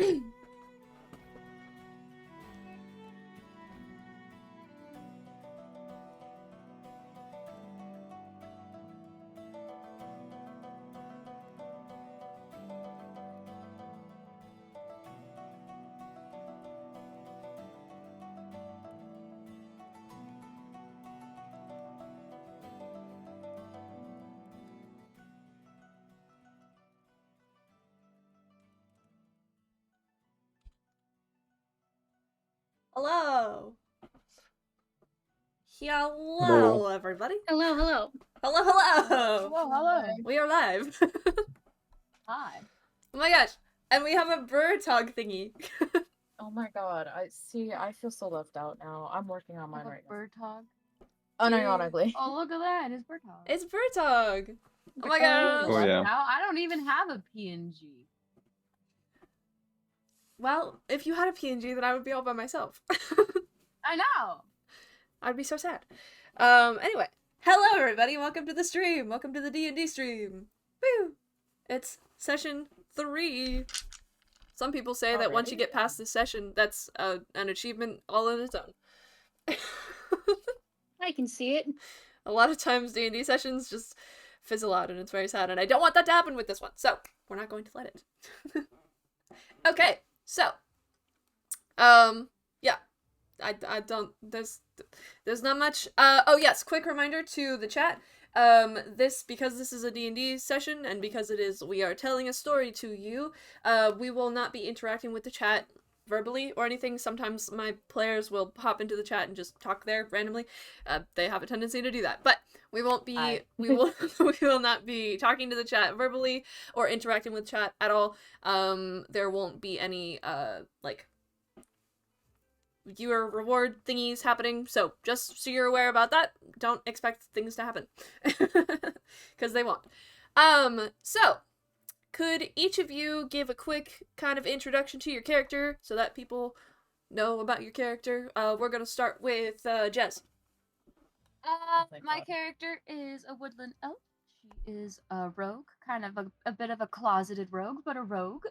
Hello. Hello. Hello, everybody. Hello, hello. Hello, hello. Hello, hello. We are live. Hi. Oh my gosh. And we have a bird talk thingy. Oh my god. I feel so left out now. I'm working on mine right now. Bird talk. Unironically. Oh, look at that. It's bird talk. It's bird talk. Oh my gosh. Oh yeah. I don't even have a PNG. Well, if you had a PNG, then I would be all by myself. I know. I'd be so sad. Anyway. Hello, everybody. Welcome to the stream. Welcome to the D&D stream. Woo! It's session 3. Some people say that once you get past this session, that's an achievement all in its own. I can see it. A lot of times D&D sessions just fizzle out and it's very sad, and I don't want that to happen with this one, so we're not going to let it. Okay, so yeah, I don't, there's not much. Oh yes, quick reminder to the chat, because this is a D&D session, and because we are telling a story to you, we will not be interacting with the chat verbally or anything. Sometimes my players will hop into the chat and just talk there randomly. They have a tendency to do that, but we won't be, we will not be talking to the chat verbally or interacting with chat at all. There won't be any, like, viewer reward thingies happening, so just so you're aware about that, don't expect things to happen. Because they won't. So, could each of you give a quick kind of introduction to your character so that people know about your character? We're gonna start with Jez. My character is a woodland elf. She is a rogue, kind of a bit of a closeted rogue, but a rogue.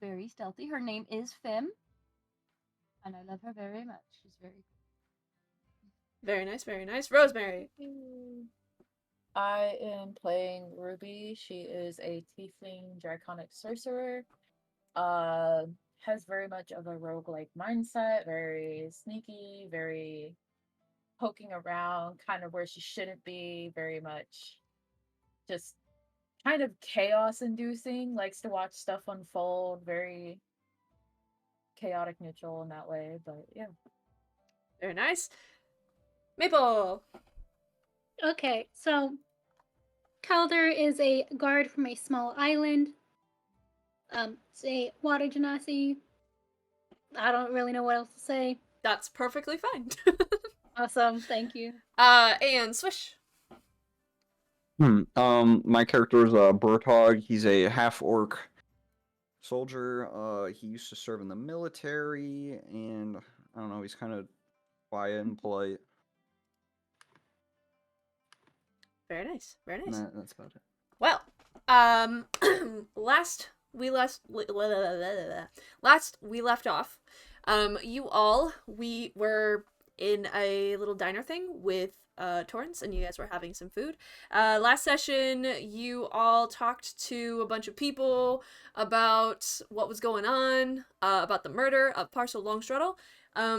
Very stealthy. Her name is Fim, and I love her very much. She's very cool. Very nice, very nice. Rosemary. I am playing Ruby. She is a tiefling draconic sorcerer. Has very much of a roguelike mindset, very sneaky, very poking around, kind of where she shouldn't be, very much just kind of chaos inducing, likes to watch stuff unfold, very chaotic neutral in that way, but yeah. Very nice. Maple. Okay, so Calder is a guard from a small island. It's a water genasi. I don't really know what else to say. That's perfectly fine. Awesome, thank you. And Swish. My character is Berthog. He's a half-orc soldier. He used to serve in the military, and I don't know, he's kind of quiet and polite. Very nice, very nice. That's about it. Well, last we left off, we were in a little diner thing with Torrance, and you guys were having some food. Last session, you all talked to a bunch of people about what was going on, about the murder of Parcel Longstruttle.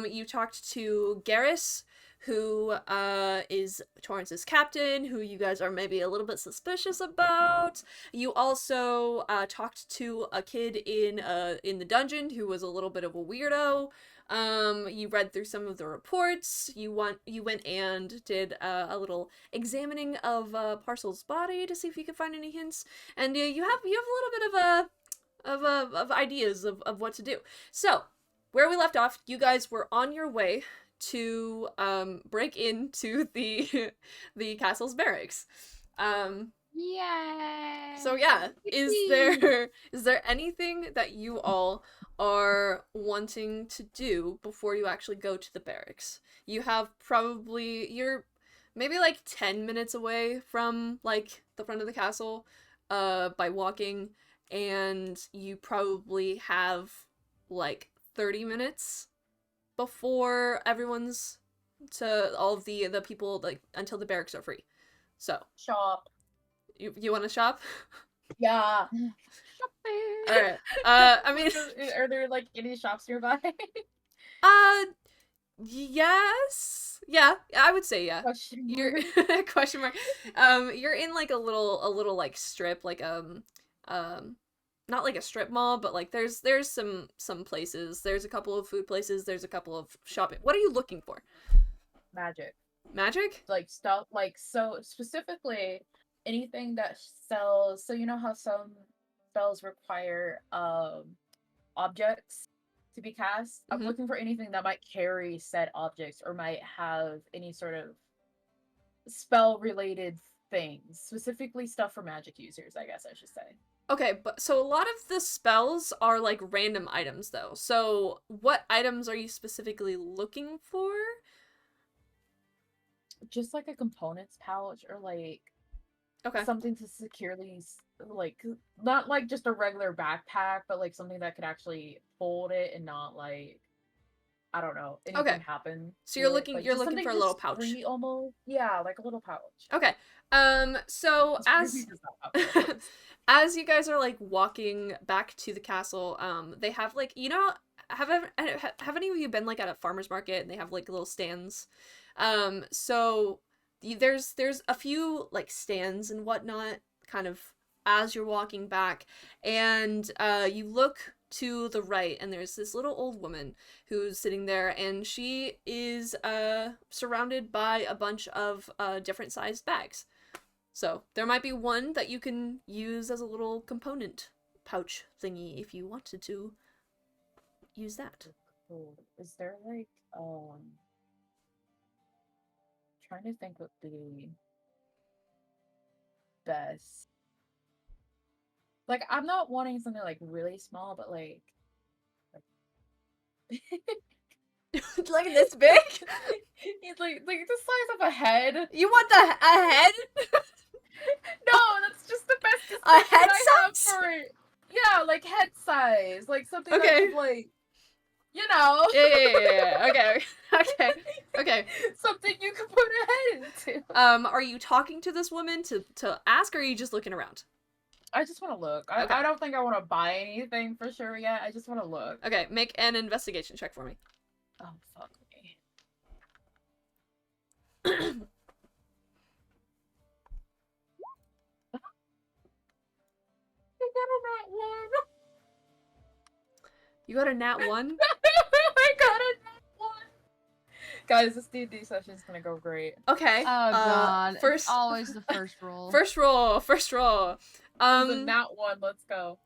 You talked to Garrus, who is Torrance's captain, who you guys are maybe a little bit suspicious about. You also talked to a kid in the dungeon who was a little bit of a weirdo. You read through some of the reports. You went and did a little examining of Parcel's body to see if you could find any hints. And you have a little bit of ideas of what to do. So, where we left off, you guys were on your way to break into the castle's barracks. Yay! So yeah, is there anything that you all are wanting to do before you actually go to the barracks? You're maybe like 10 minutes away from like the front of the castle by walking, and you probably have like 30 minutes before everyone's to all of the people, like until the barracks are free. So Shop. you want to shop? Yeah. All right. I mean, Are there like any shops nearby? yes. Yeah, I would say yeah. Question You're mark. question mark. You're in like a little like strip, like not like a strip mall, but like there's some places. There's a couple of food places. There's a couple of shopping. What are you looking for? Magic. Magic? Like stuff like so specifically anything that sells, so you know how some spells require objects to be cast? I'm Mhm. looking for anything that might carry said objects or might have any sort of spell related things, specifically stuff for magic users, I guess I should say. Okay, but so a lot of the spells are like random items though. So what items are you specifically looking for? Just like a components pouch or like Okay. something to securely, like, not like just a regular backpack, but like something that could actually hold it and not like, I don't know, anything Okay. happen. So you're to it. looking Like, you're just looking something for a little pouch. discreet almost. Yeah, like a little pouch. Okay. So Just as Ruby does not have pouches. as you guys are like walking back to the castle, they have like, you know, have any of you been like at a farmer's market and they have like little stands? So there's a few like stands and whatnot kind of as you're walking back, and you look to the right and there's this little old woman who's sitting there, and she is surrounded by a bunch of different sized bags. So there might be one that you can use as a little component pouch thingy if you wanted to use that. Cool. Is there like trying to think what the best, like, I'm not wanting something like really small, but like Like this big? it's like the size of a head. You want a head? No, that's just the best A description head I have size? for it. Yeah, like head size, like something that Okay. could, like, you know. Yeah. Okay. Something you can put a head into. Are you talking to this woman to ask, or are you just looking around? I just want to look. Okay. I don't think I want to buy anything for sure yet. I just want to look. Okay, make an investigation check for me. Oh, fuck me. I got a nat 1. You got a nat 1? I got a nat 1. Guys, this D&D session is gonna go great. Okay. Oh god. First, Always the first roll. First roll. It's a nat 1. Let's go.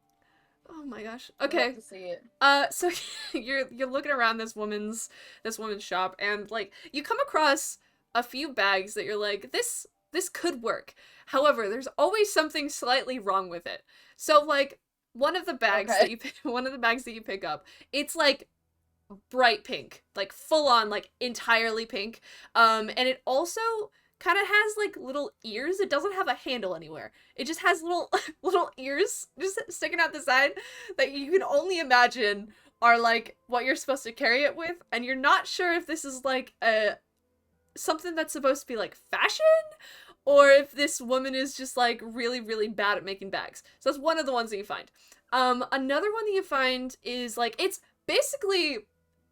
Oh my gosh. I'd Okay. love to see it. So you're looking around this woman's shop, and like you come across a few bags that you're like, this could work. However, there's always something slightly wrong with it. So like one of the bags that you pick up, it's like bright pink, like full on, like entirely pink. And it also kind of has like little ears. It doesn't have a handle anywhere. It just has little little ears just sticking out the side that you can only imagine are like what you're supposed to carry it with, and you're not sure if this is like something that's supposed to be like fashion, or if this woman is just like really really bad at making bags. So that's one of the ones that you find. Another one that you find is like, it's basically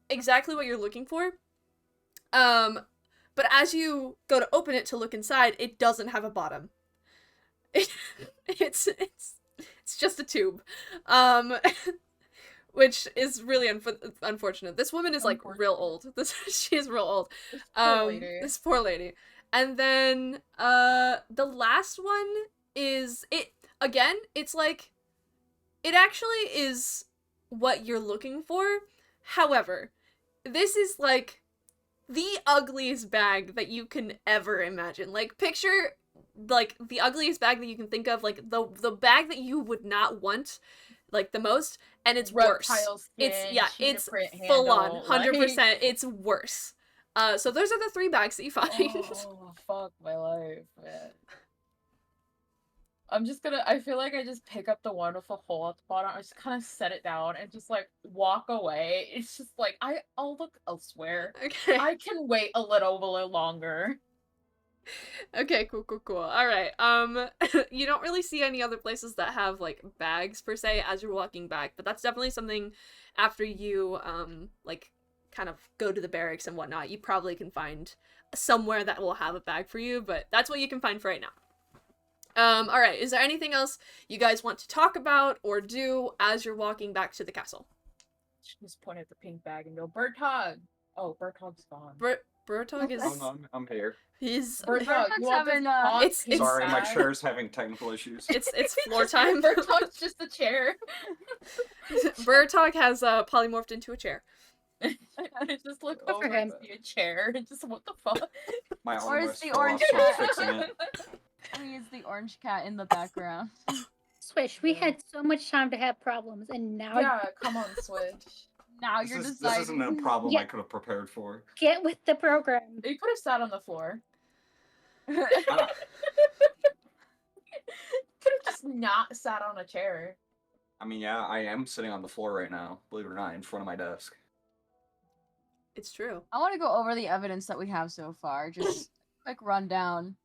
exactly what you're looking for. But as you go to open it to look inside, it doesn't have a bottom. It's just a tube. Which is really unfortunate. This woman is like real old. She is real old. This poor lady. And then the last one is it's like, it actually is what you're looking for. However, this is like the ugliest bag that you can ever imagine. Like, picture like the ugliest bag that you can think of, like the bag that you would not want like the most, and it's worse. It's full on 100%. It's worse. So those are the 3 bags that you find. Oh, fuck my life, man. I feel like I just pick up the one with a hole at the bottom. I just kind of set it down and just like walk away. It's just like I'll look elsewhere. Okay. I can wait a little longer. Okay, cool. All right. You don't really see any other places that have like bags per se as you're walking back, but that's definitely something after you like kind of go to the barracks and whatnot. You probably can find somewhere that will have a bag for you, but that's what you can find for right now. All right. Is there anything else you guys want to talk about or do as you're walking back to the castle? Just point at the pink bag and go, Bertog! Oh, Bertog's gone. Bertog is. Oh no, I'm here. He's. Bertog, you want this having, hot it's- pink Sorry, my bag? chair's having technical issues. It's floor time. Bertog's just a chair. Bertog has polymorphed into a chair. I just look Good for over him. and see a chair and just, what the fuck? My Or is armrest the fell orange off, so I'm cat- fixing it. We is the orange cat in the background. Swish, we Yeah. had so much time to have problems, and now Yeah, come on, Switch. Now This, you're is, deciding. this isn't a problem Yeah. I could have prepared for. get with the program. You could have sat on the floor. Ah, Could have just not sat on a chair. I mean, yeah, I am sitting on the floor right now, believe it or not, in front of my desk. It's true. I want to go over the evidence that we have so far. Just quick rundown.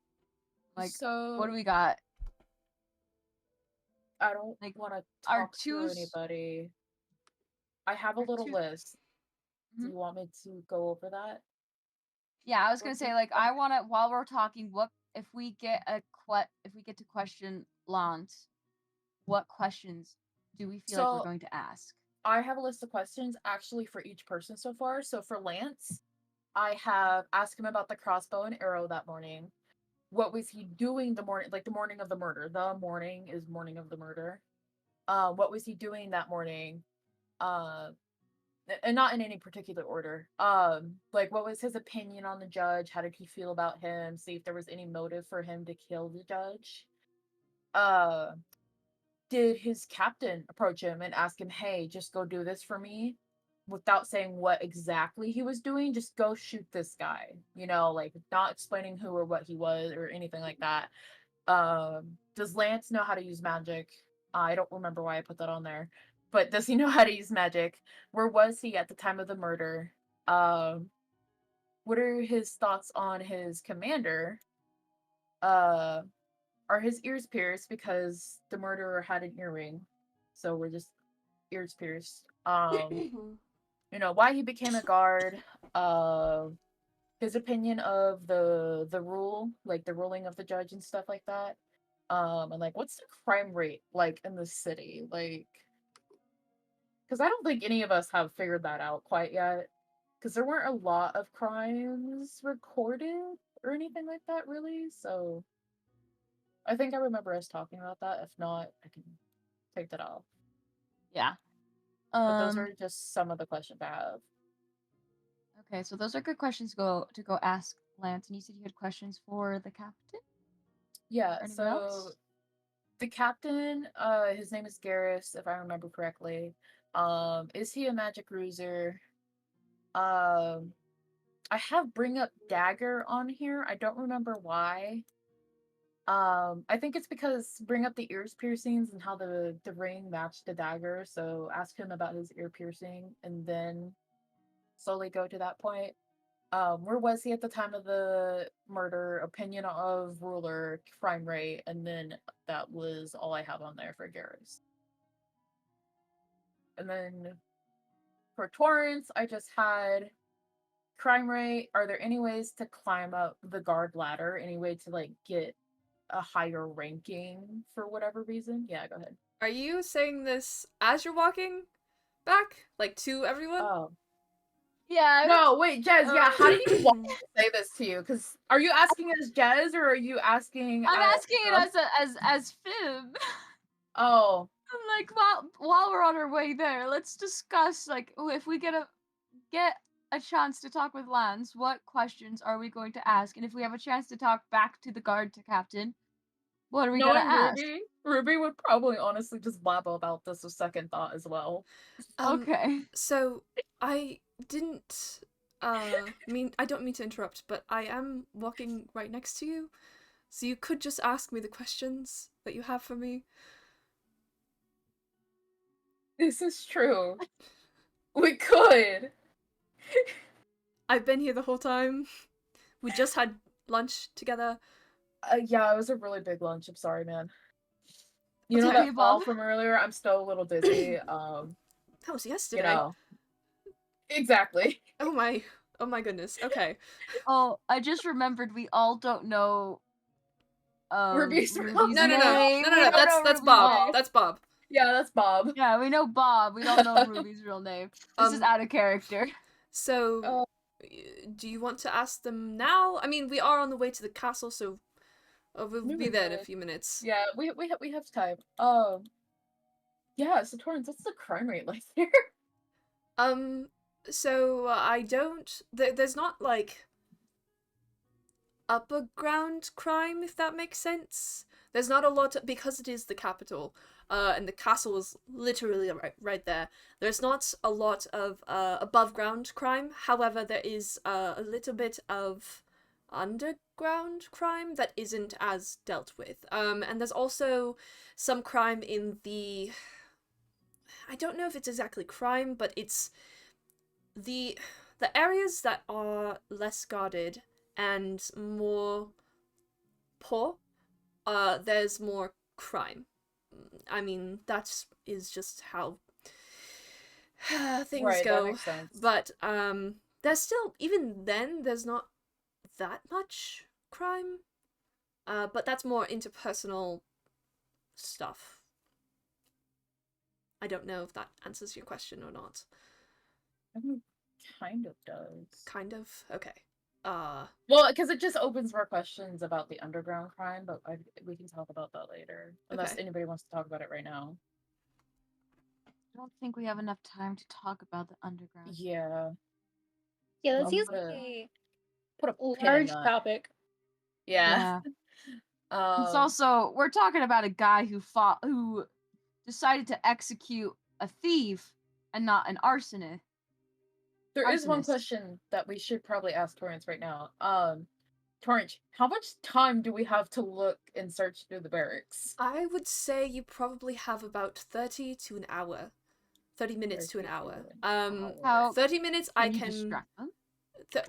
Like, so what do we got? I don't like, want to our talk to twos- anybody. I have a our little two- list. Do Mhm. you want me to go over that? Yeah, I was gonna say, like, I want to, while we're talking, what if we get to question Lance, what questions do we feel like we're So- going to ask? I have a list of questions actually for each person so far. So for Lance, I have asked him about the crossbow and arrow that morning. What was he doing the morning, like the morning of the murder? The morning is morning of the murder. What was he doing that morning? And not in any particular order. Like what was his opinion on the judge? How did he feel about him? See if there was any motive for him to kill the judge. Did his captain approach him and ask him, hey, just go do this for me? Without saying what exactly he was doing, just go shoot this guy. You know, like not explaining who or what he was or anything like that. Does Lance know how to use magic? I don't remember why I put that on there. But does he know how to use magic? Where was he at the time of the murder? What are his thoughts on his commander? Are his ears pierced because the murderer had an earring? So we're just ears pierced. You know, why he became a guard, his opinion of the rule, like the ruling of the judge and stuff like that. And like what's the crime rate like in the city? Like, because I don't think any of us have figured that out quite yet. Because there weren't a lot of crimes recorded or anything like that, really. So I think I remember us talking about that. If not, I can take that off. Yeah. But those are just some of the questions I have. Okay, so those are good questions to go ask Lance. And you said you had questions for the captain? Yeah, Anyone so else? the captain, his name is Garrus, if I remember correctly. Is he a magic user? I have bring up dagger on here. I don't remember why. I think it's because bring up the ears piercings and how the ring matched the dagger. So ask him about his ear piercing and then slowly go to that point. Where was he at the time of the murder? Opinion of ruler, crime rate, and then that was all I have on there for Garrus. And then for Torrance, I just had crime rate. Are there any ways to climb up the guard ladder? Any way to like get a higher ranking for whatever reason? Yeah, go ahead. Are you saying this as you're walking back, like to everyone? Oh Yeah. no, wait, Jez. Yeah, how do you want me to say this to you? Because are you asking as Jez or are you asking? I'm as, asking it as Fib. Oh, I'm like, while we're on our way there, let's discuss like if we get a chance to talk with Lance, what questions are we going to ask? And if we have a chance to talk back to the guard to captain, what are we gonna knowing ask? Ruby would probably honestly just blabber about this with second thought as well. Okay. So I didn't I don't mean to interrupt, but I am walking right next to you. So you could just ask me the questions that you have for me. This is true. We could. I've been here the whole time. We just had lunch together. Yeah, it was a really big lunch. I'm sorry, man. You know Okay, that fall Bob. from earlier? I'm still a little dizzy. That was You yesterday. know. Exactly. Oh my goodness. Okay. Oh, I just remembered we all don't know Ruby's Ruby's real No, no, no, name. no, no, We no. don't know That's Ruby's Bob. name. That's Bob. Yeah, that's Bob. Yeah, we know Bob. We don't know Ruby's real name. This is out of character. So, Oh. do you want to ask them now? I mean, we are on the way to the castle, so we'll be Moving there in a good. few minutes. Yeah, we have time. Yeah, so Torrance, what's the crime rate like here? So I don't. There's not like upper ground crime, if that makes sense. There's not a lot because it is the capital, and the castle is literally right there. There's not a lot of above ground crime. However, there is a little bit of underground crime that isn't as dealt with. And there's also some crime in the. I don't know if it's exactly crime, but it's the areas that are less guarded and more poor, there's more crime. I mean, that is just how things Right, that go. makes sense. But there's still, even then, there's not that much crime. But that's more interpersonal stuff. I don't know if that answers your question or not. I mean, kind of does. Kind of? Okay. Well, because it just opens more questions about the underground crime, but we can talk about that later. Unless Okay. anybody wants to talk about it right now. I don't think we have enough time to talk about the underground. Yeah. Yeah, that I'll seems put like a- a Put a pin in large that. topic. Yeah. It's also, we're talking about a guy who decided to execute a thief and not an arsonist. There is one arsonist. question that we should probably ask Torrance right now. Torrance, how much time do we have to look and search through the barracks? I would say you probably have about 30 to an hour. 30 minutes to an 30 to hour. an How 30 minutes I can you can distract them?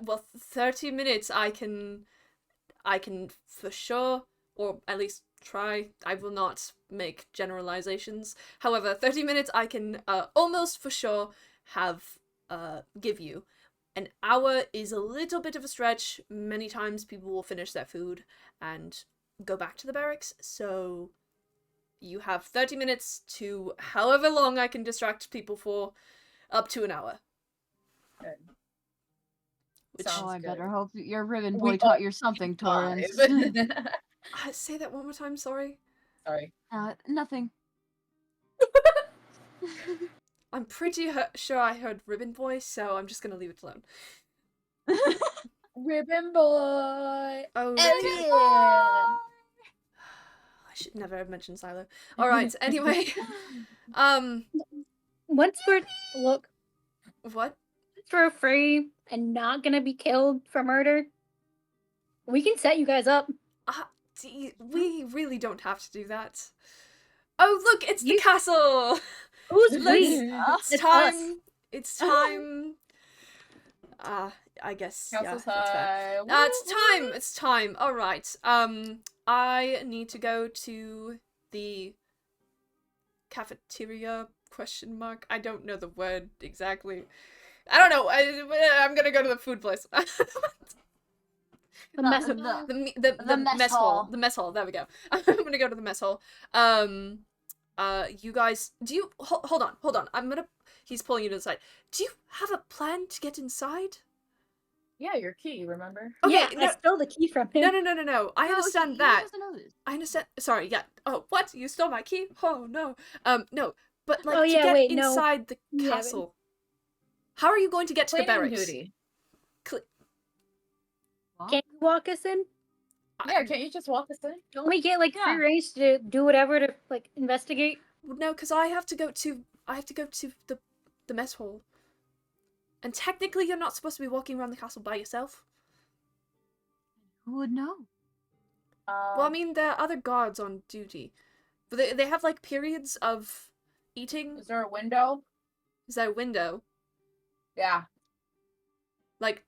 well 30 minutes I can for sure, or at least try. I will not make generalizations. However, 30 minutes I can almost for sure have give you. An hour is a little bit of a stretch. Many times people will finish their food and go back to the barracks, so you have 30 minutes to however long I can distract people for, up to an hour. Good. Which, Sounds I better good. hope that your ribbon We boy taught you something, Torrance. say that one more time, sorry. Sorry. Nothing. I'm pretty sure I heard Ribbon Boy, so I'm just gonna leave it alone. Ribbon boy. Oh, Oh yeah. I should never have mentioned Silo. Alright, anyway. Once we're look, What? once we're free and not gonna be killed for murder, we can set you guys up. We really don't have to do that. Oh, look, it's the You- castle! Who's Let's- we? It's It's time. us. It's time. I guess, yeah, Castle's that's fair. high. It's time. It's time. All right. I need to go to the cafeteria? Question mark. I don't know the word exactly. I don't know. I'm gonna go to the food place. The mess The- hall. The mess mess hall. hall. The mess hall. There we go. I'm gonna go to the mess hall. You guys, do you hold on? He's pulling you to the side. Do you have a plan to get inside? Yeah, your key, remember? Okay, Yeah, no, I stole the key from him. no. I No, understand he that. doesn't know this. I understand. Sorry, yeah. Oh, what? You stole my key? Oh no. No. But like Oh, to yeah, get wait, no. inside the Yeah, but- castle. How are you going to get to the Cleaning barracks? duty. What? Can't you walk us in? Yeah, can't you just walk us in? Don't we get like Yeah. free range to do whatever to like investigate? No, because I have to go to the mess hall. And technically, you're not supposed to be walking around the castle by yourself. Who would know? Well, I mean, there are other guards on duty. But they have, like, periods of eating. Is there a window? Is there a window? Yeah. Like,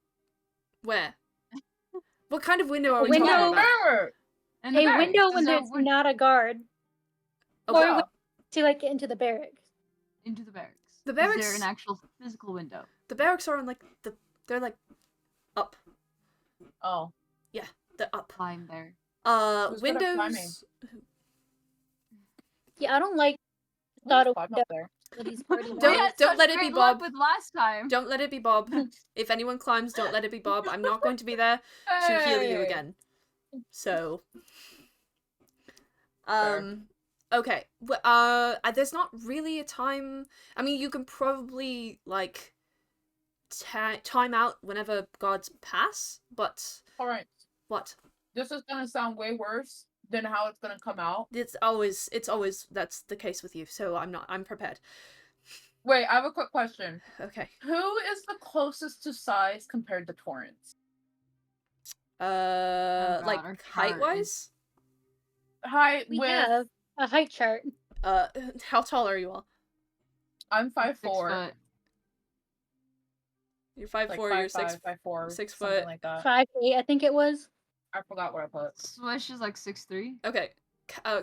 where? What kind of window are A we window- talking about? Barracks. In the A barracks. window when Is there there's a win- not a guard. Okay. Yeah. Or to like get into the barracks. into the barracks. The Is there barracks- an actual physical window? The barracks are on, like, they're, like, up. Oh. They're up. Climb there. Who's good at climbing? Windows... Yeah, I don't like Let's thought of climb window up there. for these party Don't- We walks. had don't such let it be great luck Bob. with last time. Don't let it be Bob. If anyone climbs, don't let it be Bob. I'm not going to be there to heal you Hey! again. So... Fair. Okay. There's not really a time... I mean, you can probably, like, time out whenever guards pass, but... Alright. What? This is gonna sound way worse than how it's gonna come out. It's always that's the case with you, so I'm prepared. Wait, I have a quick question. Okay. Who is the closest to size compared to Torrance? God, Like, our height-wise? Height We with have a height chart. How tall are you all? I'm 5'4". 6 foot. You're 5'4", Like you're 5'5", 5'4", 6 something foot. like that. 5'8", I think it was. I forgot what I put. Swish is like 6'3". Okay.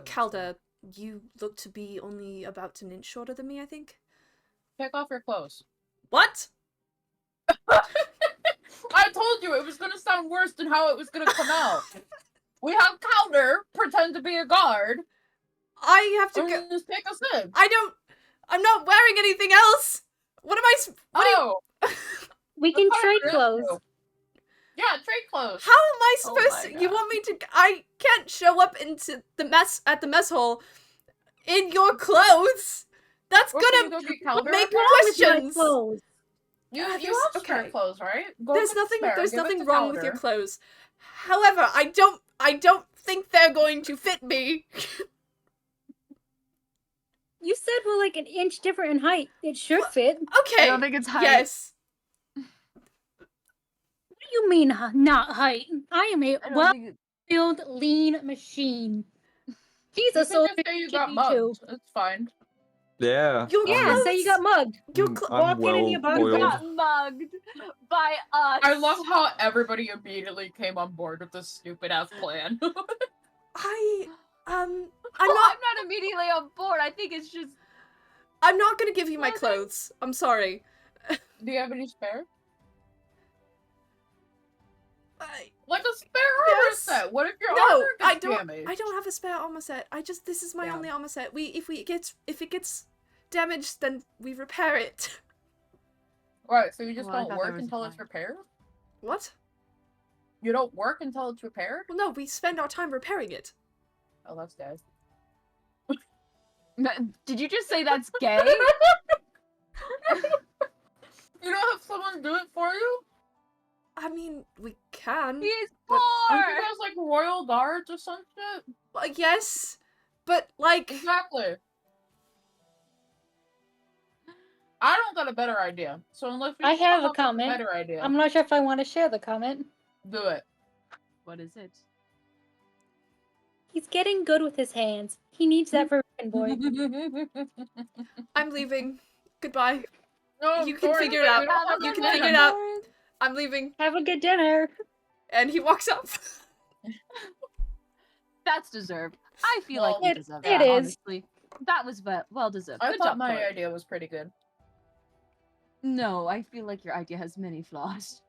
Calda, you look to be only about an inch shorter than me, I think? Take off your clothes. What? I told you it was gonna sound worse than how it was gonna come out. We have Calder pretend to be a guard. I have to And go. just take us in. I'm not wearing anything else! What am I what do you- We can That's trade how it clothes. is. Yeah, trade clothes. How am I Oh supposed my to? You God. want me to? I can't show up into the mess at the mess hall in your clothes. That's Or can you gonna go get Calder? make Wrong with my questions. clothes? You there's- have spare okay. clothes, right? Go There's get the nothing. spare, There's give it nothing to wrong with your Calder. clothes. However, I don't think they're going to fit me. You said we're like an inch different in height. It should fit. Okay. I don't think it's height. Yes. What do you mean not height? I am a I don't think well-built, lean machine. He's You a can soldier. just say you got too. mugged. It's fine. Yeah. Your Yeah, clothes. say you got mugged. Your I'm- cl- I'm walk in and well your body you oiled. got mugged by us. I love how everybody immediately came on board with this stupid ass plan. I'm I'm not. not immediately on board. I think it's just I'm not gonna give you my Clothing? clothes. I'm sorry. Do you have any spare? I, Like a spare armor Yes. set. What if your no, armor I gets don't. damaged? I don't have a spare armor set. This is my Yeah. only armor set. If it gets damaged, then we repair it. Right, so you just Well, I don't thought there work was until it's one. repaired? What? You don't work until it's repaired? Well, no, we spend our time repairing it. Oh, that's gay. Did you just say that's gay? You don't have someone do it for you? I mean, we can. He's But- Aren't poor. you guys like royal guards or some shit? Well, yes, but like, Exactly. I don't got a better idea. So unless you I come have a up with comment. better idea, I'm not sure if I want to share the comment. do it. What is it? He's getting good with his hands. He needs that for Rick Boy. I'm leaving. Goodbye. No, You can sorry, figure it but out. we don't have You a can plan. figure it out. I'm leaving. Have a good dinner. And he walks up. That's deserved. I feel like Well, you deserve it that, is. honestly. That was well deserved. I Good thought job, my Tori. idea was pretty good. No, I feel like your idea has many flaws.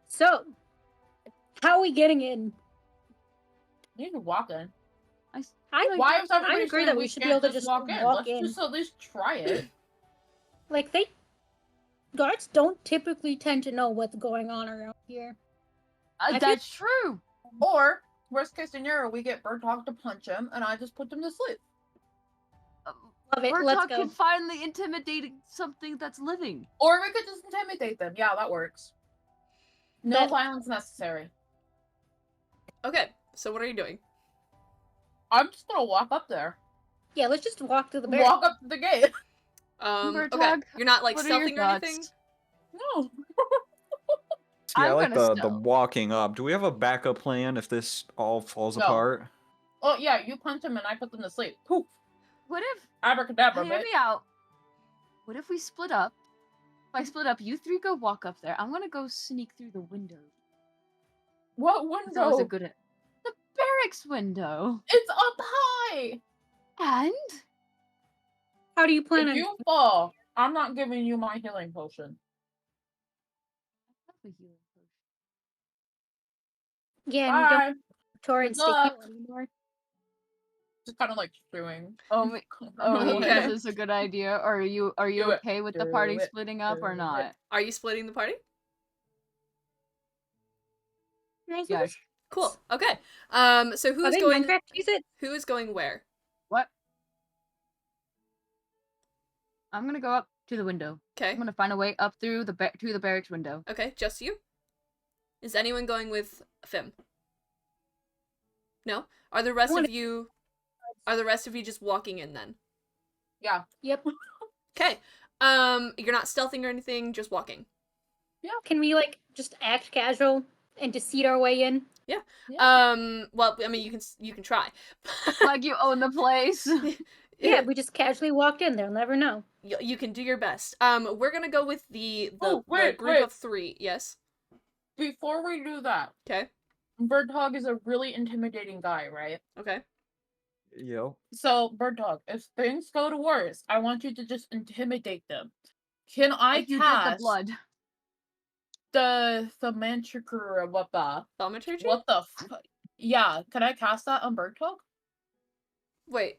So, how are we getting in? You can walk in. I Why is everybody agree saying that we should be can't able to just walk Let's in. just at least try it. like guards don't typically tend to know what's going on around here. I feel- That's true. Or, worst case scenario, we get Bertok to punch him, and I just put them to sleep. Love it. We're Let's talking go. finally intimidating something that's living. Or we could just intimidate them. Yeah, that works. No That- violence necessary. Okay, so what are you doing? I'm just gonna walk up there. Yeah, let's just walk to the barracks. Walk up to the gate. Okay, Bertog, you're not like what are your stealthing or thoughts? anything? No. See, I I'm like gonna the stealth. walking up. Do we have a backup plan if this all falls No. apart? Oh yeah, you punch him and I put them to sleep. Poof. What if? Abracadabra, Hear bitch. me out. What if we split up? If I split up, you three go walk up there. I'm gonna go sneak through the window. What It's always a window? good. The barracks window. It's up high. And How do you plan If on? you fall, I'm not giving you my healing potion. I have a healing potion. Yeah, and we don't Bye. torrents to luck. heal anymore. Just kind of like chewing. Oh, Okay. is this a good idea? Or are you Do it. okay with the Do party it. splitting up or Do not? Are you splitting the party? Yes. Cool. Okay. So who's Okay, going? Minecraft, use it. Who is going where? What? I'm gonna go up to the window. Okay. I'm gonna find a way up through the to the barracks window. Okay, just you? Is anyone going with Fim? No? Are the rest of you just walking in then? Yeah. Yep. Okay. You're not stealthing or anything, just walking. Can we like just act casual and deceive our way in? Well, I mean you can try. Like you own the place. Yeah, we just casually walked in. They'll never know. You can do your best. We're going to go with the Oh, the wait, group wait. of 3. Yes. Before we do that, Okay. Birdhog is a really intimidating guy, right? Okay. Yep. So, Birdhog, if things go to worse, I want you to just intimidate them. Can I Like you did the cast blood. the Thaumaturgy? Thaumaturgy? What the Yeah, can I cast that on Birdhog? Wait.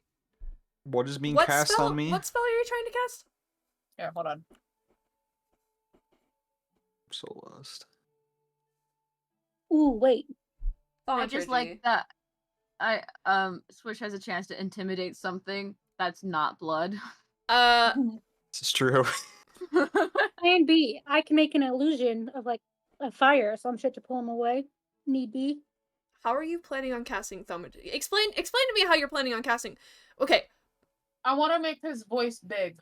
What is being What cast spell? on me? What spell are you trying to cast? Here, hold on. I'm so lost. Ooh, wait. I just like that. Swish has a chance to intimidate something that's not blood. This is true. Plan B. I can make an illusion of like a fire, some shit to pull him away. Need be. How are you planning on casting Thaumaturgy? Explain to me how you're planning on casting. Okay. I want to make his voice big.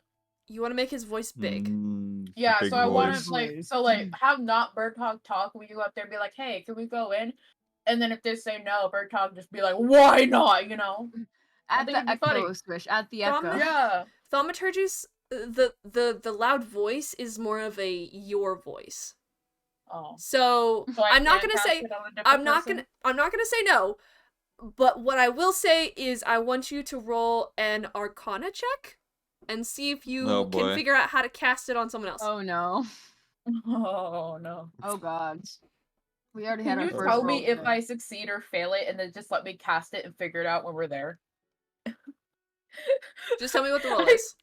You want to make his voice big. Yeah, big so I want voice. to have not Birdhog talk when you go up there and be like, hey, can we go in? And then if they say no, Birdhog just be like, why not, you know? At think the it'd be funny. echo, Swish. At the echo. Yeah. Thaumaturgy's the loud voice is more of a your voice. Oh. So So I'm not can't gonna cast say it on a different I'm not person? gonna say no. But what I will say is I want you to roll an Arcana check and see if you Oh, can boy. figure out how to cast it on someone else. Oh no. Oh no. Oh god. We already Can had our you first tell roll me if today. I succeed or fail it and then just let me cast it and figure it out when we're there? Just tell me what the roll is.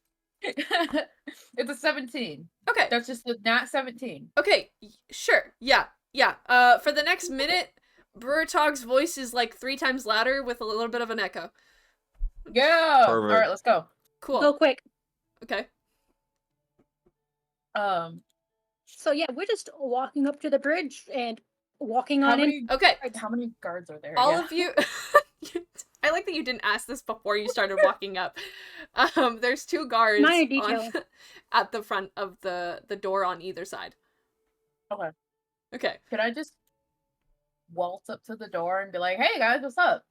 It's a 17. Okay. That's just a nat 17. Okay. Sure. Yeah. Yeah. For the next minute, Burtog's voice is like 3 times louder with a little bit of an echo. Yeah. All Perfect. right, let's go. Cool. Go quick. Okay. So yeah, we're just walking up to the bridge and walking How on in. many Okay. how many guards are there? All Yeah. of you I like that you didn't ask this before you started walking up. There's 2 guards Minor detail. at the front of the door on either side. Okay. Okay. Can I just waltz up to the door and be like, "Hey guys, what's up?"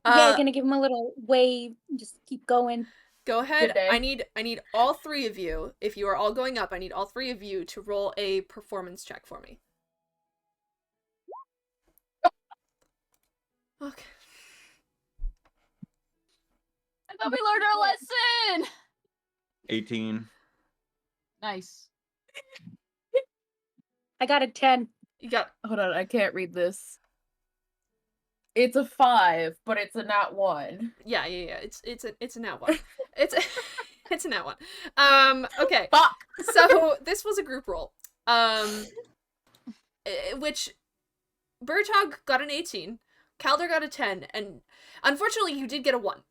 Yeah, gonna give him a little wave. Just keep going. Go ahead. Good day. I need all 3 of you. If you are all going up, I need all 3 of you to roll a performance check for me. Okay. I thought we learned our lesson! 18. Nice. I got a 10. You got Hold on, I can't read this. It's a 5, but it's a nat 1. yeah. It's a nat 1. It's a nat 1. Okay. Fuck. So this was a group roll. Which Bertog got an 18, Calder got a 10, and unfortunately you did get a 1.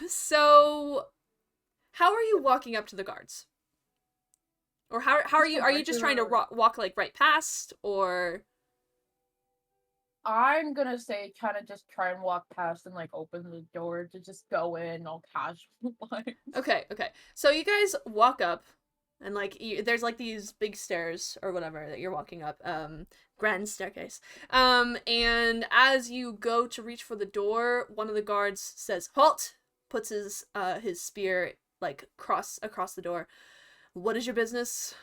So how are you walking up to the guards? Or how are you just trying to walk like right past, or I'm gonna say kind of just try and walk past and like open the door to just go in all casual. Okay. So you guys walk up And like there's like these big stairs or whatever that you're walking up, grand staircase. And as you go to reach for the door, one of the guards says halt, puts his spear like across the door. What is your business?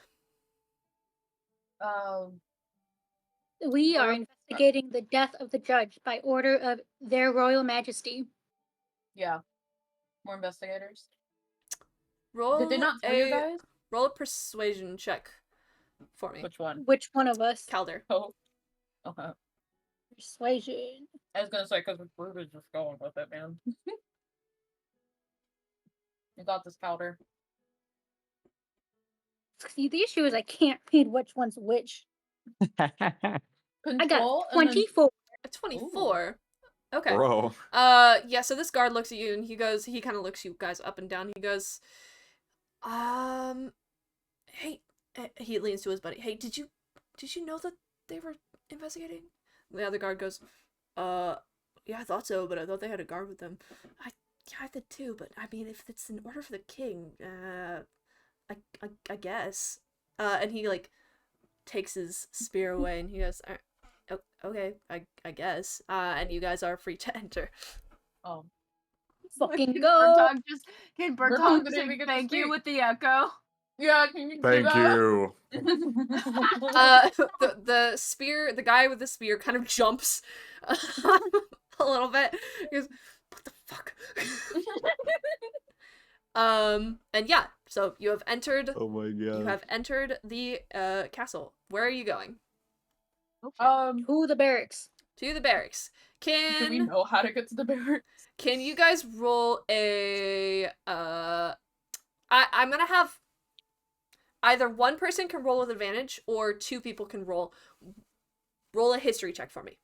We are Or- investigating the death of the judge by order of their royal majesty. Yeah. More investigators. Roll Did they not tell you guys? roll a persuasion check for me. Which one? Which one of us? Calder. Oh. Okay. Persuasion. I was gonna say, because Rude is just going with it, man. You got this, Calder. See, the issue is I can't read which one's which. I got Control and then 24. A 24. Okay. Bro. Yeah, so this guard looks at you and he kind of looks you guys up and down. He goes, hey, he leans to his buddy. Hey, did you know that they were investigating? The other guard goes, yeah, I thought so, but I thought they had a guard with them. I did too, but I mean, if it's an order for the king, I guess. And he like takes his spear away and he goes, okay, I guess. And you guys are free to enter. oh. Fucking Can go. Can Bertog Bertog didn't say even get to thank you speak. with the echo? Yeah, can you do Thank that? you. The spear, the guy with the spear kind of jumps a little bit. He goes, what the fuck? And yeah, so you have entered Oh my god. you have entered the castle. Where are you going? To the barracks. To the barracks. Do we Can know how to get to the barracks? you guys roll a I'm gonna have either one person can roll with advantage or two people can roll a history check for me.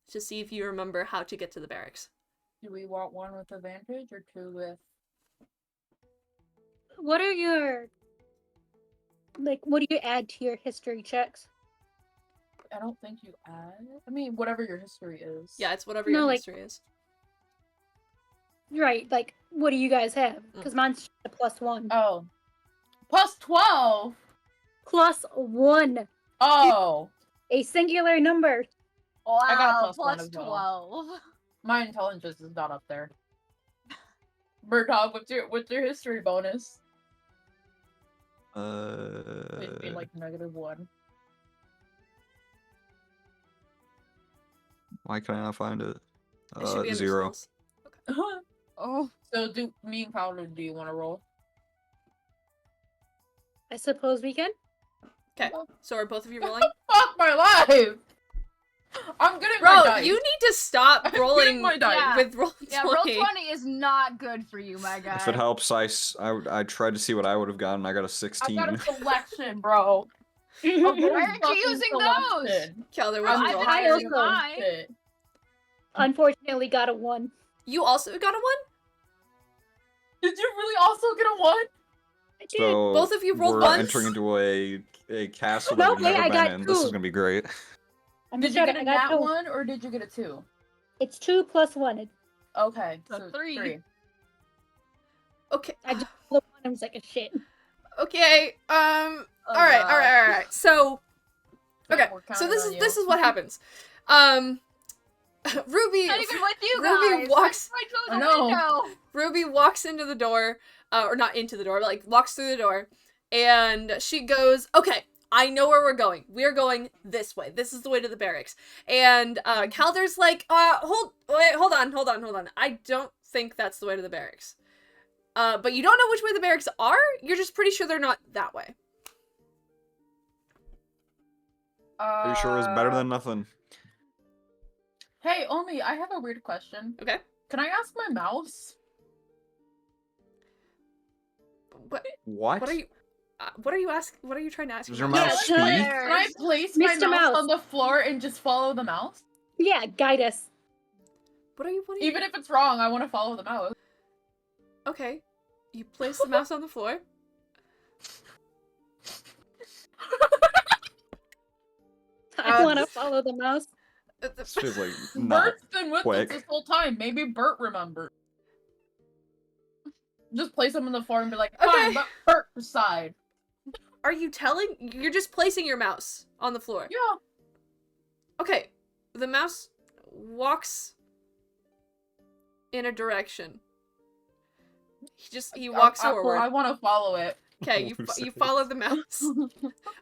To see if you remember how to get to the barracks. Do we want one with advantage or two with... What are your what do you add to your history checks? I don't think you add. I mean, whatever your history is. Yeah, it's whatever No, your like- history is. Right, like what do you guys have? Because mine's just a +1. Oh. Plus 12! +1. Oh! A singular number. Wow, I got a +1 plus as well. 12. My intelligence is not up there. Bertog, what's your history bonus? It'd be like -1. Why can I not find it? It should be under 0. skills. Oh, So me and Powder, do you want to roll? I suppose we can. Okay, so are both of you rolling? Fuck my life! I'm getting Bro, my dice. you need to stop I'm rolling getting my dice. Yeah. with roll 20. yeah, roll 20 is not good for you, my guy. If it helps, I tried to see what I would have gotten. I got a I 16. got a selection, bro. Why aren't you using those? Kelder, I'm what'd you roll? I tired also- of this shit. Unfortunately, got a 1. You also got a 1? Did you really also get a 1? I did. So Both of you rolled we're ones? entering into a castle No, that we've wait, never I been got in. This is 2. gonna be great. Did you Shut get it, a I got nat 2. 1 or did you get a 2? It's 2 + 1. Okay, So so 3. 3. Okay. I just rolled 1 and was like a shit. Okay. Oh, Alright, God. alright. So okay. We're So counting this on is this you. is what happens. Ruby Not even with you Ruby guys. walks- Right through I the know. window. Ruby walks into the door, or not into the door, but like walks through the door, and she goes, "Okay, I know where we're going. We're going this way. This is the way to the barracks." And Calder's like, hold on. I don't think that's the way to the barracks. But you don't know which way the barracks are? You're just pretty sure they're not that way. Pretty sure it was better than nothing. Hey, Omi, I have a weird question. Okay? Can I ask my mouse? What What? are you what are you trying to ask? Does me your about? mouse speak? Can I place my Mr. mouse Mouse. on the floor and just follow the mouse? Yeah, guide us. What are you Even if it's wrong, I want to follow the mouse. Okay. You place the mouse on the floor. I want to follow the mouse. This feels like not. Bert's been with quick. us this whole time. Maybe Bert remembers. just place them on the floor and be like, Okay. fine, but hurt side. Are you telling? You're just placing your mouse on the floor. Yeah. Okay, the mouse walks in a direction. He walks forward. I want to follow it. Okay, you follow the mouse.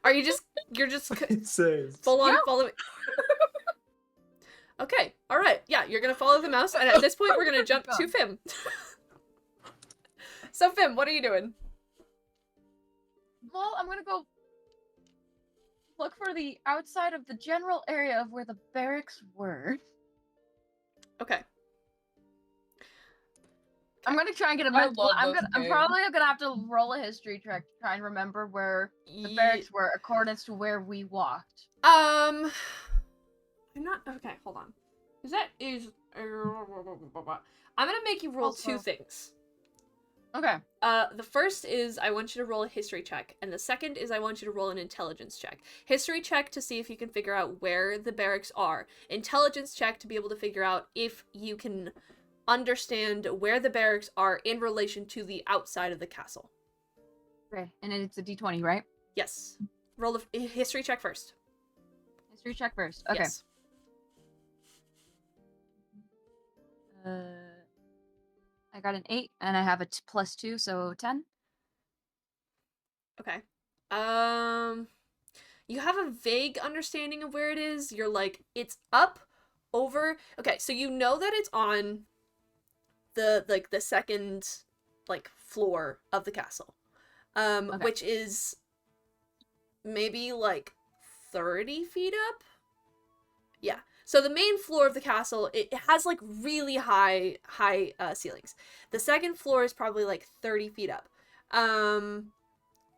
Are you just It says. full on Yeah. following? Okay, all right, yeah, you're gonna follow the mouse, and at this point, we're gonna jump to Fim. So Fim, what are you doing? Well, I'm gonna go look for the outside of the general area of where the barracks were. Okay. I'm gonna try and get a I mental. love I'm those games. probably gonna have to roll a history check to try and remember where the barracks were accordance to where we walked. I'm not okay. Hold on. I'm gonna make you roll Also- two things. Okay. The first is I want you to roll a history check, and the second is I want you to roll an intelligence check. History check to see if you can figure out where the barracks are. Intelligence check to be able to figure out if you can understand where the barracks are in relation to the outside of the castle. Okay. And it's a D20, right? Yes. Roll a history check first. History check first. Okay. Yes. I got an 8, and I have a +2, so 10. Okay. You have a vague understanding of where it is. You're like, it's up over. Okay, so you know that it's on the second floor of the castle. Okay. Which is maybe 30 feet up. Yeah. So the main floor of the castle, it has really high ceilings. The second floor is probably 30 feet up.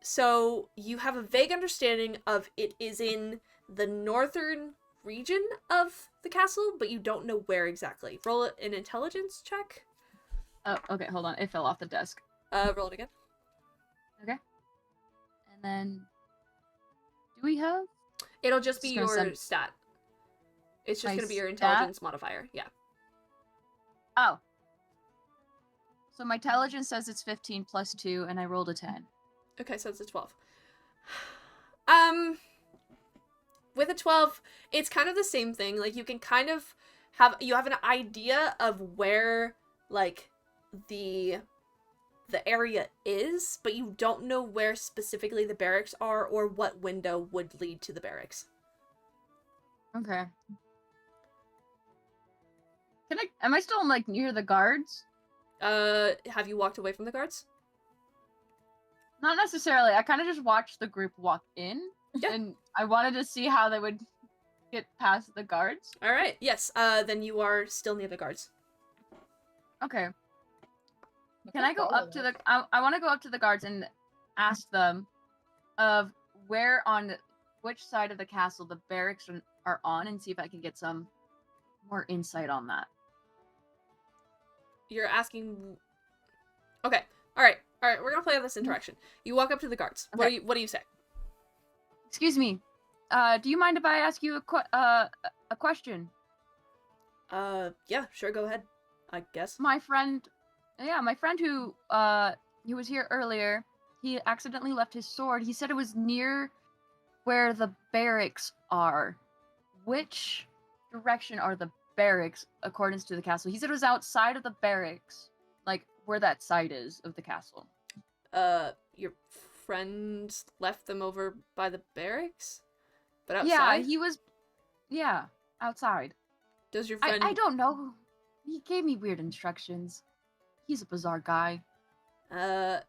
So you have a vague understanding of it is in the northern region of the castle, but you don't know where exactly. Roll an intelligence check. Oh, okay, hold on. It fell off the desk. Roll it again. Okay. And then, do we have? It'll just be Just gonna your send- stat. It's just My gonna be your stat? intelligence modifier. Yeah. Oh. So my intelligence says it's 15 plus 2, and I rolled a 10. Okay, so it's a 12. With a 12, it's kind of the same thing. You can kind of have an idea of where the area is, but you don't know where specifically the barracks are or what window would lead to the barracks. Okay. Am I still near the guards? Have you walked away from the guards? Not necessarily. I kind of just watched the group walk in, Yeah. and I wanted to see how they would get past the guards. All right. Yes. Then you are still near the guards. Okay. Can I go up to the? I want to go up to the guards and ask them of where on which side of the castle the barracks are on, and see if I can get some more insight on that. You're asking. Okay. All right. We're gonna play out this interaction. You walk up to the guards. Okay. What do you say? Excuse me. Do you mind if I ask you a question? Yeah, sure. Go ahead. I guess. My friend who was here earlier, he accidentally left his sword. He said it was near where the barracks are. Which direction are the barracks according to the castle? He said it was outside of the barracks, where that side is of the castle. Your friend left them over by the barracks, but outside. Yeah, he was. Yeah, outside. Does your friend? I don't know. He gave me weird instructions. He's a bizarre guy. Yeah,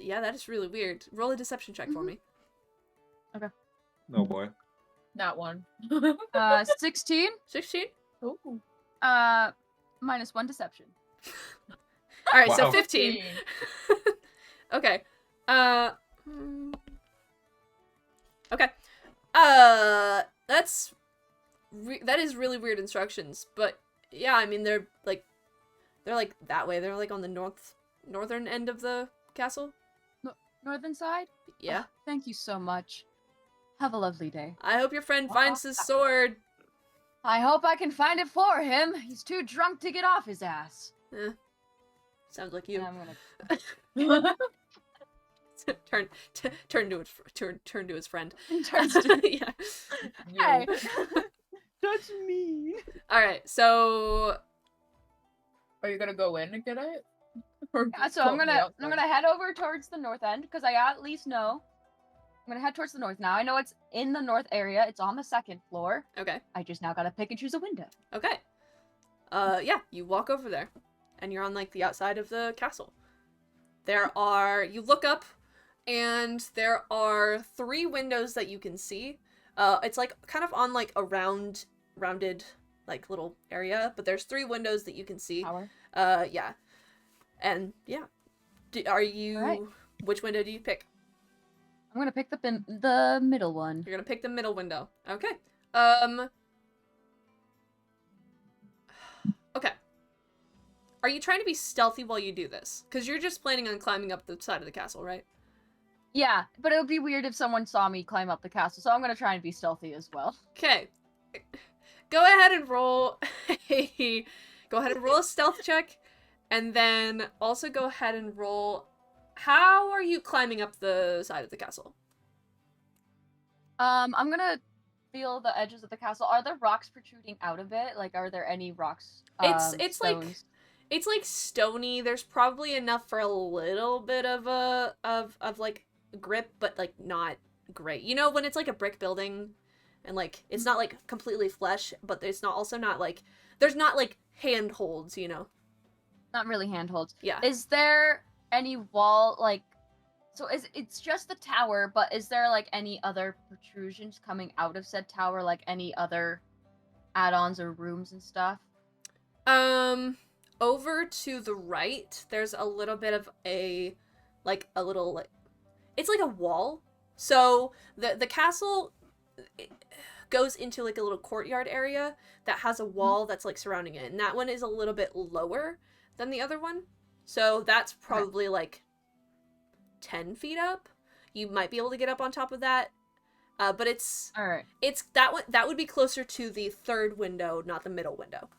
that is really weird. Roll a deception check for me. Oh boy. Not one. 16. 16. Ooh. -1 deception. All right, so Wow. 15. Okay. Okay. That is really weird instructions, but yeah, I mean they're that way. They're on the northern end of the castle. Northern side? Yeah. Oh, thank you so much. Have a lovely day. I hope your friend finds his sword. I hope I can find it for him. He's too drunk to get off his ass. Sounds like And you. I'm gonna turn to his friend. turns to Yeah. hey. That's mean. All right. So Are you gonna go in and get it? Or Yeah, just so I'm call me gonna outside? head over towards the north end because I at least know I'm gonna head towards the north now. I know it's in the north area. It's on the second floor. okay. I just now gotta pick and choose a window. Okay. Yeah, you walk over there, and you're on like the outside of the castle. You look up, and there are 3 windows that you can see. It's like kind of on like a rounded like little area, but there's 3 windows that you can see. Tower. Yeah, and yeah, are you? Alright. Which window do you pick? I'm gonna pick the middle one. You're gonna pick the middle window. Okay. Okay. Are you trying to be stealthy while you do this? Because you're just planning on climbing up the side of the castle, right? Yeah, but it would be weird if someone saw me climb up the castle, so I'm gonna try and be stealthy as well. Okay. Go ahead and roll a stealth check, and then also go ahead and roll. How are you climbing up the side of the castle? I'm gonna feel the edges of the castle. Are there rocks protruding out of it? Like, are there any rocks? It's stones? like it's like stony. There's probably enough for a little bit of a of like grip, but like not great. You know when it's like a brick building, and like it's not like completely flesh, but it's not also not like there's not like handholds. You know. Not really handholds. Yeah. Is there any wall like? So it's just the tower, but is there like any other protrusions coming out of said tower, like any other add-ons or rooms and stuff? Over to the right, there's a little bit of a little like it's like a wall. So the castle goes into like a little courtyard area that has a wall that's like surrounding it, and that one is a little bit lower than the other one. So that's probably like 10 feet up. You might be able to get up on top of that. But it's All right. it's that would be closer to the 3rd window, not the middle window.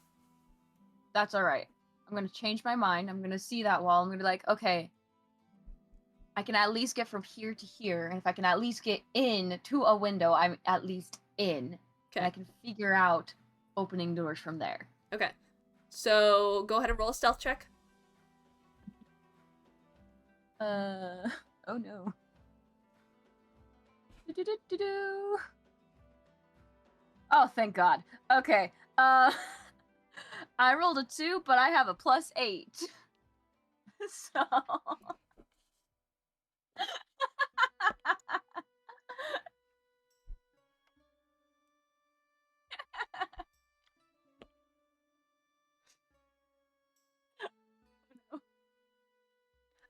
That's all right. I'm gonna change my mind. I'm gonna see that wall. I'm gonna be like, okay, I can at least get from here to here, and if I can at least get in to a window, I'm at least in, and I can figure out opening doors from there. Okay. So go ahead and roll a stealth check. Oh no. Do-do-do-do-do. Oh, thank God. Okay. I rolled a 2, but I have a +8. So.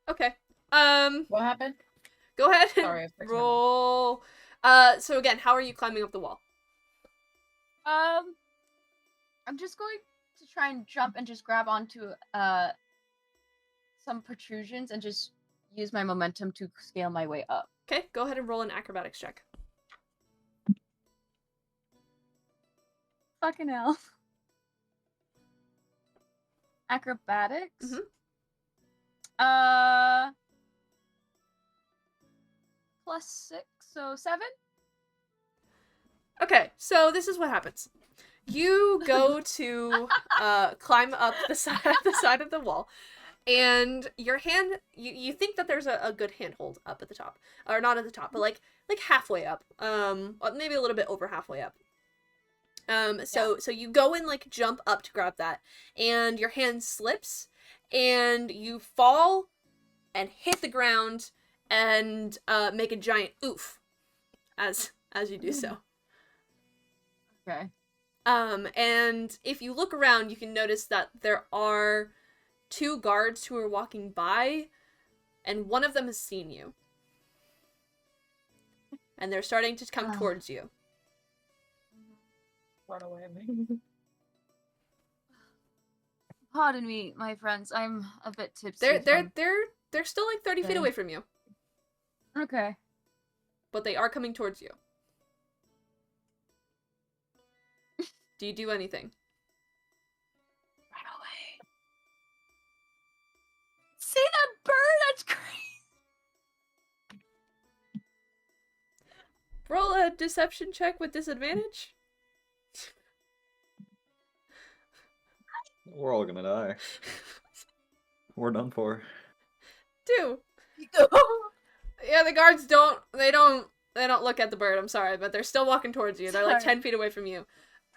Okay. What happened? Go ahead and Sorry, I was fixing my roll. So again, how are you climbing up the wall? I'm just going to try and jump and just grab onto some protrusions and just use my momentum to scale my way up. Okay, go ahead and roll an acrobatics check. Fucking hell. Acrobatics? Mhm. +6, so 7? Okay, so this is what happens. You go to climb up the side of the wall, and your hand you think that there's a good handhold up at the top, or not at the top, but like halfway up, maybe a little bit over halfway up. So you go and like jump up to grab that, and your hand slips, and you fall and hit the ground and make a giant oof as you do so. Okay. And if you look around, you can notice that there are 2 guards who are walking by, and one of them has seen you. And they're starting to come towards you. Run away. Pardon me, my friends. I'm a bit tipsy. They're still like 30 feet away from you, Okay. but they are coming towards you. Do you do anything? Run away. Roll a deception check with disadvantage. We're all gonna die. We're done for. 2. Yeah, the guards don't look at the bird, I'm sorry, but they're still walking towards you. They're like Sorry. 10 feet away from you.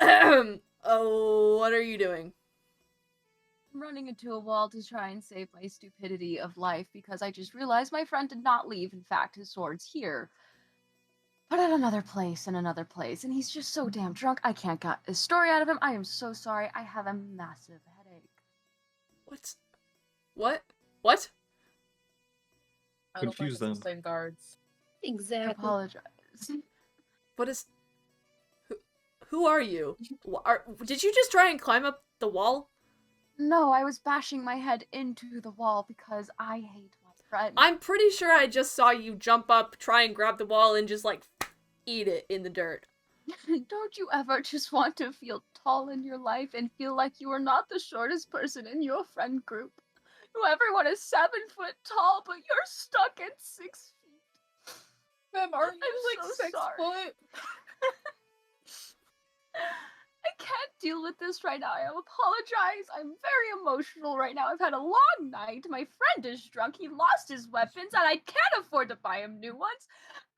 Oh, what are you doing? I'm running into a wall to try and save my stupidity of life because I just realized my friend did not leave. In fact, his sword's here. But at another place and another place, and he's just so damn drunk, I can't get a story out of him. I am so sorry. I have a massive headache. What? I don't think Confuse it's the them. same guards. I Exactly. apologize. What is... Who are you? Did you just try and climb up the wall? No, I was bashing my head into the wall because I hate my friend. I'm pretty sure I just saw you jump up, try and grab the wall, and just, like, eat it in the dirt. Don't you ever just want to feel tall in your life and feel like you are not the shortest person in your friend group? Everyone is 7 foot tall, but you're stuck at 6 feet. Ma'am, aren't I'm you so like 6 sorry. foot? I can't deal with this right now. I apologize. I'm very emotional right now. I've had a long night. My friend is drunk. He lost his weapons, and I can't afford to buy him new ones.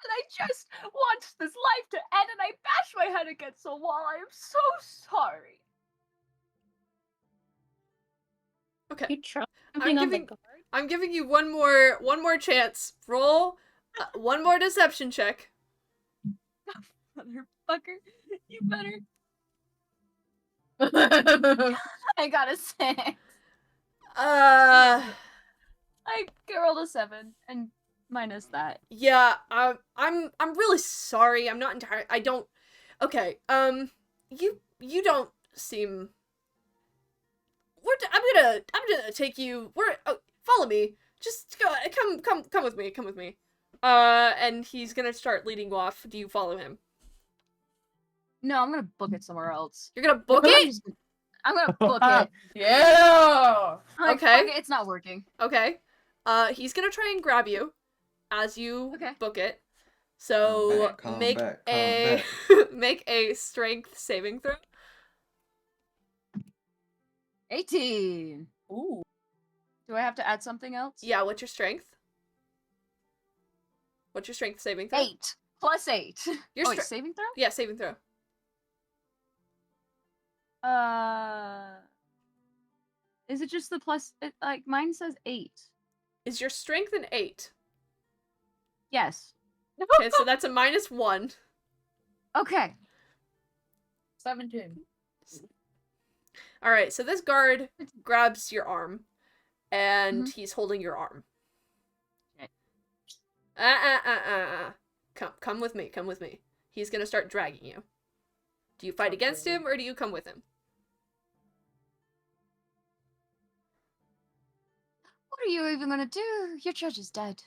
And I just want this life to end, and I bash my head against the wall. I am so sorry. Okay. You try jumping on the guard? I'm giving you one more chance. Roll one more deception check. Motherfucker. You better. I got a 6. I rolled a 7 and minus that. Yeah, I'm really sorry. I'm not entirely. I don't. Okay. You don't seem. I'm gonna take you. Follow me. Just go. Come with me. Come with me. And he's gonna start leading you off. Do you follow him? No, I'm gonna book it somewhere else. You're gonna book it. I'm gonna book it. Yeah! I'm like, Okay. fuck it, it's not working. Okay. He's gonna try and grab you as you Okay. book it. So make a make a strength saving throw. 18. Ooh. Do I have to add something else? Yeah, what's your strength? What's your strength saving throw? 8 plus 8. Your Oh, wait, stre- saving throw? Yeah, saving throw. Is it just the plus? Like mine says 8. Is your strength an 8? Yes. Okay, so that's a -1. Okay. 17. Alright, so this guard grabs your arm, and Mhm. he's holding your arm. Okay. Come with me, come with me. He's gonna start dragging you. Do you fight against him, or do you come with him? What are you even gonna do? Your judge is dead.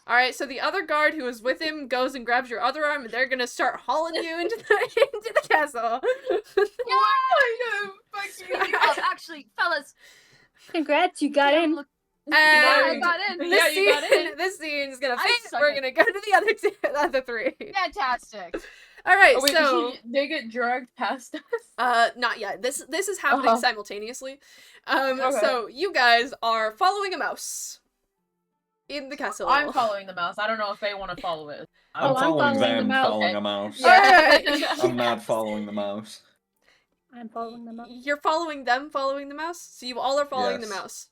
Alright, so the other guard who was with him goes and grabs your other arm, and they're gonna start hauling you into the castle. Actually, fellas, Congrats, you got in. look. And I got in. This Yeah, you got scene, in. this scene is gonna I finish. suck We're at- gonna go to the other 3. Fantastic. All right, Oh, wait, so they get dragged past us? not yet. This is happening Uh-huh. simultaneously. Okay. So you guys are following a mouse in the castle. I'm following the mouse. I don't know if they want to follow it. Oh, I'm following the mouse. following a mouse. Alright. I'm not following the mouse. I'm following them up. You're following them, following the mouse. So you all are following the Yes. mouse.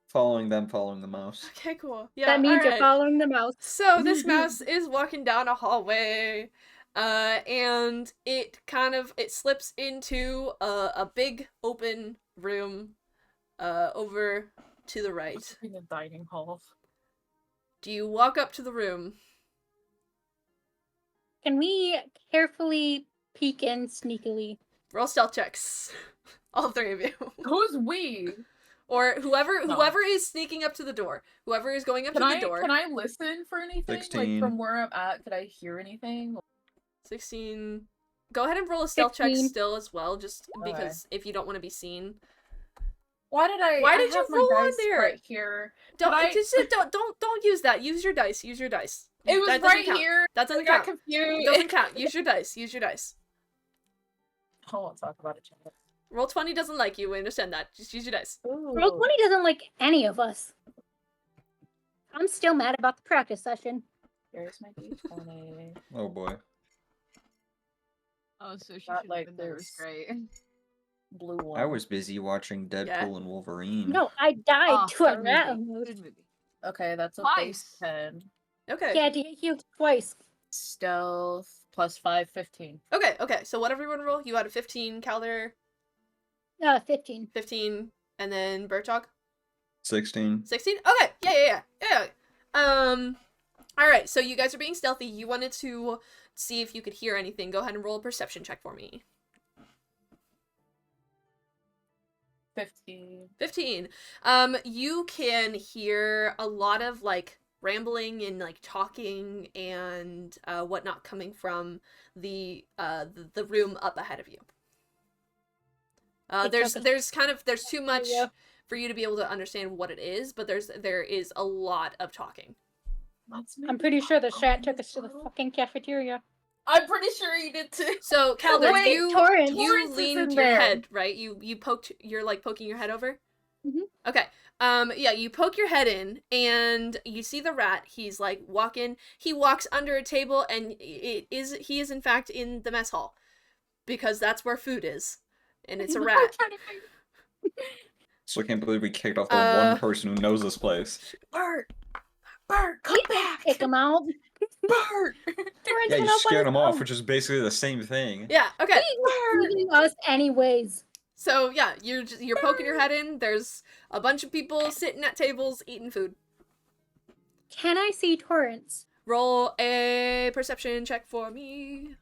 Following them, following the mouse. Okay, cool. Yeah, That means you're alright. following the mouse. So this mouse is walking down a hallway, and it slips into a big open room, over to the right. In the dining hall. Do you walk up to the room? Can we carefully peek in sneakily? Roll stealth checks, all 3 of you, Who's we? or whoever No. is sneaking up to the door, whoever is going up Can to the I door. can I listen for anything? 16. Like from where I'm at, could I hear anything? 16. Go ahead and roll a stealth check 15. still as well, just Okay. because if you don't want to be seen. Why did I? Why I did you have my roll on dice there? right here. Don't I- don't use that. Use your dice. Use your dice. It was That doesn't right count. here. That doesn't I got count. confused. Doesn't count. Use your dice. Use your dice. I won't talk about it. Chat. Roll 20 doesn't like you. We understand that. Just use your dice. Roll 20 doesn't like any of us. I'm still mad about the practice session. Here's my d20. Oh boy. Oh, so she Not should like have been there. Was this. great. Blue one. I was busy watching Deadpool Yeah. and Wolverine. No, I died Oh, to a good rat movie. almost. Good movie. Okay, that's a base Nice. 10. Okay. Yeah, I hit you twice. Stealth plus 5, 15. Okay. So what everyone roll? You had a 15, Calder 15. 15, and then Bertog 16. 16. Okay. Yeah. All right. So you guys are being stealthy. You wanted to see if you could hear anything. Go ahead and roll a perception check for me. 15. 15. You can hear a lot of like rambling and like talking and whatnot coming from the room up ahead of you. There's too much Yeah. for you to be able to understand what it is, but there is a lot of talking. I'm pretty sure the chat took us to the fucking cafeteria. I'm pretty sure you did too. So Calder, Wait, you Torrance. Torrance is leaned in your there. head, right? You're like poking your head over. Mhm. Okay. Yeah, you poke your head in and you see the rat. He's like walking. He walks under a table and he is in fact in the mess hall because that's where food is, and it's a rat. So I can't believe we kicked off the Uh, one person who knows this place. Bert! Bert, come back! Kick him out. Bert! Torrance Yeah, went you up on scared his him off, own. which is basically the same thing. Yeah. Okay. He was leaving us anyways. So yeah, you're poking your head in. There's a bunch of people sitting at tables eating food. Can I see Torrance? Roll a perception check for me.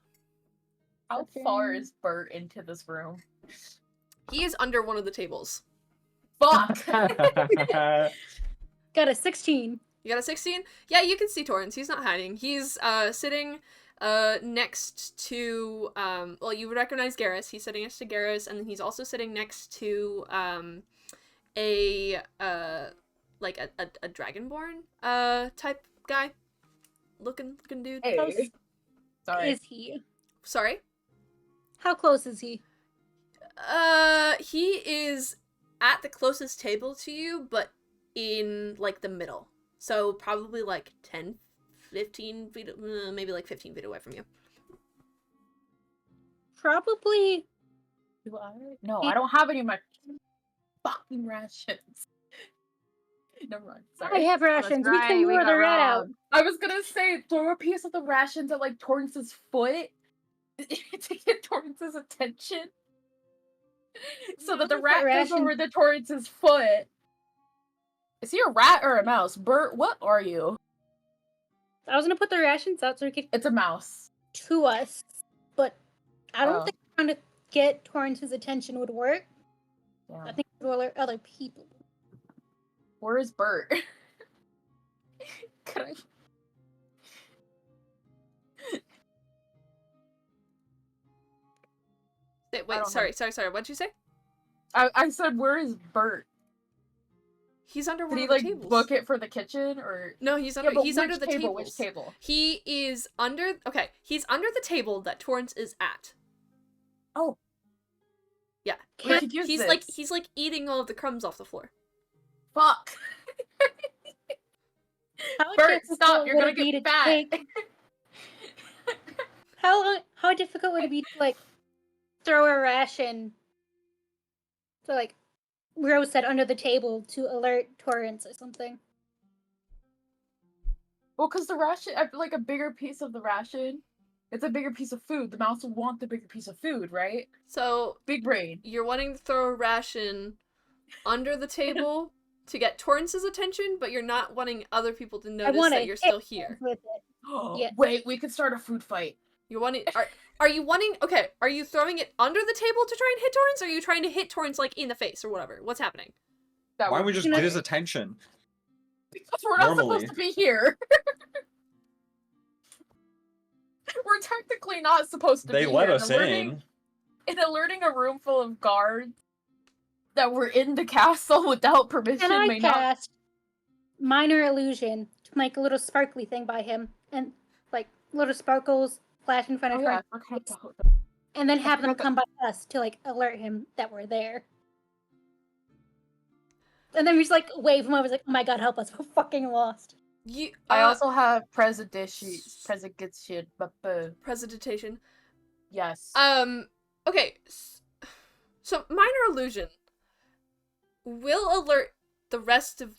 How far is Bert into this room? He is under one of the tables. Fuck! Got a 16. You got a 16? Yeah, you can see Torrance. He's not hiding. He's sitting next to well, you would recognize Garrus. He's sitting next to Garrus, and then he's also sitting next to a like a dragonborn type guy looking dude. Hey. Sorry. Is he? Sorry? How close is he? He is at the closest table to you, but in like the middle. So probably like 10, 15 feet, maybe like 15 feet away from you. Probably. Do I? No, I don't have any of my fucking rations. Never mind. I Sorry. have rations. We right, can we lure got the rat out. robbed. I was gonna say throw a piece of the rations at like Torrance's foot to get Torrance's attention. So that the Put rat goes rations- over to Torrance's foot. Is he a rat or a mouse? Bert, what are you? I was gonna put the rations out so he could It's a mouse. to us, but I don't Oh. think trying to get Torrance's attention would work. Yeah. I think it would alert other people. Where is Bert? Could Wait, I don't sorry. What'd you say? I said, where is Bert? He's under Did one he of the like tables. book it for the kitchen or? No, he's Yeah, under. but he's which under the table? tables. Which table? He is under. Okay, he's under the table that Torrance is at. Oh. Yeah, We could use he's like eating all of the crumbs off the floor. Fuck. How Bert, difficult stop! You're would gonna it be get to fat. take- How difficult would it be to like throw a ration to like Rose said under the table to alert Torrance or something? Well, because the ration, like a bigger piece of the ration, it's a bigger piece of food. The mouse will want the bigger piece of food, right? So Big brain. you're wanting to throw a ration under the table to get Torrance's attention, but you're not wanting other people to notice wanna that you're hit still here. With it. Yeah. Wait, we could start a food fight. You're wanting. Are you wanting? Okay, are you throwing it under the table to try and hit Torrance? Or are you trying to hit Torrance like in the face or whatever? What's happening? That Why would don't we just You know- get his attention? Because we're not Normally. supposed to be here. We're technically not supposed to They be let here. us And alerting- in. And alerting a room full of guards that were in the castle without permission Can I may not. cast minor illusion to make a little sparkly thing by him, and like little sparkles flash in front of Oh her, yeah, I forgot about that. and then have them forgot that- come by us to like alert him that we're there. And then we just like wave him over, like, "Oh my god, help us! We're fucking lost." You, I also have presentation, but presentation. yes. Okay. So minor illusion will alert the rest of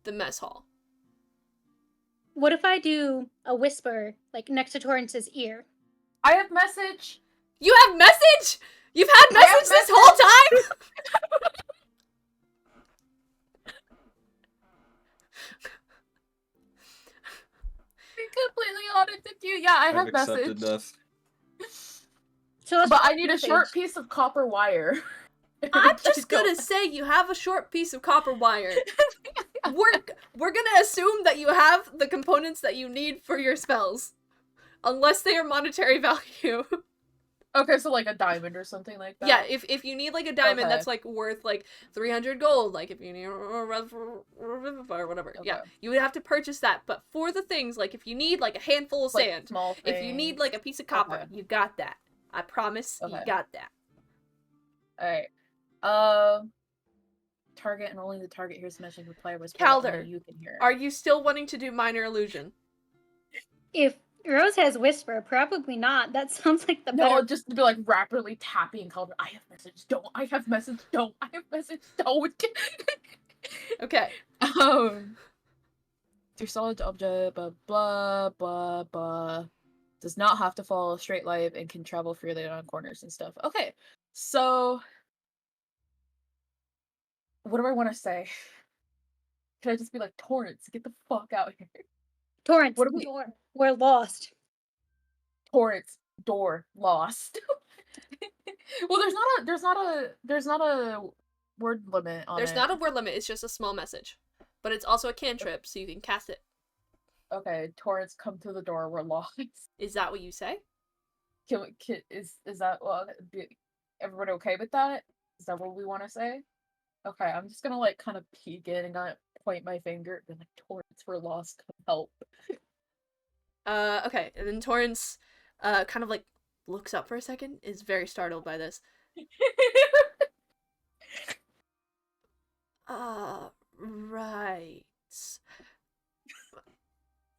the mess hall. What if I do a whisper like next to Torrance's ear? I have message. You have message? You've had I have message this whole time? Be completely honest with you. Yeah, I I've have accepted message. death. So let's But I roll need a message. short piece of copper wire. I'm just gonna say you have a short piece of copper wire. We're gonna assume that you have the components that you need for your spells. Unless they are monetary value. Okay, so like a diamond or something like that. Yeah, if you need like a diamond Okay. that's like worth like 300 gold, like if you need or whatever. Yeah, Okay. you would have to purchase that. But for the things, like if you need like a handful of Like sand, small if you need like a piece of copper, Okay. you got that. I promise you Okay. got that. Alright. Target and only the target hears message reply was Calder, you can hear. Are you still wanting to do minor illusion? If Rose has whisper, probably not. That sounds like the No, better. just to be like rapidly tapping Calder. I have message, don't. I have message, don't. I have message, don't. Okay. Your solid object, blah blah blah blah. Does not have to follow a straight line and can travel freely on corners and stuff. Okay, so what do I want to say? Can I just be like, Torrance, get the fuck out here? Torrance, What do we- door. We're lost. Torrance, door, lost. Well, there's not a word limit on There's it. not a word limit, it's just a small message. But it's also a cantrip, so you can cast it. Okay, Torrance, come to the door, we're lost. Is that what you say? Is that everybody okay with that? Is that what we want to say? Okay, I'm just gonna like kind of peek in and kind of point my finger and be like, Torrance, we're lost, come help. Okay, and then Torrance, kind of like looks up for a second, is very startled by this. Right.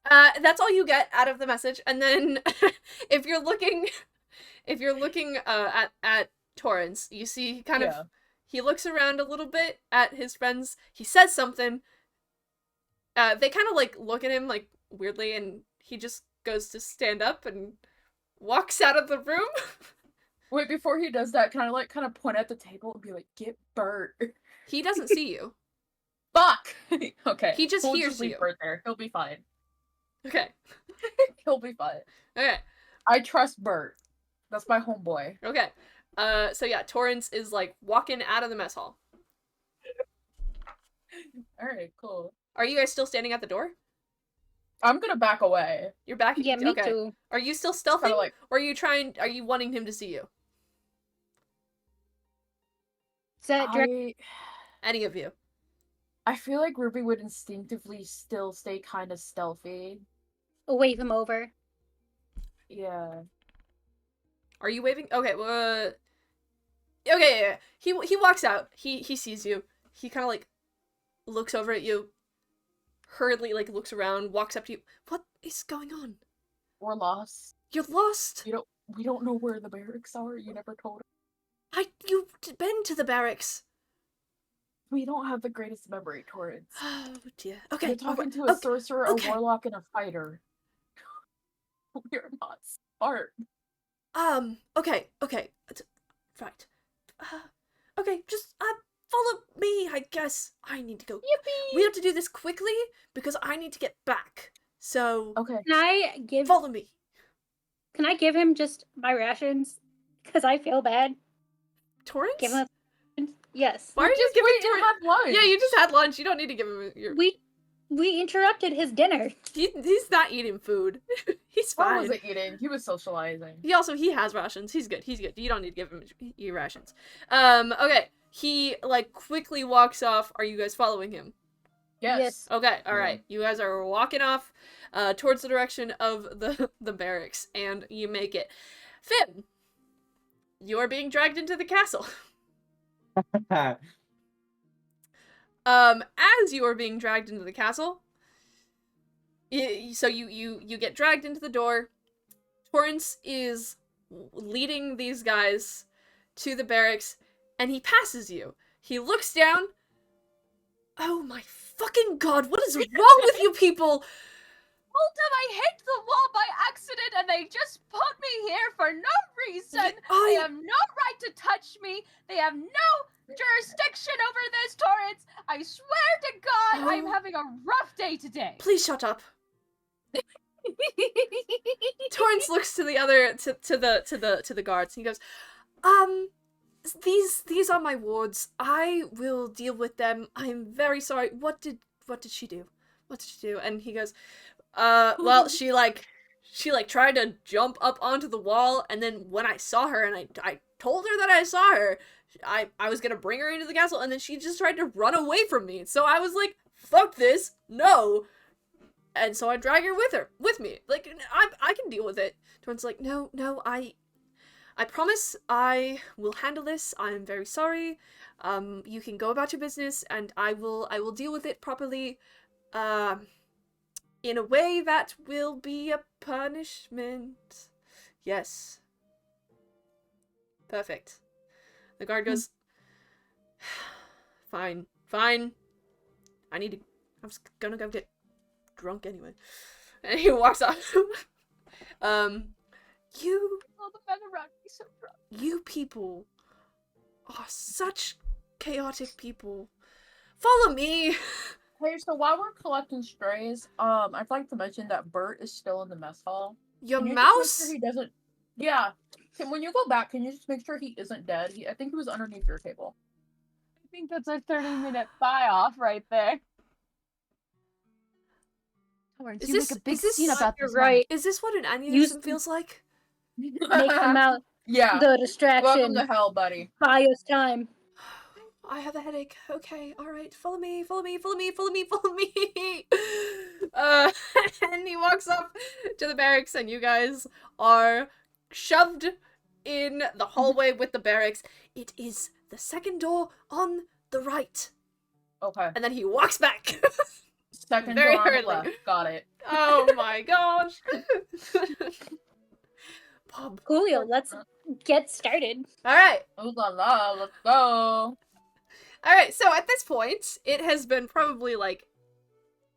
That's all you get out of the message, and then if you're looking at Torrance, you see he kind of he looks around a little bit at his friends. He says something. They kind of like look at him like weirdly, and he just goes to stand up and walks out of the room. Wait, before he does that, can I kind of point at the table and be like, get Bert? He doesn't see you. Fuck! Okay. He just we'll hears just leave you. Bert there. He'll be fine. Okay. He'll be fine. Okay. I trust Bert. That's my homeboy. Okay. So yeah, Torrance is like walking out of the mess hall. Alright, cool. Are you guys still standing at the door? I'm gonna back away. You're back. Yeah, me okay. too. Are you still stealthing, like- or are you wanting him to see you? Is that direct? Any of you? I feel like Ruby would instinctively still stay kind of stealthy. Wave him over. Yeah. Are you waving? Okay. Okay. Yeah. He walks out. He sees you. He kind of like looks over at you. Hurriedly like looks around. Walks up to you. What is going on? We're lost. You're lost. We don't know where the barracks are. You never told us. You've been to the barracks. We don't have the greatest memory, Torrance. Oh dear. Okay. You're talking to a okay, sorcerer, okay. a warlock, and a fighter. We're not smart. Okay. Right. Okay, just, follow me, I guess. I need to go. Yippee! We have to do this quickly, because I need to get back. So, Okay. follow me. Can I give him just my rations? Because I feel bad. Torrance? Give him. Yes. Why are you giving Torrance? Have lunch. Yeah, you just had lunch. You don't need to give him your... We interrupted his dinner. He's not eating food. He's What fine. was it eating? He was socializing. He has rations. He's good. You don't need to give him your rations. Okay. he, like, quickly walks off. Are you guys following him? Yes. Okay, Yeah. alright. You guys are walking off towards the direction of the barracks, and you make it. Finn, you are being dragged into the castle. As you are being dragged into the castle, so you get dragged into the door. Torrance is leading these guys to the barracks, and he passes you. He looks down. Oh my fucking god, what is wrong with you people? Oldham, I hit the wall by accident and they just put me here for no reason. They have no right to touch me. They have no jurisdiction over this, Torrance. I swear to God, I'm having a rough day today. Please shut up. Torrance looks to the other to the guards and he goes, these are my wards. I will deal with them. I'm very sorry. What did she do? What did she do? And he goes, well, she tried to jump up onto the wall, and then when I saw her and I told her that I saw her, I was gonna bring her into the castle, and then she just tried to run away from me. So I was like, fuck this, no. And so I drag her with me. Like, I can deal with it. Torrance like, no, I promise I will handle this. I'm very sorry. You can go about your business, and I will deal with it properly. In a way that will be a punishment. Yes. Perfect. The guard goes, fine. I was gonna go get drunk anyway. And he walks off. All the men around me so drunk. You people are such chaotic people. Follow me! Hey, so while we're collecting strays, I'd like to mention that Bert is still in the mess hall. Your Can you just mouse? make sure he doesn't. Yeah. When you go back, can you just make sure he isn't dead? I think he was underneath your table. I think that's a 30-minute buy-off right there. Torrance, you make a big scene about You're this. right. Is this what an aneurysm feels like? Make them out Yeah. the Welcome distraction. to hell, buddy. Buy us time. I have a headache. Okay, alright. Follow me. And he walks up to the barracks, and you guys are shoved in the hallway with the barracks. It is the second door on the right. Okay. And then he walks back. Second Very door on the hurriedly. left. Got it. Oh my gosh. Bob. Coolio, let's get started. Alright. Ooh la la, let's go. Alright, so at this point, it has been probably like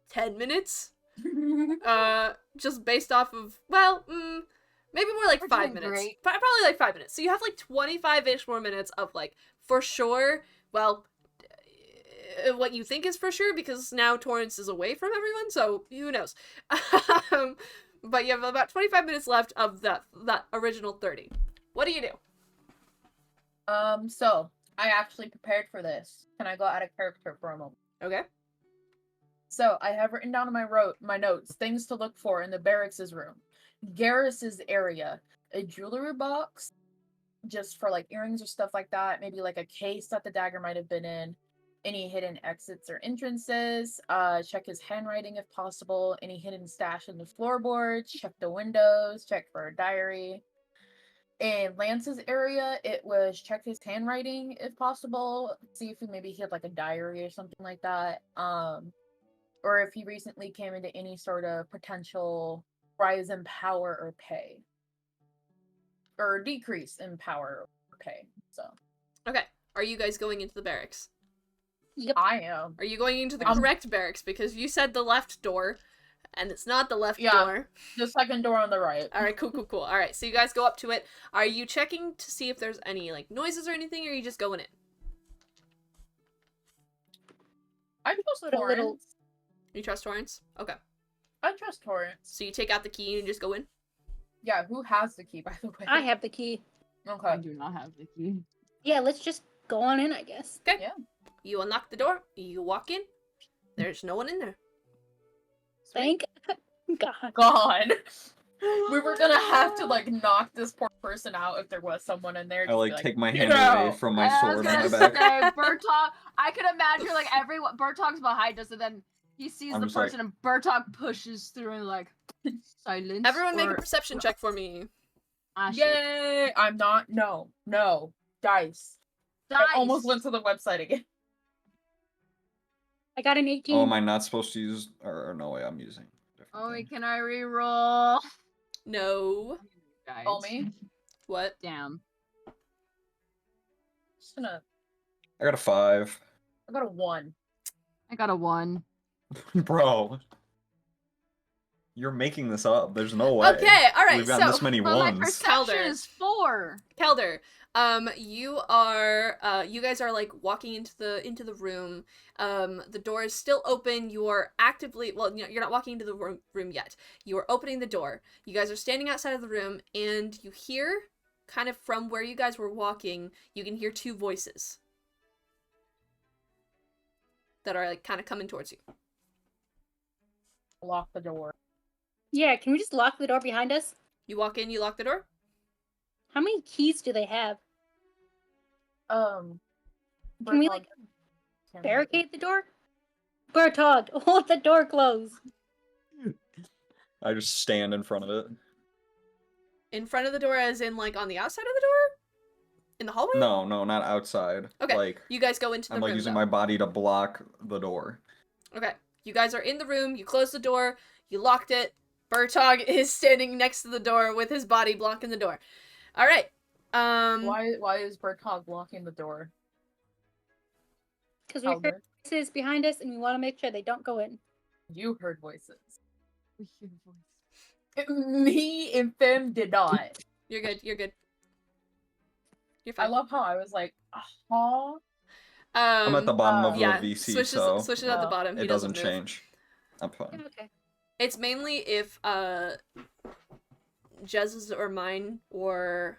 10 minutes. Just based off of, well, maybe more like We're 5 doing minutes. great. Probably like 5 minutes. So you have like 25-ish more minutes of like, for sure, well, what you think is for sure, because now Torrance is away from everyone, so who knows. But you have about 25 minutes left of that original 30. What do you do? So I actually prepared for this. Can I go out of character for a moment? Okay. So I have written down in my notes things to look for in the barracks' room. Garrus's area, a jewelry box, just for like earrings or stuff like that. Maybe like a case that the dagger might have been in. Any hidden exits or entrances. Check his handwriting if possible. Any hidden stash in the floorboards. Check the windows. Check for a diary. In Lance's area, it was check his handwriting if possible. See if he had like a diary or something like that. Or if he recently came into any sort of potential rise in power or pay. Or decrease in power or pay. So. Okay. Are you guys going into the barracks? Yep. I am. Are you going into the correct barracks? Because you said the left door, and it's not the left door. The second door on the right. Alright, cool. Alright, so you guys go up to it. Are you checking to see if there's any, like, noises or anything, or are you just going in? I trust Put a Torrance. little- You trust Torrance? Okay. I trust Torrance. So you take out the key and just go in? Yeah, who has the key, by the way? I have the key. Okay. I do not have the key. Yeah, let's just go on in, I guess. Okay. Yeah. You unlock the door, you walk in, there's no one in there. Thank God. God. We were gonna have to like knock this poor person out if there was someone in there. I just like be take my "Get hand away out!" from my I sword was on my gonna back. say, Bertok. I could imagine like everyone. Bertok's behind us, and then he sees I'm the just like- person, and Bertok pushes through and like silence. Everyone make a or- perception check for me. Ah, shit. Yay! I'm not. No. Dice. I almost Dice. went to the website again. I got an 18. Oh, am I not supposed to use? Or no way, I'm using. a different Oh, thing. can I reroll? No. Call me. What? Damn. Just gonna. I got a 5. I got a 1. I got a 1. Bro, you're making this up. There's no way. Okay, all right. We've gotten So, this many But my ones. perception Calder. is 4. Kelder, you guys are like walking into the room. The door is still open. You are actively, well, you're not walking into the room yet. You are opening the door. You guys are standing outside of the room, and you hear, kind of from where you guys were walking, you can hear 2 voices that are like kind of coming towards you. Lock the door. Yeah, can we just lock the door behind us? You walk in, you lock the door. How many keys do they have? Can Can we, like, barricade the door? Bertog, hold the door closed. I just stand in front of it. In front of the door, as in like on the outside of the door, in the hallway. No, not outside. Okay. Like You guys go into the I'm room. like using though. my body to block the door. Okay. You guys are in the room, you closed the door, you locked it. Bertog is standing next to the door with his body blocking the door. Alright. Why is Bertog blocking the door? Because we heard voices behind us and we want to make sure they don't go in. You heard voices. Me and Fem did not. You're good, you're good. You're I fine. love how I was like, huh? I'm at the bottom of yeah, the VC, switches so at the bottom. He it doesn't move. change. I'm fine. Okay. It's mainly if Jez's or mine or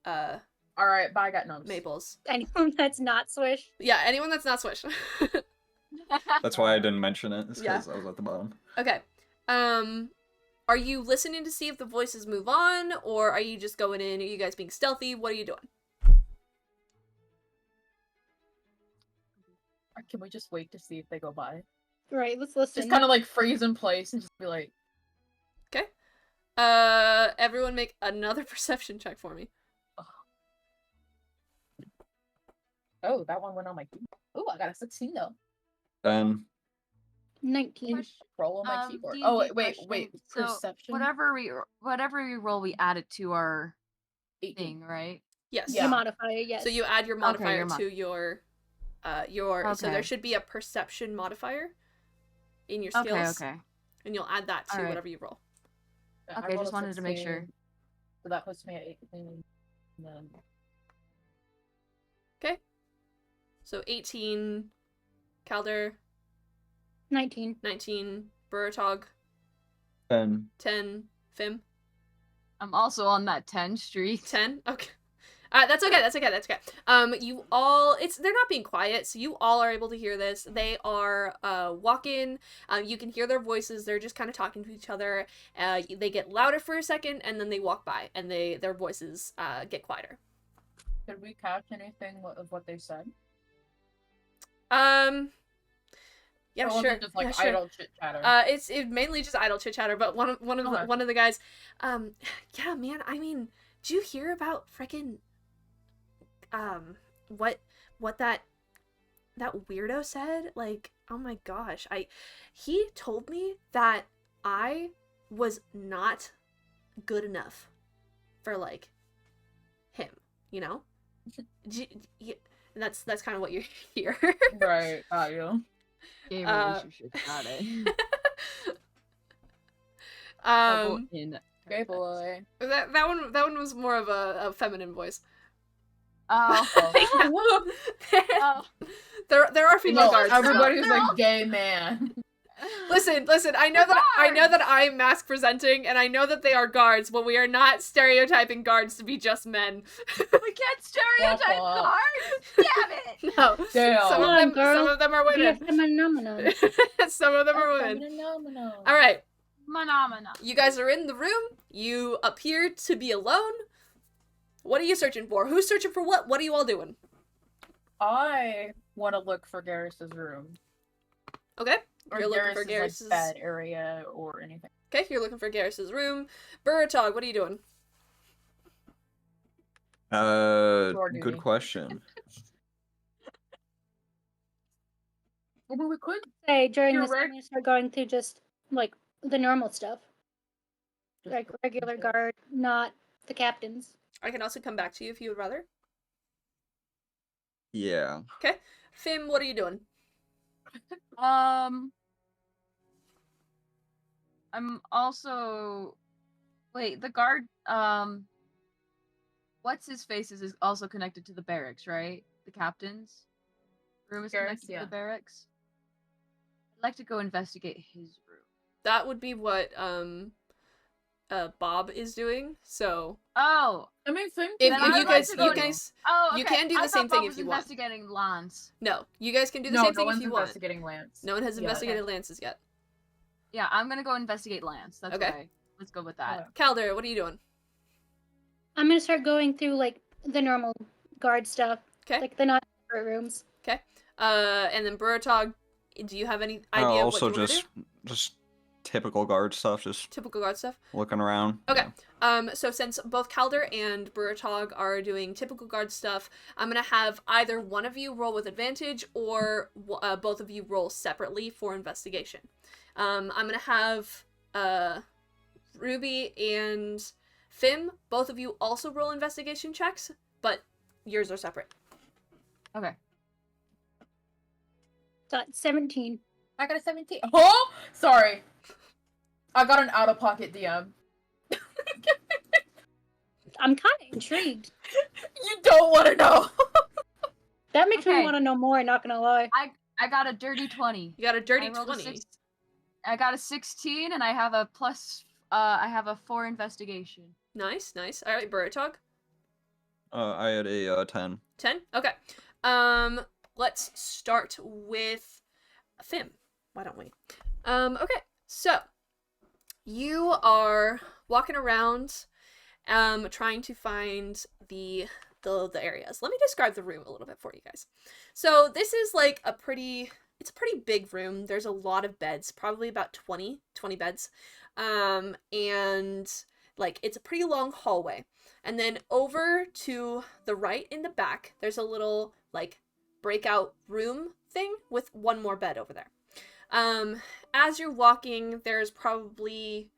Alright, bye, I got numbs. Maple's. Anyone that's not Swish? Yeah, anyone that's not Swish. That's why I didn't mention it. It's Yeah. because I was at the bottom. Okay. Are you listening to see if the voices move on, or are you just going in? Are you guys being stealthy? What are you doing? Can we just wait to see if they go by? Right, let's listen. Just kind of like freeze in place and just be like, Okay. Everyone make another perception check for me. oh, that one went on my keyboard. Oh, I got a 16 though. Then 19. Roll on my D&D keyboard. Oh, wait. question. So, Perception. Whatever we roll, we add it to our 18. thing, right? Yes. The Yeah. modifier, yes. So you add your modifier your to your so there Okay. should be a perception modifier in your skills. Okay. And you'll add that to Alright. whatever you roll. I Okay, rolled just a wanted to make sure. 16, So that puts me at 18. And then So 18 Calder, 19. 19 Buratog, 10. 10 Fim. I'm also on that 10 streak. 10? Okay. That's okay. You all, they're not being quiet, so you all are able to hear this. They are, walking, you can hear their voices, they're just kind of talking to each other, they get louder for a second, and then they walk by, and their voices, get quieter. Did we catch anything of what they said? Yeah, Or was sure. it just like yeah, sure. idle chit chatter? It's mainly just idle chit chatter, but one of Okay. one of the guys, yeah, man. I mean, did you hear about frickin', what that weirdo said? Like, oh my gosh, he told me that I was not good enough for like him, you know. That's kind of what you hear. Right, yeah. Game relationship, got it. In. Okay, boy. that one was more of a feminine voice. Oh. Oh. There are female No, guards. as well. everybody's like gay man. Listen. I know that I'm mask presenting, and I know that they are guards, but we are not stereotyping guards to be just men. We can't stereotype Wah, wah. guards. Damn it. No, Damn. some Come of on, them girl. are Be a women. phenomenon. Some of them are women. All right. Phenomena. You guys are in the room. You appear to be alone. What are you searching for? Who's searching for what? What are you all doing? I want to look for Garrus's room. Okay. Or You're looking for Garrus's Garrus's like, bed area or anything. Okay, you're looking for Garrus's room. Buratog, what are you doing? Floor Good duty. question. Well, we could Say during You're this right. time you start going through just like the normal stuff. just Like regular okay. guard, not the captains. I can also come back to you if you would rather. Yeah. Okay. Fim, what are you doing? I'm also wait, the guard what's his face is also connected to the barracks, right? The captain's room is Garrus, connected to yeah. the barracks. I'd like to go investigate his room. That would be what Bob is doing. So Oh, I mean, same if then thing. I'd you like guys to go you to- guys oh, okay. you can do the I same thought thing Bob if was you want. investigating Lance. No, you guys can do the No, same no thing one's if you want. investigating Lance. No one has Yeah. investigated Lance's yet. Yeah, I'm gonna go investigate Lance. That's Okay. right. Let's go with that. Okay. Calder, what are you doing? I'm gonna start going through like the normal guard stuff, Okay. like the not separate rooms. Okay. And then Buratog, do you have any idea of what Also you want to do? just typical guard stuff, just Typical guard stuff. looking around. Okay. Yeah. So since both Calder and Buratog are doing typical guard stuff, I'm gonna have either one of you roll with advantage or both of you roll separately for investigation. I'm gonna have Ruby and Fim, both of you also roll investigation checks, but yours are separate. Okay. Got 17. I got a 17. Oh, sorry. I got an out-of-pocket DM. I'm kind of intrigued. You don't want to know. That makes me Okay. want to know more. Not gonna lie. I got a dirty 20. You got a dirty I rolled a 20. I got a 16 and I have a plus I have a 4 investigation. Nice, nice. All right, Buratog. I had a 10. 10? Okay. Let's start with Fim. Why don't we? Okay. So, you are walking around, trying to find the areas. Let me describe the room a little bit for you guys. So, this is like it's a pretty big room. There's a lot of beds, probably about 20 beds. And like it's a pretty long hallway. And then over to the right in the back, there's a little like breakout room thing with one more bed over there. As you're walking, there's probably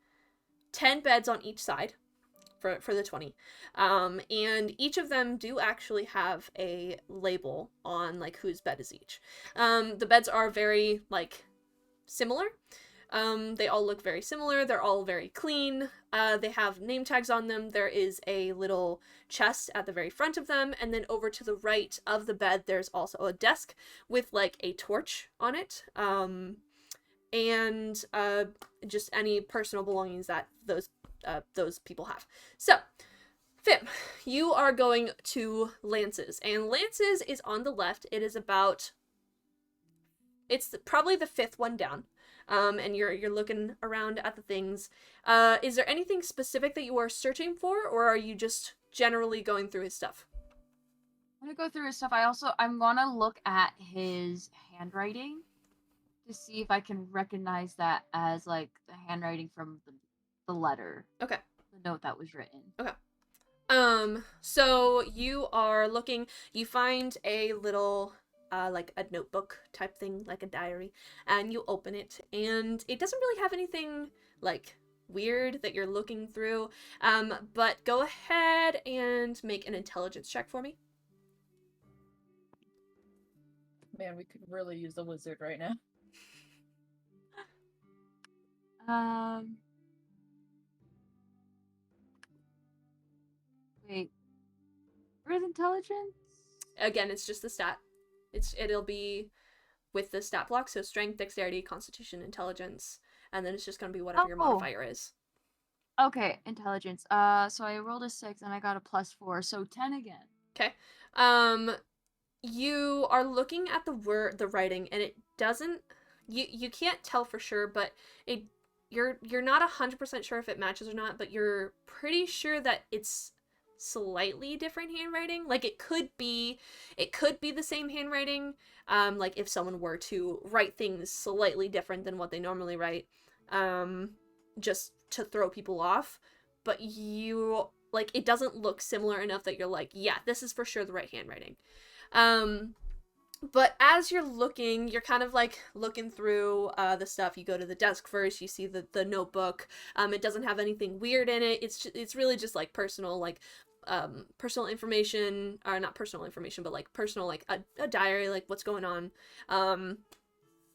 10 beds on each side for the 20. And each of them do actually have a label on like whose bed is each. The beds are very like similar. They all look very similar. They're all very clean. They have name tags on them. There is a little chest at the very front of them. And then over to the right of the bed, there's also a desk with like a torch on it. And just any personal belongings that those people have. So, Fim, you are going to Lance's. And Lance's is on the left. It is about... It's probably the 5th one down. And you're looking around at the things. Is there anything specific that you are searching for, or are you just generally going through his stuff? I'm gonna go through his stuff. I'm gonna look at his handwriting to see if I can recognize that as like the handwriting from the letter. Okay. The note that was written. Okay. So you are looking, you find a little like a notebook type thing, like a diary, and you open it, and it doesn't really have anything like weird that you're looking through. But go ahead and make an intelligence check for me. Man, we could really use a wizard right now. Wait. Where's intelligence? Again, it's just the stat. It'll be with the stat block, so strength, dexterity, constitution, intelligence, and then it's just gonna be whatever your modifier is. Okay, intelligence. So I rolled a 6 and I got a +4, so 10 again. Okay. You are looking at the writing, and it doesn't. You can't tell for sure, but you're not 100% sure if it matches or not, but you're pretty sure that it's slightly different handwriting. Like it could be the same handwriting, like if someone were to write things slightly different than what they normally write, just to throw people off, but you like it doesn't look similar enough that you're like, yeah, this is for sure the right handwriting. But as you're looking, you're kind of like looking through the stuff. You go to the desk first. You see the notebook. It doesn't have anything weird in it. It's really just like personal personal information, or not personal information, but like personal, like a diary, like what's going on.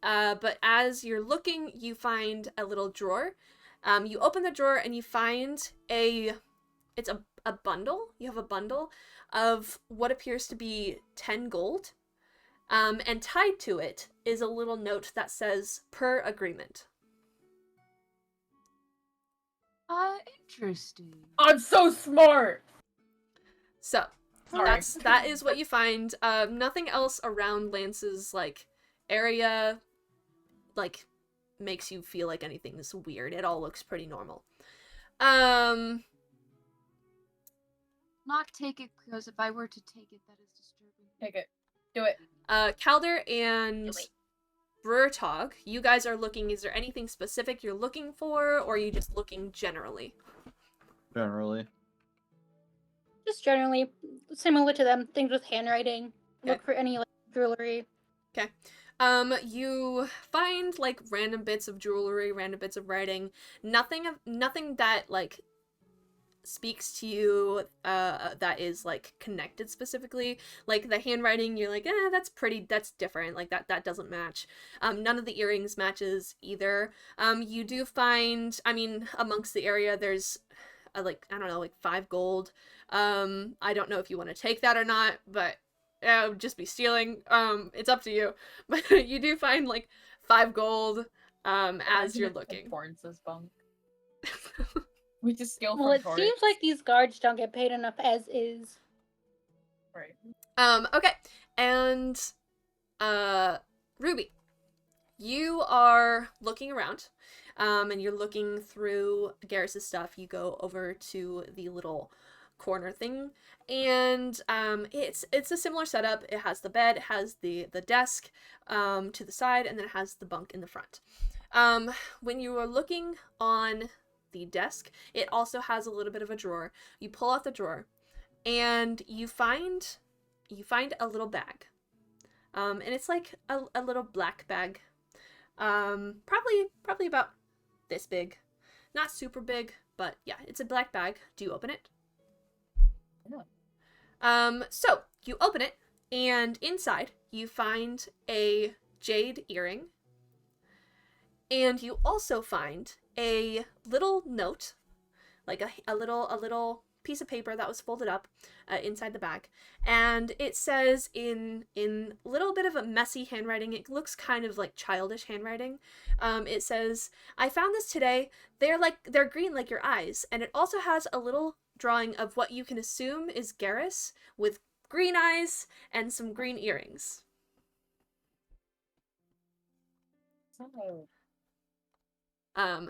But as you're looking, you find a little drawer. You open the drawer and you find it's a bundle. You have a bundle of what appears to be 10 gold. And tied to it is a little note that says, per agreement. Interesting. I'm so smart. So, Sorry. that is what you find. Nothing else around Lance's, like, area, like, makes you feel like anything is weird. It all looks pretty normal. Not take it, because if I were to take it, that is disturbing. Take it. Do it. Calder and Brurtog, you guys are looking, is there anything specific you're looking for, or are you just looking generally? Generally. Just generally similar to them, things with handwriting. Okay. Look for any like jewelry. Okay. You find like random bits of jewelry, random bits of writing, nothing that like speaks to you that is like connected specifically. Like the handwriting, you're like, that's different, like that doesn't match. None of the earrings matches either. You do find, I mean, amongst the area there's like, I don't know, like 5 gold. I don't know if you want to take that or not, but just be stealing. It's up to you. But you do find like 5 gold as you're looking. Torrance's bunk. We just steal Well, from it Torrance. seems like these guards don't get paid enough as is. Right. Okay. And Ruby, you are looking around. And you're looking through Garrus's stuff. You go over to the little corner thing, and it's a similar setup. It has the bed, it has the desk to the side, and then it has the bunk in the front. When you are looking on the desk, it also has a little bit of a drawer. You pull out the drawer, and you find a little bag, and it's like a little black bag, probably about this big, not super big, but yeah, it's a black bag. Do you open it? No. So you open it, and inside you find a jade earring, and you also find a little note, like a little piece of paper that was folded up inside the bag, and it says in a little bit of a messy handwriting. It looks kind of like childish handwriting. It says, "I found this today. They're green like your eyes," and it also has a little drawing of what you can assume is Garrus with green eyes and some green earrings.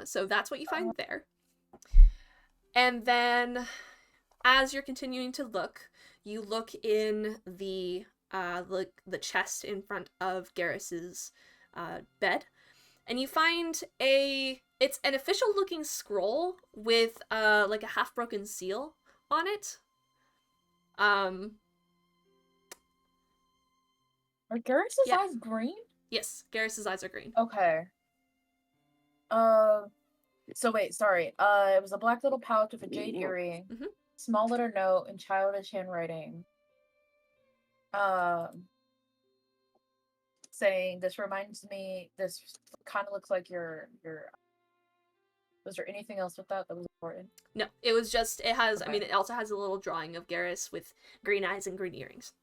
So that's what you find there. And then as you're continuing to look, you look in the chest in front of Garrus's bed, and you find it's an official looking scroll with like a half broken seal on it. Are Garrus's Yeah. eyes green? Yes, Garrus's eyes are green. Okay. So wait, sorry. It was a black little pouch with a jade earring, Mhm. small little note in childish handwriting. Saying, "This reminds me. This kind of looks like your." Was there anything else with that was important? No, it was just, it has, Okay. I mean, it also has a little drawing of Garrus with green eyes and green earrings.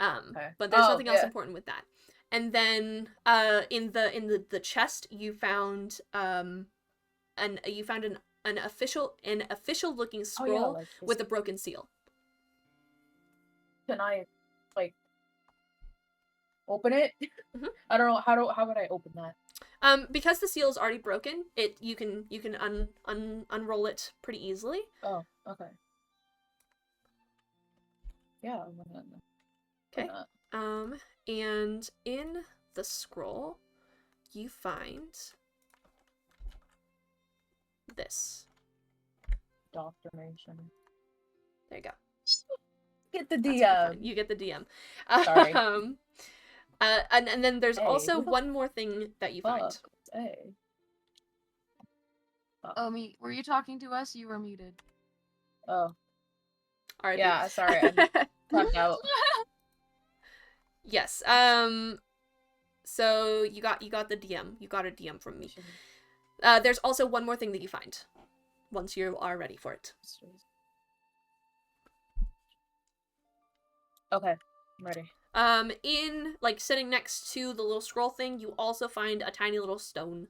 Okay. But there's Oh, nothing else yeah. important with that. And then in the chest you found an official looking scroll like this. with a broken seal. Can I, like, open it? Mhm. I don't know how would I open that? Because the seal is already broken, you can unroll it pretty easily. Oh, okay. Yeah. Why Okay. not? And in the scroll, you find this. Doctrination. There you go. Get the That's what you DM. find. You get the DM. Sorry. And then there's Hey, also who the one more thing that you find. Fuck. Hey. Omi, were you talking to us? You were muted. Oh. RIP. Yeah, sorry. I talked out. Yes. So you got the DM. You got a DM from me. There's also one more thing that you find once you are ready for it. Okay, I'm ready. In like sitting next to the little scroll thing, you also find a tiny little stone.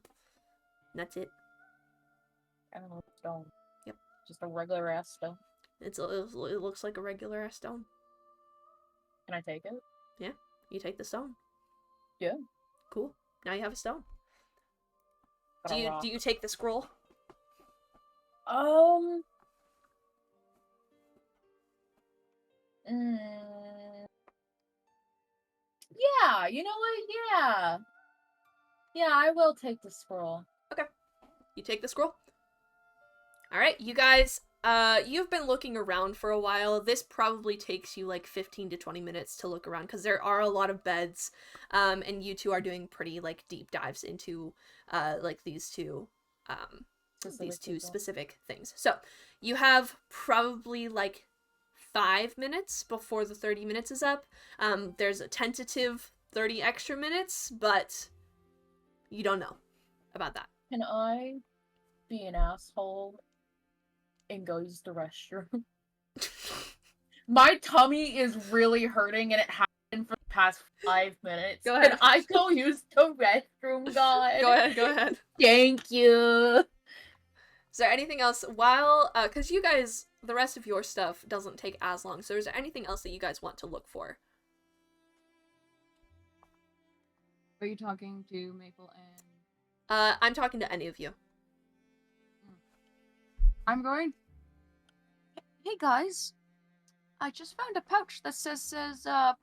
And that's it. I don't know, stone. Yep. Just a regular ass stone. It looks like a regular ass stone. Can I take it? Yeah, you take the stone. Yeah. Cool. Now you have a stone. Got a rock. Do you take the scroll? Yeah, you know what? Yeah. Yeah, I will take the scroll. Okay. You take the scroll? Alright, you guys, you've been looking around for a while. This probably takes you like 15 to 20 minutes to look around because there are a lot of beds, and you two are doing pretty like deep dives into like these two specific things. So, you have probably like 5 minutes before the 30 minutes is up. There's a tentative 30 extra minutes, but you don't know about that. Can I be an asshole and go use the restroom? My tummy is really hurting and it has been for the past 5 minutes. Go ahead. Can I go use the restroom, God? Go ahead. Thank you. Is there anything else while, because you guys, the rest of your stuff doesn't take as long, so is there anything else that you guys want to look for? Are you talking to Maple and... I'm talking to any of you. I'm going... Hey guys, I just found a pouch that says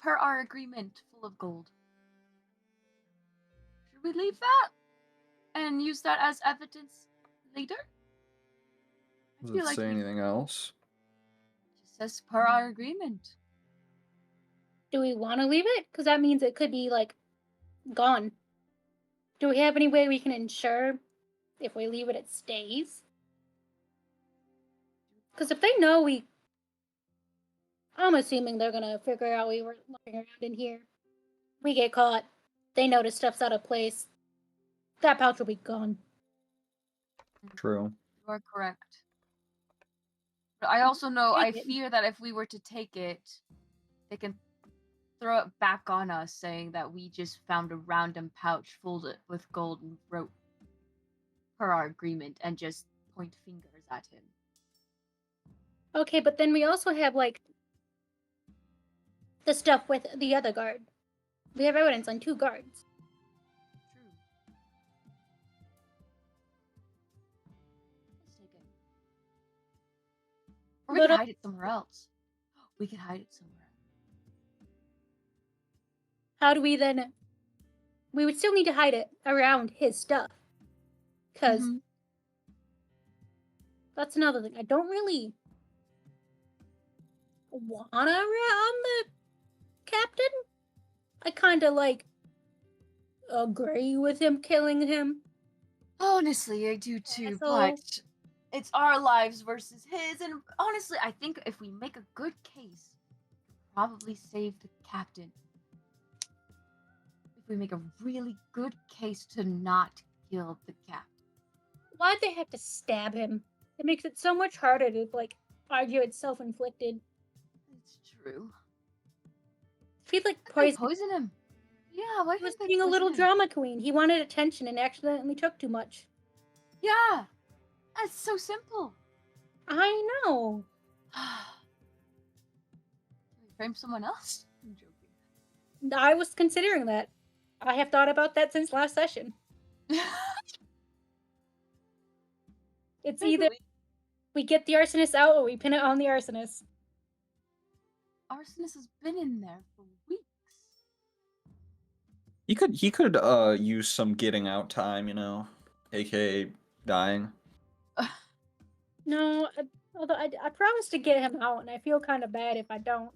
per our agreement, full of gold. Should we leave that? And use that as evidence later? Does it say anything else? It just says per our agreement. Do we want to leave it? Because that means it could be, like, gone. Do we have any way we can ensure if we leave it, it stays? Because if they know I'm assuming they're gonna figure out we were looking around in here. We get caught. They notice stuff's out of place. That pouch will be gone. True. You are correct. But I also know, I Take it. fear that if we were to take it, they can throw it back on us, saying that we just found a random pouch filled with gold and wrote per our agreement and just point fingers at him. Okay, but then we also have, like, the stuff with the other guard. We have evidence on 2 guards. True. Let's take it. Or we But, could hide it somewhere else. We could hide it somewhere. how do we then... We would still need to hide it around his stuff. Because that's another thing. I don't really wanna rat on the captain. I kind of, like, agree with him killing him. Honestly, I do too, Asshole. but it's our lives versus his, and honestly, I think if we make a good case, we'll probably save the captain. If we make a really good case to not kill the captain. Why'd they have to stab him? It makes it so much harder to, like, argue it's self-inflicted. It's true. He'd, like, Why poison. poison him? Yeah, why He was didn't they being a poison little him? drama queen. He wanted attention and accidentally took too much. Yeah, that's so simple. I know. Can we frame someone else? I'm joking. I was considering that. I have thought about that since last session. It's Maybe either we get the arsonist out or we pin it on the arsonist. Arsonist has been in there for weeks. He could use some getting out time, you know, aka dying. No, although I promised to get him out, and I feel kind of bad if I don't.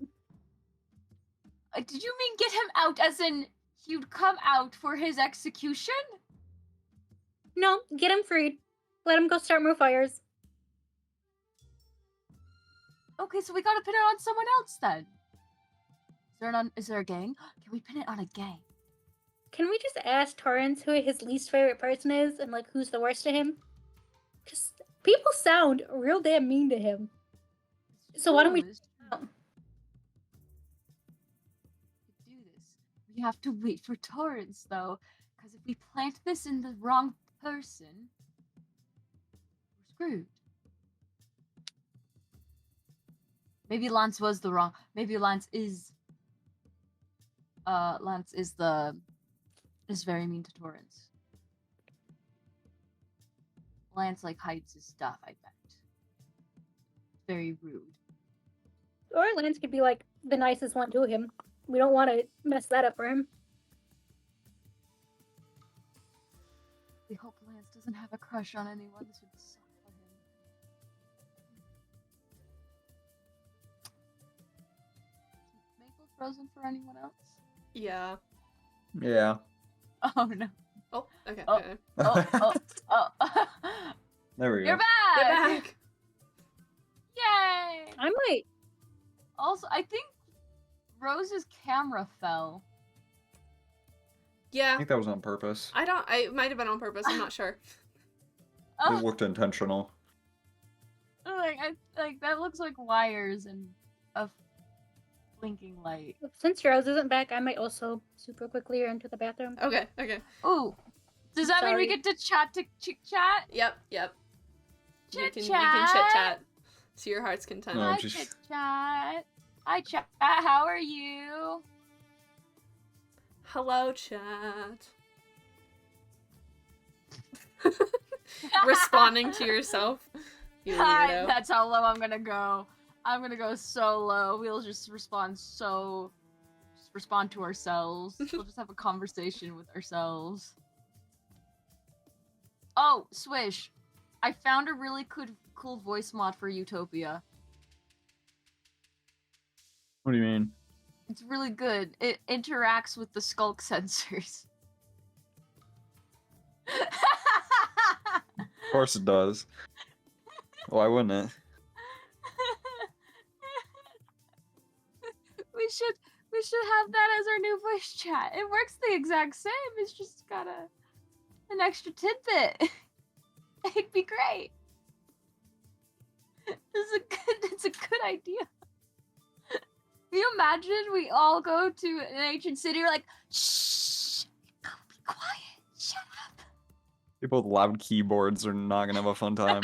Did you mean get him out as in he'd come out for his execution? No, get him freed. Let him go start more fires. Okay, so we gotta pin it on someone else then. Is there a gang? Can we pin it on a gang? Can we just ask Torrance who his least favorite person is and like who's the worst to him? Because people sound real damn mean to him. So why don't we do this? We have to wait for Torrance though, because if we plant this in the wrong person, we're screwed. Maybe Lance was the wrong. Maybe Lance is very mean to Torrance. Lance like hides his stuff, I bet. Very rude. Or Lance could be like the nicest one to him. We don't want to mess that up for him. We hope Lance doesn't have a crush on anyone. This would suck for him. Is Maple frozen for anyone else? Yeah. Yeah. Oh no. Oh, okay. Oh. Okay. Oh. There we go. You're back! Get back! Yay! I might. Also, I think Rose's camera fell. I Yeah. think that was on purpose. It might have been on purpose. I'm not sure. Oh, It looked intentional. like that looks like wires and a blinking light. Since Rose isn't back, I might also super quickly run to the bathroom. Okay. Okay. Ooh, does that mean we Sorry. get to chit chat? Yep. Yep. You Chit can chat. chit chat to your heart's content. No. Hi, just- chit chat. Hi, chat. How are you? Hello, chat. Responding to yourself. You Hi, weirdo. that's how low I'm gonna go. I'm gonna go so low. We'll just respond to ourselves. We'll just have a conversation with ourselves. Oh, Swish. I found a really cool voice mod for Utopia. What do you mean? It's really good. It interacts with the skulk sensors. Of course it does. Why wouldn't it? we should have that as our new voice chat. It works the exact same. It's just got an extra tidbit. It'd be great. It's a good idea. Can you imagine we all go to an ancient city, we're like, shh, be quiet, shut up. People with loud keyboards are not gonna have a fun time.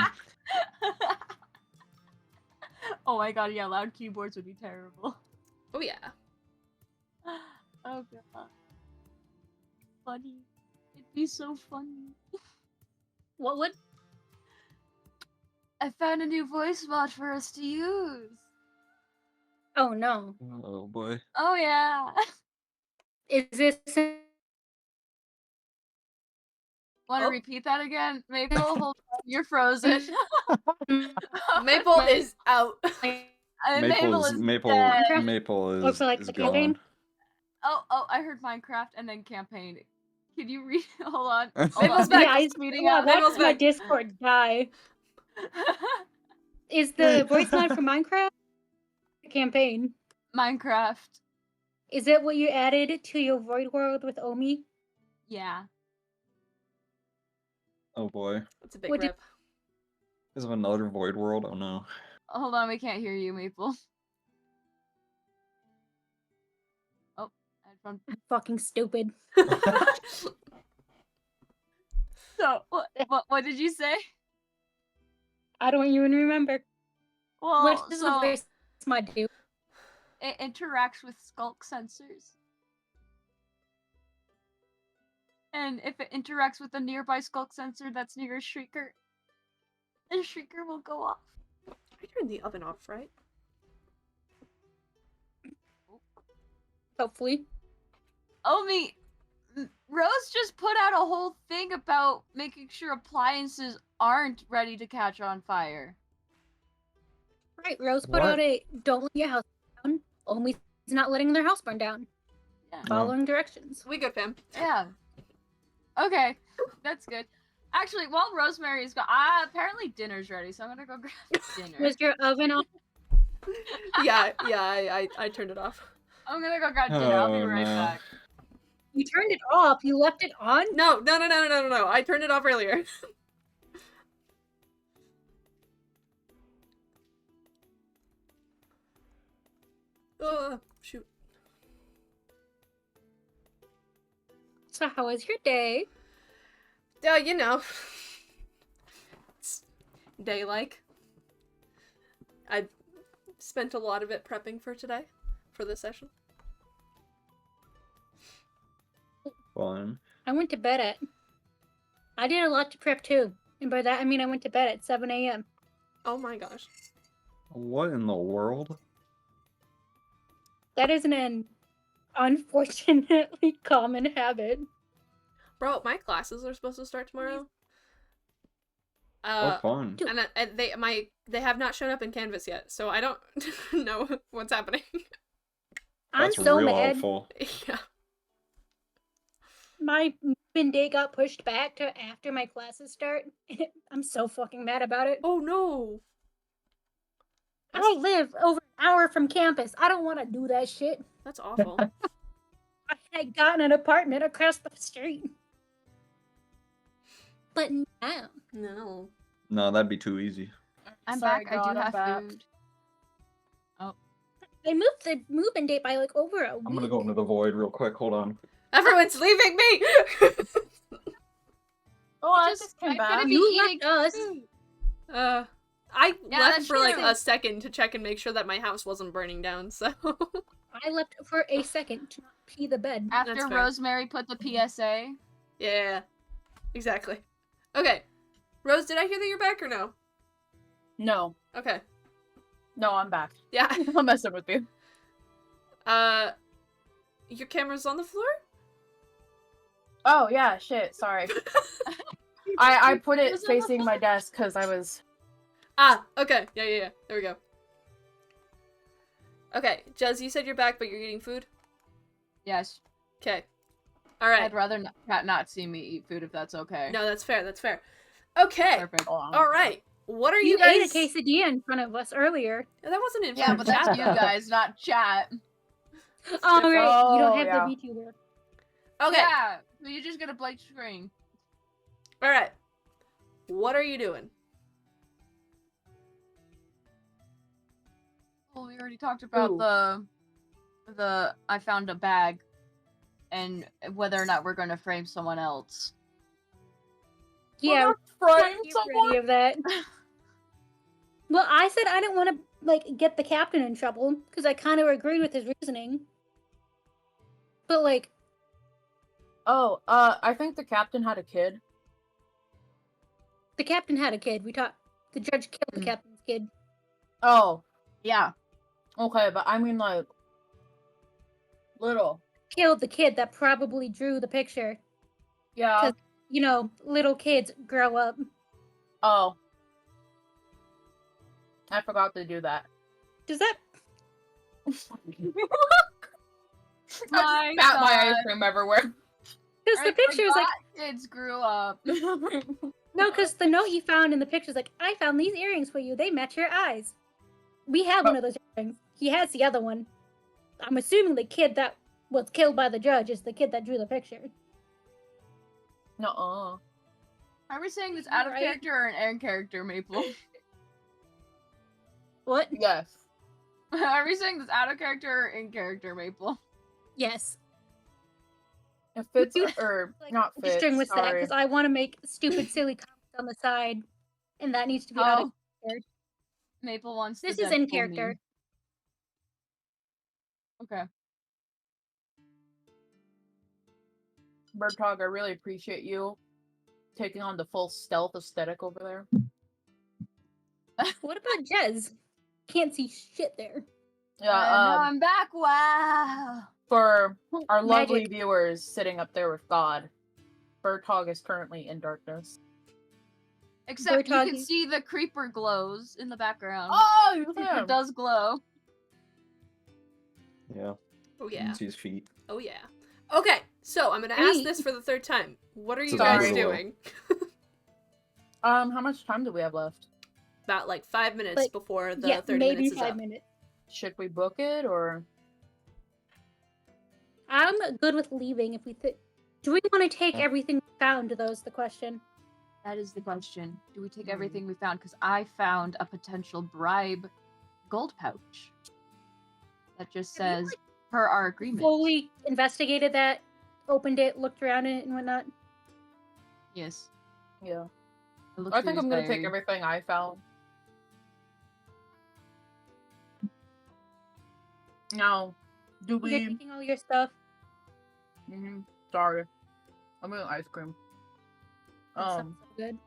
Oh my god, yeah, loud keyboards would be terrible. Oh yeah. Oh god. Funny. It'd be so funny. What would? I found a new voice mod for us to use. Oh no. Oh boy. Oh yeah. Is this? Want to Oh. repeat that again? Maple, hold on. You're frozen. Maple is out. Maple is Maple dead. Or for like is the gone. campaign? Oh, I heard Minecraft and then campaign. Can you read? Hold on. Maple's back. Yeah, It's speeding yeah, up. Maple's watch my back. Discord die. Is the voice mod for Minecraft campaign? Minecraft. Is it what you added to your Void World with Omi? Yeah. Oh boy. It's a big What did- rip. Is of another void world? Oh no. Hold on, we can't hear you, Maple. Oh, headphone. I'm fucking stupid. So, what did you say? I don't even remember. Well, What does the so voice mod do? it interacts with skulk sensors. And if it interacts with a nearby skulk sensor that's near a shrieker, the shrieker will go off. I turned the oven off, right? Hopefully. Omi, Rose just put out a whole thing about making sure appliances aren't ready to catch on fire. Right, Rose put out a don't let your house burn down. Only's not letting their house burn down. Yeah. Following directions. We good, fam. Yeah. Okay, that's good. Actually, while Rosemary is gone, apparently dinner's ready, so I'm gonna go grab dinner. Was your oven on? Yeah, I turned it off. I'm gonna go grab dinner. I'll be Oh, right no. back. You turned it off. You left it on? No. I turned it off earlier. Shoot. So how was your day? You know. It's day-like. I spent a lot of it prepping for today, for this session. Fun. I went to bed at... I did a lot to prep too. And by that I mean I went to bed at 7 a.m. Oh my gosh. What in the world? That is an unfortunately common habit. Bro, my classes are supposed to start tomorrow. Oh, fun. And they have not shown up in Canvas yet, so I don't know what's happening. I'm That's so real mad. helpful. Yeah. My move-in day got pushed back to after my classes start. I'm so fucking mad about it. Oh no. I live over an hour from campus. I don't want to do that shit. That's awful. I had gotten an apartment across the street. But now. No. No, that'd be too easy. I'm Sorry, back. I God, do I'm have back. food. They moved the move-in date by like over a week. I'm gonna go into the void real quick. Hold on. Everyone's leaving me! Oh, I Just- just came I'm back. gonna be You eating left us. food. I Yeah, left that's for like true. a second to check and make sure that my house wasn't burning down, so... I left for a second to not pee the bed. After That's fair. Rosemary put the PSA. Yeah, exactly. Okay. Rose, did I hear that you're back or no? No, Okay. no, I'm back. Yeah. I'm messing with you. Your camera's on the floor? Oh yeah, shit. Sorry. I put it facing my desk because I was. Ah, okay. Yeah. There we go. Okay, Jez, you said you're back, but you're eating food? Yes. Okay. Alright. I'd rather not see me eat food if that's okay. No, that's fair, that's fair. Okay. Perfect. Alright. What are You you guys... ate a quesadilla in front of us earlier. Yeah, that wasn't in Yeah, front but of that's chat, you though. guys, not chat. Oh, right. You don't Oh, have yeah. the VTuber. Okay. Yeah, so you just get a blank screen. Alright. What are you doing? Well, we already talked about Ooh. the I found a bag and whether or not we're going to frame someone else. Yeah, Frame you're someone. ready of that. Well, I said I didn't want to like get the captain in trouble because I kind of agreed with his reasoning. But like, Oh, I think the captain had a kid. the captain had a kid. The judge killed the Mm. captain's kid. Oh, Yeah. okay, but I mean like little. Killed the kid that probably drew the picture. Yeah. 'Cause- You know, little kids grow up. Oh. I forgot to do that. Does that? My Spat my ice God. cream everywhere. Because the I picture is like forgot kids grew up. no, because the note you found in the picture is like, I found these earrings for you. They match your eyes. We have one of those earrings. He has the other one. I'm assuming the kid that was killed by the judge is the kid that drew the picture. Nuh-uh. Are we saying this out of Right. character or an in character, Maple? What? Yes. Are we saying this out of character or in character, Maple? Yes. It fits You- or Like, not fits. registering with that Sorry. because I want to make stupid, silly comments on the side, and that needs to be out of Oh. character. Maple wants This the is in Deadpool character. meme. Okay. Birdhog, I really appreciate you taking on the full stealth aesthetic over there. What about Jez? Can't see shit there. Yeah, Now I'm back. Wow. for our lovely Magic. viewers sitting up there with God, Birdhog is currently in darkness. Except you can Birdhog- see the creeper glows in the background. Oh, you Creeper can. does glow. Yeah. Oh You yeah. can see his feet. Oh yeah. Okay, so I'm gonna ask this for the third time. What are you It's a guys Sorry. doing? How much time do we have left? About like 5 minutes Like, before the Yeah, 30 maybe minutes is 5 up. minutes. Should we book it or? I'm good with leaving if we do we want to take Yeah. everything we found? Though is the question. That is the question. Do we take everything we found? Because I found a potential bribe gold pouch that just Have you, says, per our agreement. Fully investigated that, opened it, looked around it, and whatnot. Yes. Yeah. I looked I through think his I'm gonna take diary. everything I found. Now, do You're we? taking all your stuff. Sorry, I'm eating ice cream. That sounds so good.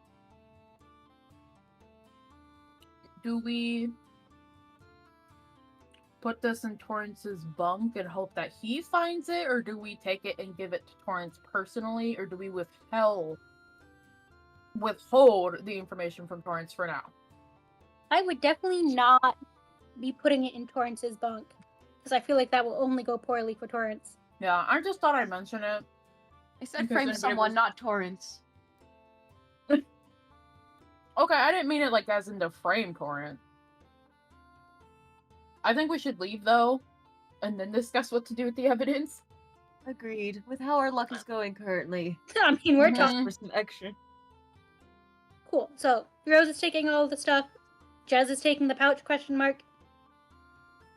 Do we put this in Torrance's bunk and hope that he finds it, or do we take it and give it to Torrance personally, or do we withhold the information from Torrance for now? I would definitely not be putting it in Torrance's bunk, because I feel like that will only go poorly for Torrance. Yeah, I just thought I'd mention it. I said Because frame then someone, Gabriel's- not Torrance. Okay, I didn't mean it like as in the frame Torrance. I think we should leave though, and then discuss what to do with the evidence. Agreed. With how our luck is going currently. I mean, we're Mhm. talking. For some extra. Cool. So Rose is taking all the stuff. Jez is taking the pouch? Question mark.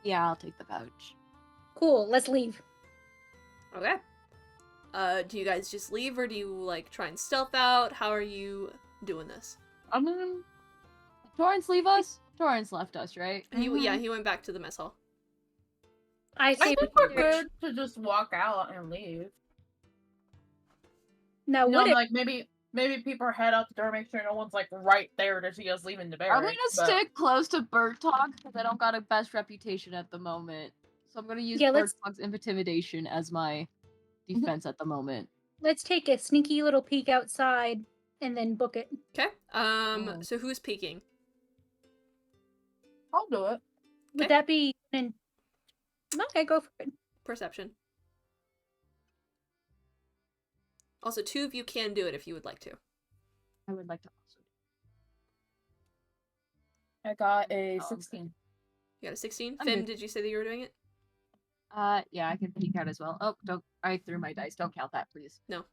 Yeah, I'll take the pouch. Cool. Let's leave. Okay. Do you guys just leave or do you like try and stealth out? How are you doing this? I mean, Torrance leave us? Torrance left us, right? Yeah, he went back to the mess hall. I I say think we we're good to just walk out and leave. Now, No, what if like maybe people head out the door, make sure no one's like right there to see us leaving the barracks. I'm gonna stick close to Bird Talk because I don't got a best reputation at the moment. So I'm gonna use Yeah, Bird let's- Talk's intimidation as my defense at the moment. let's take a sneaky little peek outside and then book it? Okay. So who's peeking? I'll do it. Would Okay. that be an... Okay, go for it. Perception. Also, 2 of you can do it if you would like to. I would like to also. I got a Oh, 16. You got a 16? I'm Finn, good. did you say that you were doing it? Yeah, I can peek out as well. Oh, don't! I threw my dice. Don't count that, please. No.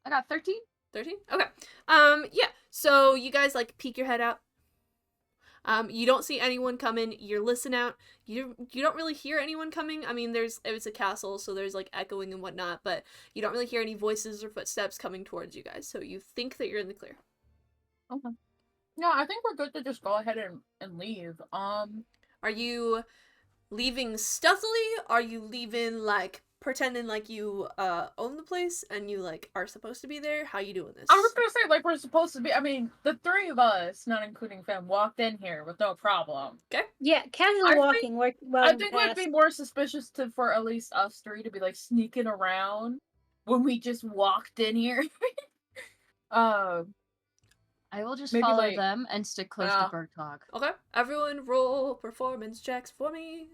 I got 13. 13? Okay. Yeah. So you guys like peek your head out. You don't see anyone coming. You're listening out. You don't really hear anyone coming. I mean, it's a castle, so there's like echoing and whatnot, but you don't really hear any voices or footsteps coming towards you guys. So you think that you're in the clear. Okay. Yeah, I think we're good to just go ahead and leave. Are you leaving stealthily? Are you leaving like pretending like you own the place and you like are supposed to be there? How you doing this? I was gonna say like we're supposed to be. I mean, the 3 of us, not including Fem, walked in here with no problem. Yeah, casual I think- walking worked well I in the think we'd past. be more suspicious for at least us 3 to be like sneaking around when we just walked in here. I will just Maybe, follow like- them and stick close Yeah. to Bird Talk. Okay. Everyone roll performance checks for me.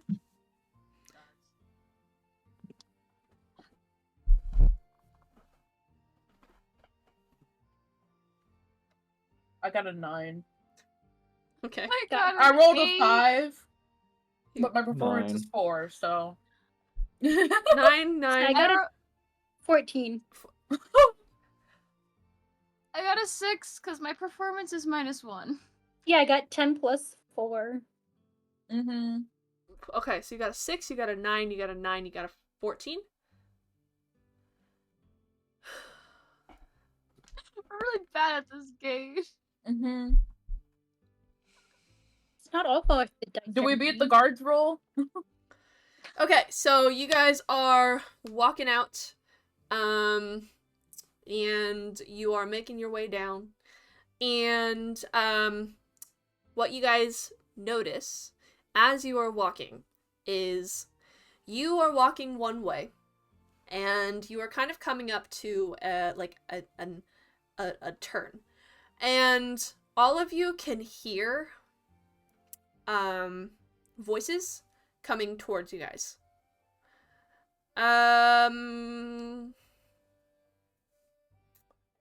I got a 9. Okay. I got I rolled a eight. 5, but my performance 9. is 4, so. 9, 9. I got a 14. I got a 6 because my performance is -1. Yeah, I got 10 plus 4. Mm-hmm. Okay, so you got a 6, you got a 9, you got a 9, you got a 14. I'm really bad at this game. Mm-hmm. not all colors. Do we beat the guards roll? Okay, so you guys are walking out, and you are making your way down, and what you guys notice as you are walking is you are walking one way, and you are kind of coming up to a turn, and all of you can hear voices coming towards you guys.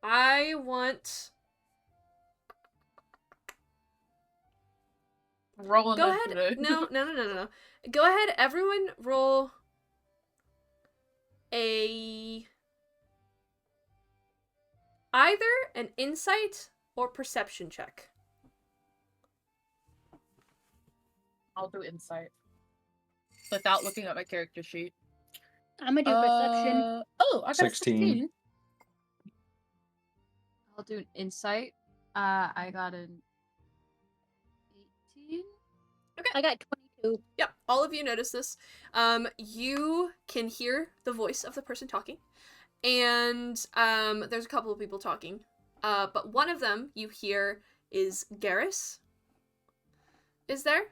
I want... Roll Go ahead. initiative. No. Go ahead, everyone roll either an insight or perception check. I'll do insight. Without looking at my character sheet. I'm gonna do perception. Oh, I got 16. 16. I'll do an insight. I got an 18. I got 22. Yep, all of you notice this. You can hear the voice of the person talking, and there's a couple of people talking. But one of them you hear is Garrus. Is there?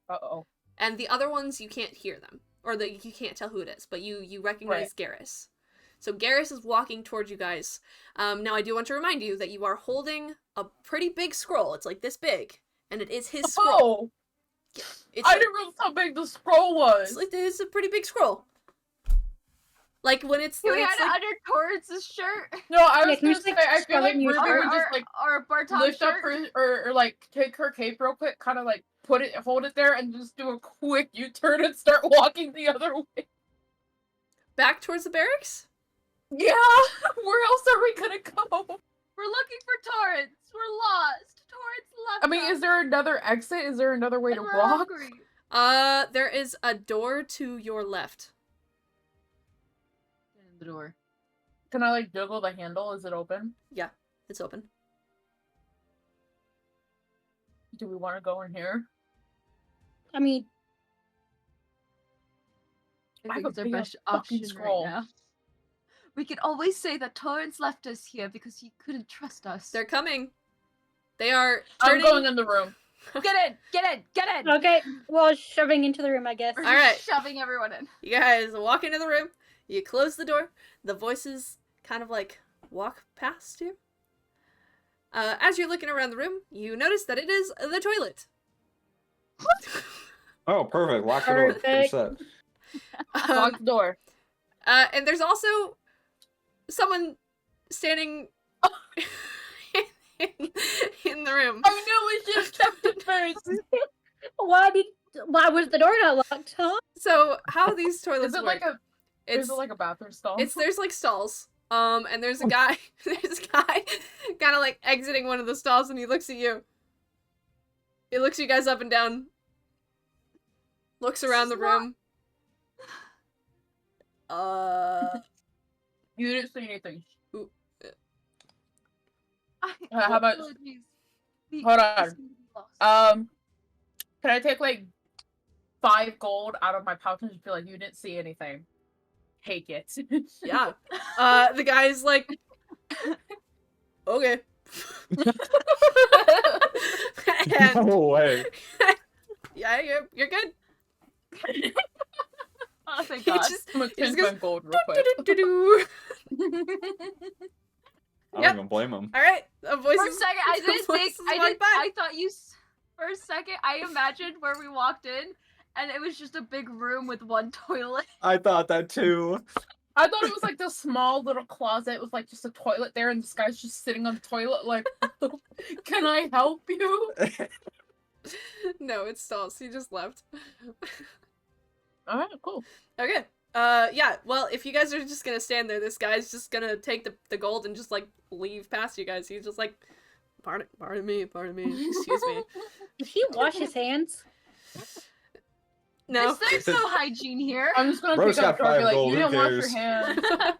Uh-oh. And the other ones you can't hear them, or you can't tell who it is, but you recognize Garrus. So Garrus is walking towards you guys. Now I do want to remind you that you are holding a pretty big scroll. It's like this big, and it is his scroll. Oh! It's I didn't realize how big the scroll was! it's a pretty big scroll. Like when it's Can we like, hide it under Torrance's shirt? No, I was can you gonna just, say, like, I feel shove it like in your Ruby shirt? would just, like, or Bartok's lift up shirt? her, or, like, take her cape real quick, kind of, like, hold it there, and just do a quick U-turn and start walking the other way. back towards the barracks? Yeah! Where else are we gonna go? We're looking for Torrance. We're lost. Torrance left I mean, us. is there another exit? Is there another way And to we're walk? hungry. There is a door to your left. Get in the door. Can I, like, jiggle the handle? Is it open? Yeah, it's open. Do we want to go in here? I mean, I I think have it's a our big best fucking option scroll. right now. We can always say that Torrance left us here because he couldn't trust us. They're coming. They are I'm turning... going in the room. Get in! Get in! Get in! okay, well, shoving into the room, I guess. We're All just right. shoving everyone in. You guys walk into the room. You close the door. The voices kind of like walk past you. As you're looking around the room, you notice that it is the toilet. Oh, perfect. Lock the door. You're Perfect. set. Lock the door. And there's also someone standing in the room. I knew we should have kept it first. Why was the door not locked, huh? So how these toilets Is it work? like a? it's Is it like a bathroom stall? there's like stalls. And there's a guy. There's a guy kind of like exiting one of the stalls, and he looks at you. He looks you guys up and down. Looks around the room. You didn't say anything. Ooh, How about? Apologies. Hold on. This can be lost. Can I take like 5 gold out of my pouch and just be like, you didn't see anything? Take it. yeah. The guy's like, okay. And No way. yeah, you're good. Oh, thank He God. just, I'm gonna he just take my goes, gold real quick. "Do-do-do-do." I don't Yep. even blame him. All right, the voices. For a second, I the didn't think. voices walk by. I thought you. For a second, I imagined where we walked in, and it was just a big room with one toilet. I thought that too. I thought it was like this small little closet with like just a toilet there, and this guy's just sitting on the toilet like, can I help you? No, it's stalls. He just left. Alright, cool. Okay. Yeah, well, if you guys are just gonna stand there, this guy's just gonna take the gold and just, like, leave past you guys. He's just like, pardon me, excuse me. Did he wash his hands? No. There's no hygiene here. I'm just gonna Bro's pick up got the door and be 5 like, gold, you who didn't wash cares? your hands.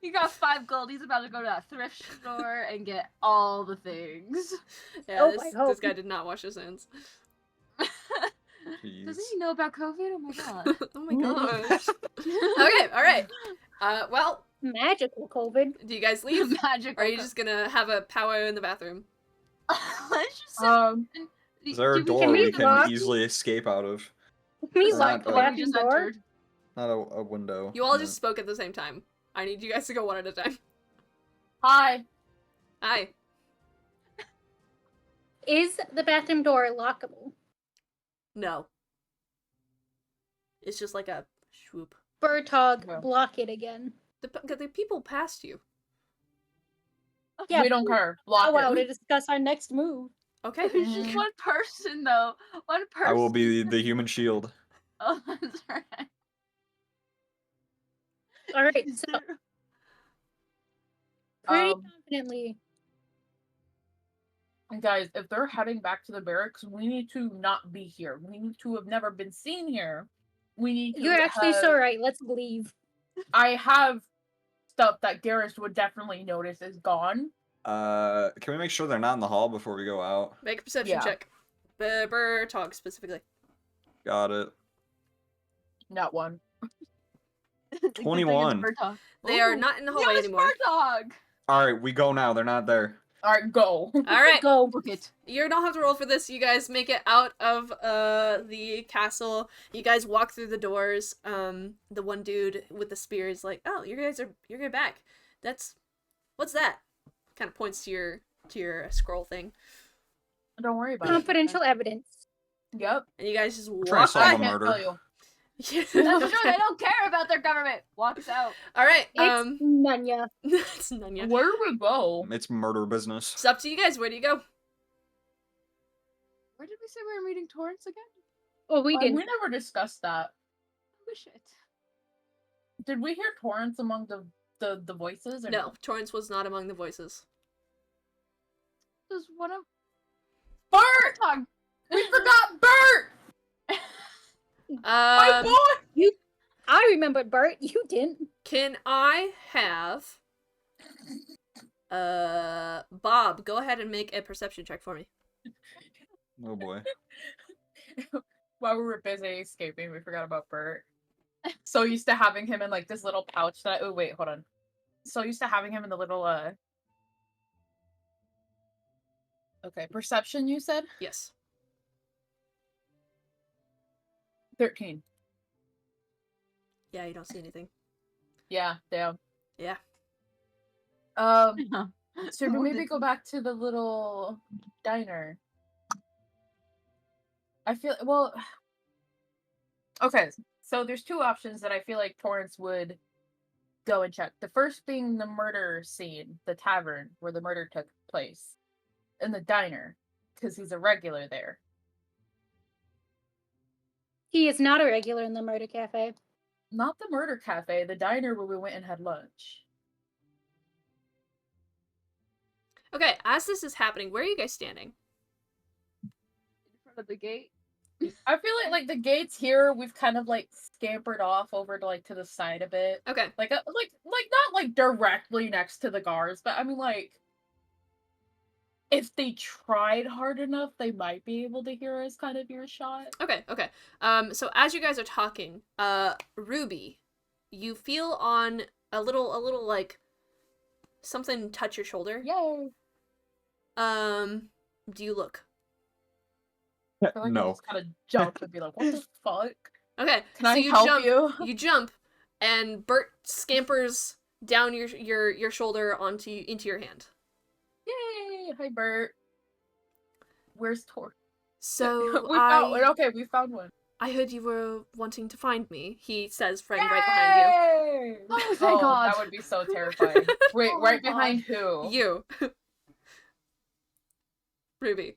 He got 5 gold. He's about to go to a thrift store and get all the things. Yeah, Oh, I this hope. guy did not wash his hands. Jeez. Doesn't he know about COVID? Oh my god. Oh my gosh. Okay, alright. Well, Magical COVID. do you guys leave? Magical. Or are you just gonna have a powwow in the bathroom? Let's just say. Is there a do door Can we we can lock- easily escape out of? We Or locked not, the Or we bathroom just door. entered. Not a window. You all no. just spoke at the same time. I need you guys to go one at a time. Hi. Hi. Is the bathroom door lockable? No. It's just like a swoop. Bertog, No. block it again. The people passed you. Yeah, We don't care. Block Wow, it. to discuss our next move. Okay. It's just one person though. One person. I will be the human shield. Oh, that's right. Alright, so pretty Um, confidently. Guys, if they're heading back to the barracks, we need to not be here. We need to have never been seen here. We need to You're actually so have- right. Let's leave. I have stuff that Garrus would definitely notice is gone. Can we make sure they're not in the hall before we go out? Make a perception Yeah. check. Bertog specifically. Got it. Not one. 21. They are not in the hallway Yes, anymore. Dog. Alright, we go now. They're not there. Alright, go. Alright. Go. Book it. You don't have to roll for this. You guys make it out of the castle. You guys walk through the doors. The one dude with the spear is like, "Oh, you're back. What's that?" Kind of points to your scroll thing. Don't worry about Confidential evidence. it. Yep. And you guys just trying to walk solve I a by. can't murder. tell you. Yeah. That's true. They don't care about their government. Walks out. All right. It's Nunya. It's Nunya. Where do we go? It's murder business. It's up to you guys. Where do you go? Where did we say we were meeting Torrance again? Oh, we didn't. We never discussed that. Oh shit. Did we hear Torrance among the voices? Or No, Torrance was not among the voices. Does one of Bert! Dog? We forgot Bert! My Um, boy! I remembered Bert. You didn't. can I have Bob go ahead and make a perception check for me? Oh boy. While we were busy escaping, we forgot about Bert. So used to having him in like this little pouch that oh wait, hold on. So used to having him in the little Okay, perception you said? Yes. 13. Yeah, you don't see anything. Yeah, damn. Yeah. So we maybe go back to the little diner. I feel well. Okay, so there's two options that I feel like Torrance would go and check. The first being the murder scene, the tavern where the murder took place, and the diner, because he's a regular there. He is not a regular in the murder cafe. Not the murder cafe, the diner where we went and had lunch. Okay, as this is happening, where are you guys standing? In front of the gate. I feel like the gates here we've kind of like scampered off over to the side a bit. Okay. Like not like directly next to the guards, but I mean like if they tried hard enough, they might be able to hear us kind of earshot. Okay. So as you guys are talking, Ruby, you feel on a little like something touch your shoulder. Yay! Do you look? I feel like I No. just kind of jump and be like, "What the fuck? Okay. Can so I you help jump, you?" You jump, and Bert scampers down your shoulder into your hand. Yay! Hi, Bert. Where's Tor? So we found one. Okay, we found one. I heard you were wanting to find me. He says, right behind Yay! Oh, thank God. That would be so terrifying. Wait, Oh my right behind who? you. You. Ruby.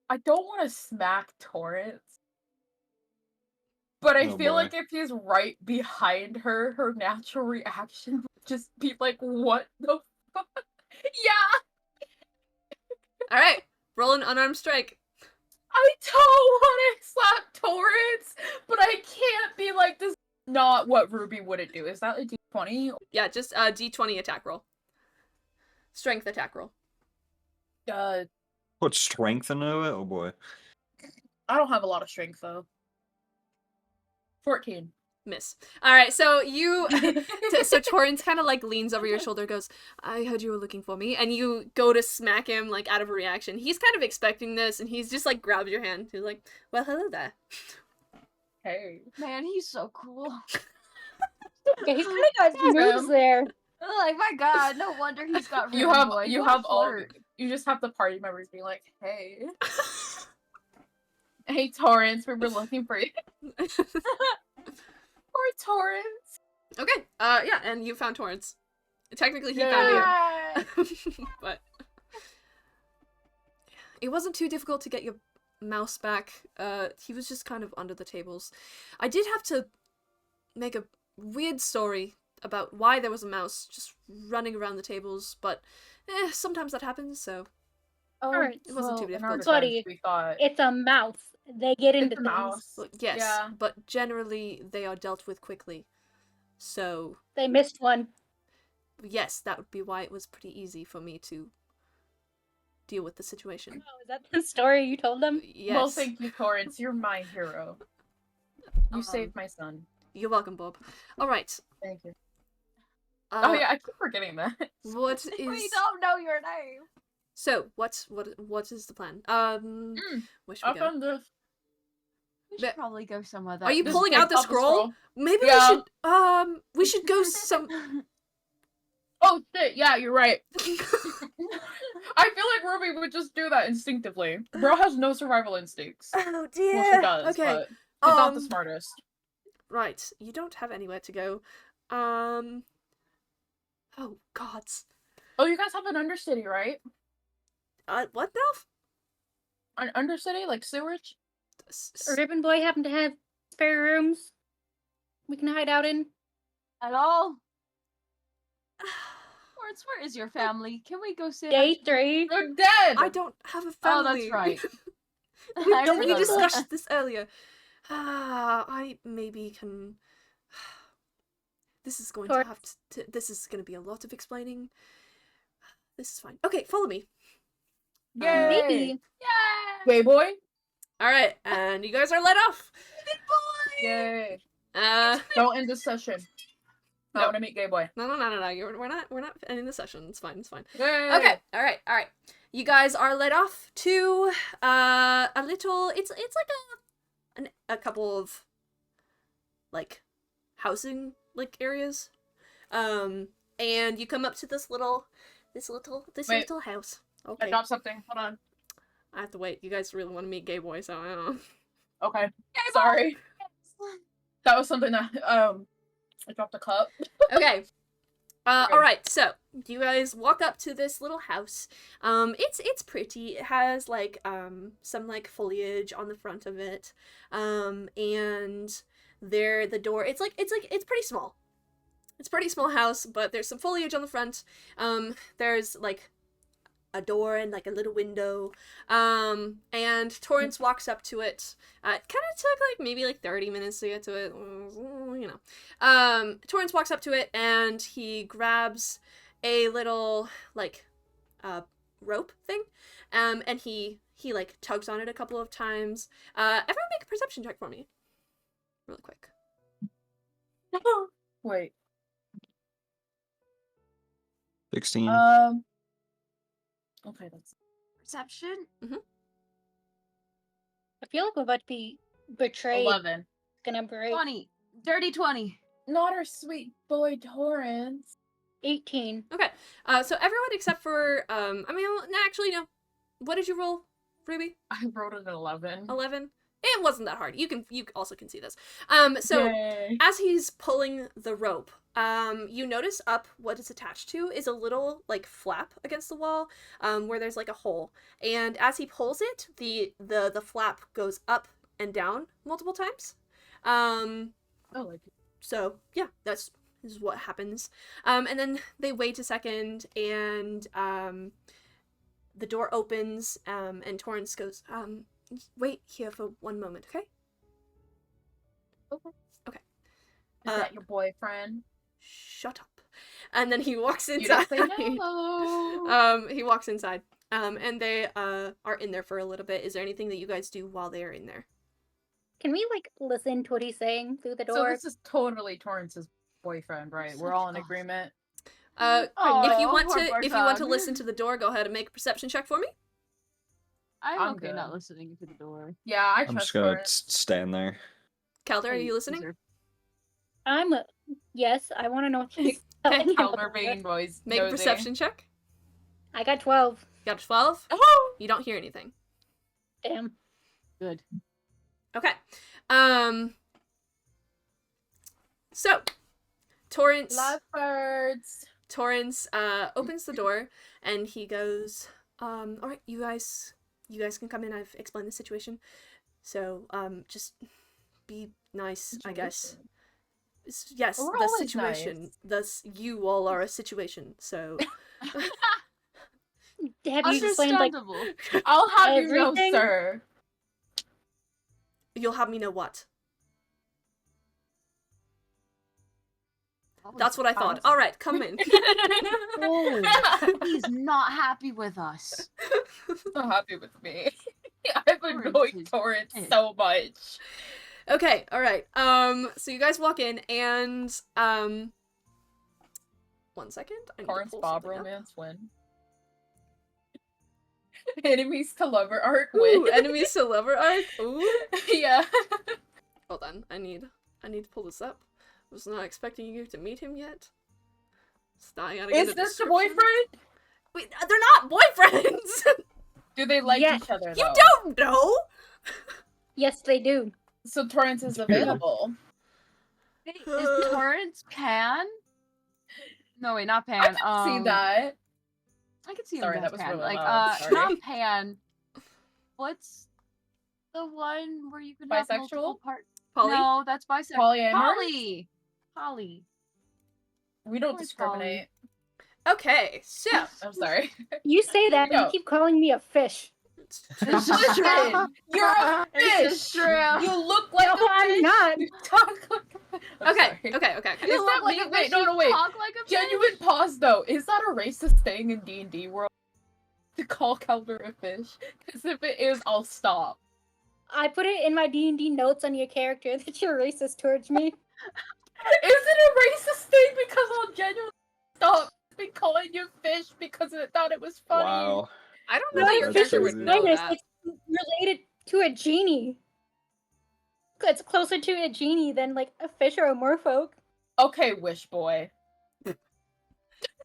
I don't want to smack Torrance, but I Oh, feel boy. like if he's right behind her, her natural reaction would just be like, "What the fuck?" Yeah, All right. Roll an unarmed strike. I don't want to slap Torrance, but I can't be like this not what Ruby wouldn't do. Is that a D20? Yeah, just D20 attack roll. Strength attack roll. Put strength into it? Oh boy. I don't have a lot of strength though. 14. Miss. All right, so so Torrance kind of like leans over your shoulder, goes, "I heard you were looking for me," and you go to smack him like out of a reaction. He's kind of expecting this, and he's just like grabs your hand. He's like, "Well, hello there." Hey. Man, he's so cool. Okay, he's kind of got some moves there. Like, my god, no wonder he's got You room have boy. you What a have all flirt. you just have the party members being like, hey. Hey Torrance, we were looking for you. Poor Torrance. Okay. Yeah, and you found Torrance. Technically, he found you, but it wasn't too difficult to get your mouse back. He was just kind of under the tables. I did have to make a weird story about why there was a mouse just running around the tables, but sometimes that happens, so Alright, it wasn't too In our difficult. Buddy, defense, we thought it's a mouse. They get into it's a things. mouse. Well, yes, Yeah. but generally they are dealt with quickly. So, They missed one. yes, that would be why it was pretty easy for me to deal with the situation. Oh, is that the story you told them? Yes. Well, thank you, Torrance. You're my hero. You saved my son. You're welcome, Bob. Alright. Thank you. Uh, Oh yeah, I keep forgetting that. What We is... don't know your name. So, what is the plan? Where should we Up go? on the We But- should probably go somewhere that. Are you Just pulling pick out the up scroll? Maybe Yeah. we should go some... Oh shit! Yeah, you're right. I feel like Ruby would just do that instinctively. Bro has no survival instincts. Oh dear. Well, she does, Okay. but she's not the Um, smartest. Right. You don't have anywhere to go. Oh gods. Oh, you guys have an undercity, right? What now? An undercity, like sewage? Ribbon Boy happen to have spare rooms we can hide out in? At all? Lawrence, where is your family? Can we go say hi Day to- 3. They're dead. I don't have a Oh, family. that's right. we I forgot discussed that. this earlier. I maybe can. This is going to Tor- have to. This is going to be a lot of explaining. This is fine. Okay, follow me. Yay! Maybe. Yay! Gay boy. All right, and you guys are let off. Yay! Uh, Don't end this session. I No. want to meet gay boy. no. We're not ending the session. It's fine. It's fine. Yay! Okay. All right. You guys are led off to a little. It's like a couple of like housing like areas, and you come up to this little house. I Okay. dropped something. Hold on. I have to wait. You guys really want to meet Gay Boy, so I don't know. Okay. Gay boy! Sorry. That was something that I dropped a cup. Okay. Okay. All right. So you guys walk up to this little house. It's pretty. It has like some like foliage on the front of it. And there the door. It's pretty small. It's a pretty small house, but there's some foliage on the front. There's like a door and like a little window. And Torrance walks up to it. It kind of took like maybe like 30 minutes to get to it, you know. Torrance walks up to it and he grabs a little like rope thing. And he like tugs on it a couple of times. Everyone make a perception check for me. Really quick. Wait. 16. Okay, that's Perception? I feel like we're about to be betrayed. 11. Gonna break. 20. Dirty 20. Not our sweet boy Torrance. 18. Okay. So everyone except for actually no. What did you roll, Ruby? I wrote an 11. 11? It wasn't that hard. You also can see this. So Yay. as he's pulling the rope, you notice up what it's attached to is a little like flap against the wall, where there's like a hole. And as he pulls it, the flap goes up and down multiple times. Oh, like So yeah, this is what happens. And then they wait a second, and the door opens, and Torrance goes, wait here for one moment, okay? Okay. Okay. Is that your boyfriend? Shut up. And then he walks You inside. didn't say no. He walks inside. And they are in there for a little bit. Is there anything that you guys do while they are in there? Can we like listen to what he's saying through the So door? this is totally Torrance's boyfriend, right? We're all in agreement. If you want poor to Bartok. listen to the door, go ahead and make a perception check for me. I'm I'm okay good. not listening to the door. Yeah, I I'm trust just gonna Torrance. stand there. Calder, are Hey, you listening? deserve- Yes, I want to know what he's Okay, telling him Elder about. being boys. Make a nosy. perception check. I got 12. You got a 12. Oh! You don't hear anything. Damn. Good. Okay. So, Torrance Lovebirds. opens the door and he goes, all right, you guys can come in. I've explained the situation. So, just be nice, I guess. Yes, We're the always situation. nice. Thus, you all are a situation. So, Have you explained like Understandable. I'll have you know, Everything? sir. you'll have me know what. That's what I thought. Honest. All right, come in. Oh, he's not happy with us. So happy with me. I've Torrance annoyed is Torrance pissed. so much. Okay, all right. So you guys walk in and 1 second. I need to Torrance pull Bob something up. romance win. Enemies to lover arc Ooh, win. enemies to lover arc. Ooh. Yeah. Hold on. I need to pull this up. I was not expecting you to meet him yet. I gotta get Is a this the description. boyfriend? Wait, they're not boyfriends. Do they like Yeah. each other You though? don't know. yes, they do. So Torrance is available. Hey, is Torrance Pan? No, wait, not Pan. I can see that. I can see him Sorry, as that was Pan. really Like, loud, sorry. not Pan. What's the one where you can have multiple Bisexual? parts? Polly? No, that's bisexual. Polyamorous? Polly. We don't Torrance discriminate. Okay, so I'm sorry. You say that, but No. you keep calling me a fish. This is Listen, true. you're a This is fish. true. You look like No, a fish. I'm not. You talk like a fish. I'm okay, sorry. okay. Is that like You a wish wait? No, you no, wait. talk like a Genuine pause though. Is that a racist thing in D&D world to call Calder a fish? Because if it is, I'll stop. I put it in my D&D notes on your character that you're racist towards me. Is it a racist thing? Because I'll genuinely stop me calling you fish because I thought it was funny. Wow. I don't know Not that a your fish character is would crazy. know minus. that. It's related to a genie. It's closer to a genie than like a fish or a merfolk. Okay, wish boy.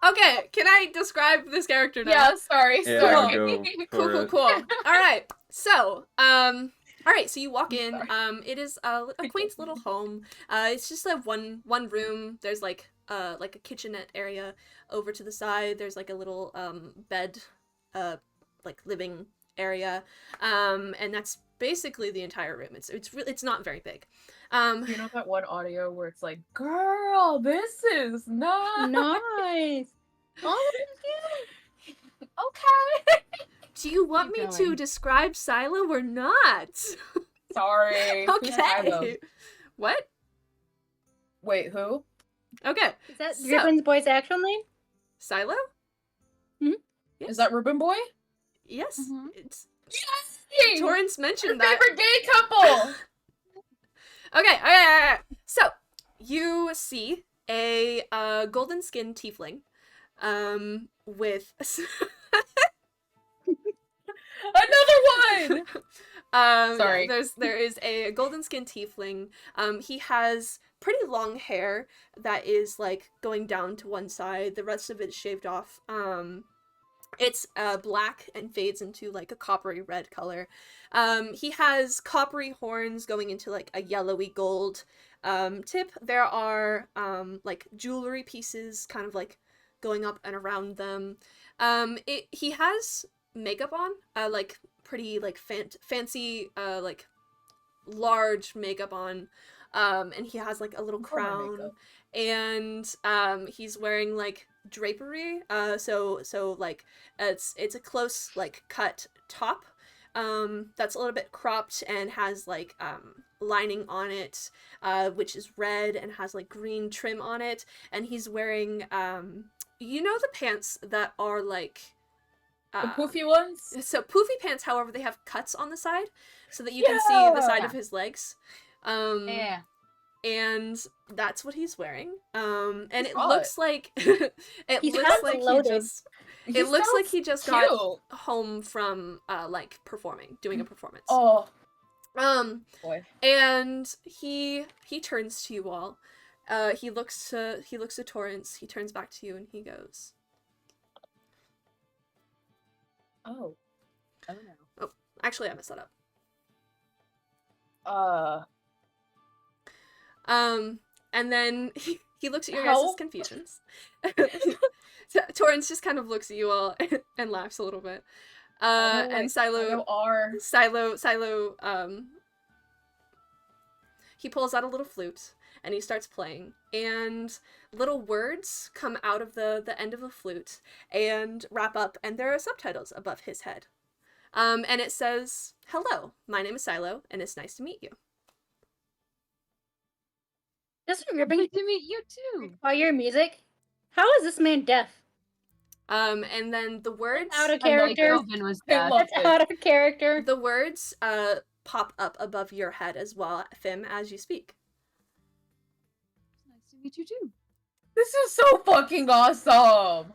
Okay, can I describe this character now? Yeah, sorry, Yeah, sorry. go Cool, for cool, it. cool. All right. So, all right. So you walk in. Sorry. It is a quaint little home. It's just a one room. There's like a kitchenette area over to the side. There's like a little bed, like living area. And that's basically the entire room. It's not very big. You know that one audio where it's like, girl, this is nice. Nice. Oh, okay. Do you want Keep me to going. describe Silo or not? Sorry. Who's Silo? Okay. What? Wait, who? Okay. Is that So- Dribblin's boy's actual name? Silo? Mhm. Yes. Is that Ruben Boy? Yes. Mhm. It's Yes! Torrance Your mentioned that. favorite gay couple! Okay. So you see a golden skinned tiefling, with Another one! Sorry. there is a golden skinned tiefling. He has pretty long hair that is like going down to one side. The rest of it is shaved off. It's black and fades into like a coppery red color. He has coppery horns going into like a yellowy gold tip. There are like jewelry pieces kind of like going up and around them. He has makeup on, like pretty like fancy like large makeup on. And he has like a little What color crown, makeup? and he's wearing like drapery. So like it's a close like cut top, that's a little bit cropped and has like lining on it, which is red and has like green trim on it, and he's wearing you know the pants that are like The poofy ones? so poofy pants, however, they have cuts on the side so that you can see the side Yeah. of his legs. Yeah. And that's what he's wearing. And He's it hot. looks like He looks sounds like loaded. it looks like he just got cute. home from like doing a performance. Oh boy. And he turns to you all. He looks to Torrance, he turns back to you and he goes, Oh. Oh no. actually I messed that up. And then he looks at your guys' Help. confusions. Torrance just kind of looks at you all and laughs a little bit. And Silo, he pulls out a little flute and he starts playing, and little words come out of the end of the flute and wrap up, and there are subtitles above his head. And it says, "Hello, my name is Silo, and it's nice to meet you." Doesn't ribbing Good to meet you too. all your music? How is this man deaf? And then the words Out of I like character. Open was I deaf. love That's it. out of character. the words pop up above your head as well, Fim, as you speak. Nice to meet you too. This is so fucking awesome.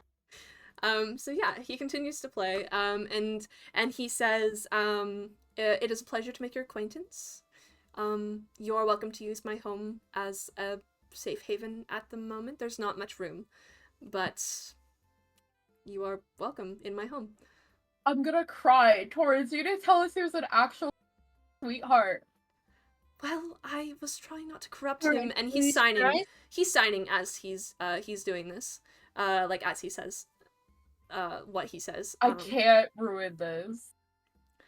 So yeah, he continues to play, and he says, it is a pleasure to make your acquaintance. You are welcome to use my home as a safe haven at the moment. There's not much room, but you are welcome in my home. I'm gonna cry. Torrance, you didn't tell us he was an actual sweetheart. Well, I was trying not to corrupt Alright, him, and were you he's signing. surprised? He's signing as he's doing this, like as he says, what he says. I can't ruin this.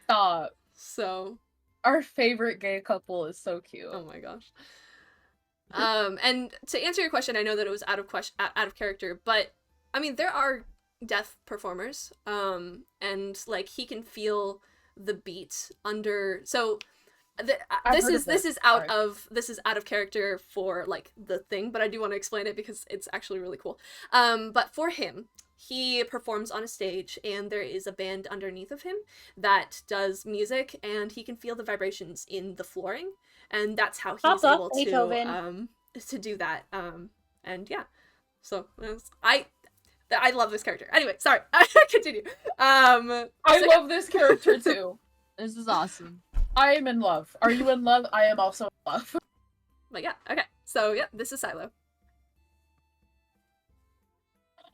Stop. So, Our favorite gay couple is so cute. oh my gosh. And to answer your question, I know that it was out of character, but I mean there are deaf performers, and like he can feel the beat under. So this is out of character for like the thing, but I do want to explain it because it's actually really cool. But for him, he performs on a stage and there is a band underneath of him that does music, and he can feel the vibrations in the flooring, and that's how he's Pop up, able Beethoven. to do that. And yeah, so I love this character. Anyway, sorry. Continue. I love this character too. This is awesome. I am in love. Are you in love? I am also in love. But yeah, okay. So yeah, this is Silo.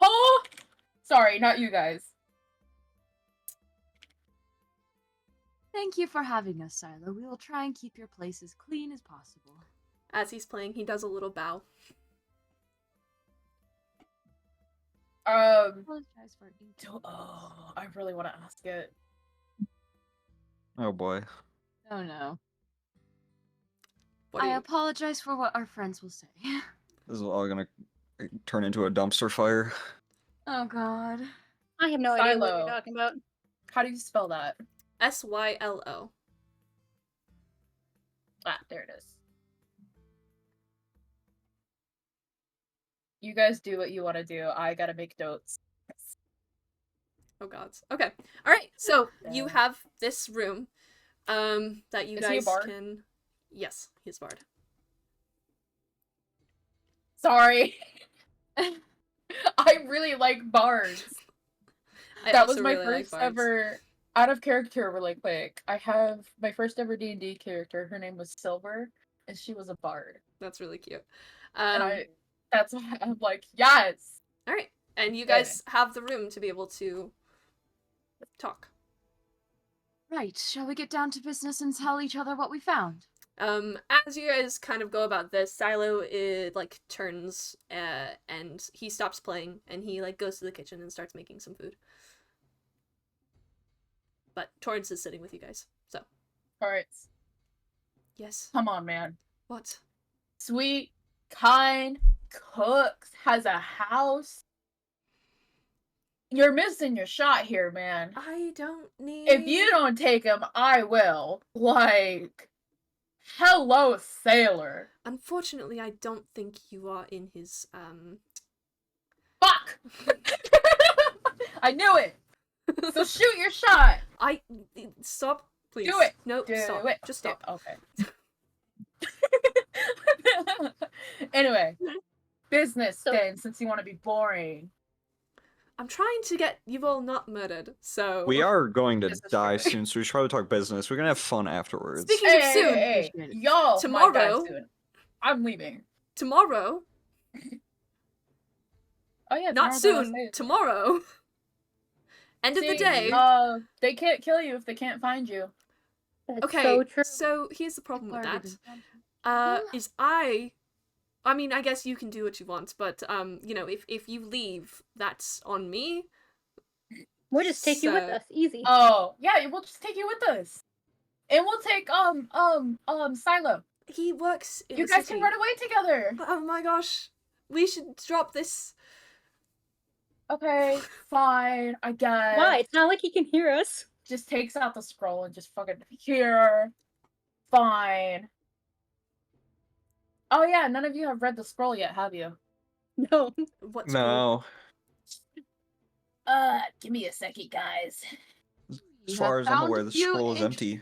Oh! Sorry, not you guys. Thank you for having us, Silo. We will try and keep your place as clean as possible. As he's playing, he does a little bow. Apologize for Oh, I really want to ask it. Oh boy. Oh no. What do I you... apologize for what our friends will say. This is all gonna turn into a dumpster fire. Oh god. I have no idea what Silo. you're talking about. How do you spell that? Sylo. Ah, there it is. You guys do what you want to do. I gotta make notes. Oh gods. Okay. All right. So you Yeah. have this room, that you Is he a guys bard? can. Yes, he's a bard. Sorry. I really like bards. I That also was my really like first bards. ever out of character really quick. I have my first ever D&D character. Her name was Silver, and she was a bard. That's really cute. And that's why I'm like, yes. All right, and you Okay. guys have the room to be able to talk. Right, shall we get down to business and tell each other what we found? As you guys kind of go about this, Silo like turns and he stops playing and he like goes to the kitchen and starts making some food. But Torrance is sitting with you guys. So Alright. yes. Come on, man. What? Sweet, kind, cooks, has a house. You're missing your shot here, man. I don't need. If you don't take him, I will. Like, Hello, sailor. Unfortunately, I don't think you are in his, Fuck! I knew it! So shoot your shot! Stop, please. Do it! No, Do stop. it! Just stop. Okay. Anyway, business So- then, since you want to be boring. I'm trying to get you all not murdered, so... We are going to This is die true. soon, so we should probably talk business. We're gonna have fun afterwards. Speaking Hey, of hey, soon, hey, Appreciate it. y'all might die Tomorrow- soon. I'm leaving. tomorrow, Oh yeah, not tomorrow's our last soon, day. tomorrow, end of the See, day, they can't kill you if they can't find you. That's okay, so true. so here's the problem with Already that, been done. is I mean, I guess you can do what you want, but, you know, if you leave, that's on me. We'll just take you with So- us, easy. Oh, yeah, we'll just take you with us. And we'll take, Silo. He works in You the guys city. can run away together. Oh my gosh. We should drop this. Okay, fine, I guess. Why? It's not like he can hear us. Just takes out the scroll and just fucking here. Fine. Oh yeah, none of you have read the scroll yet, have you? No. What's No. Give me a second, guys. As far as I'm aware, the scroll is empty.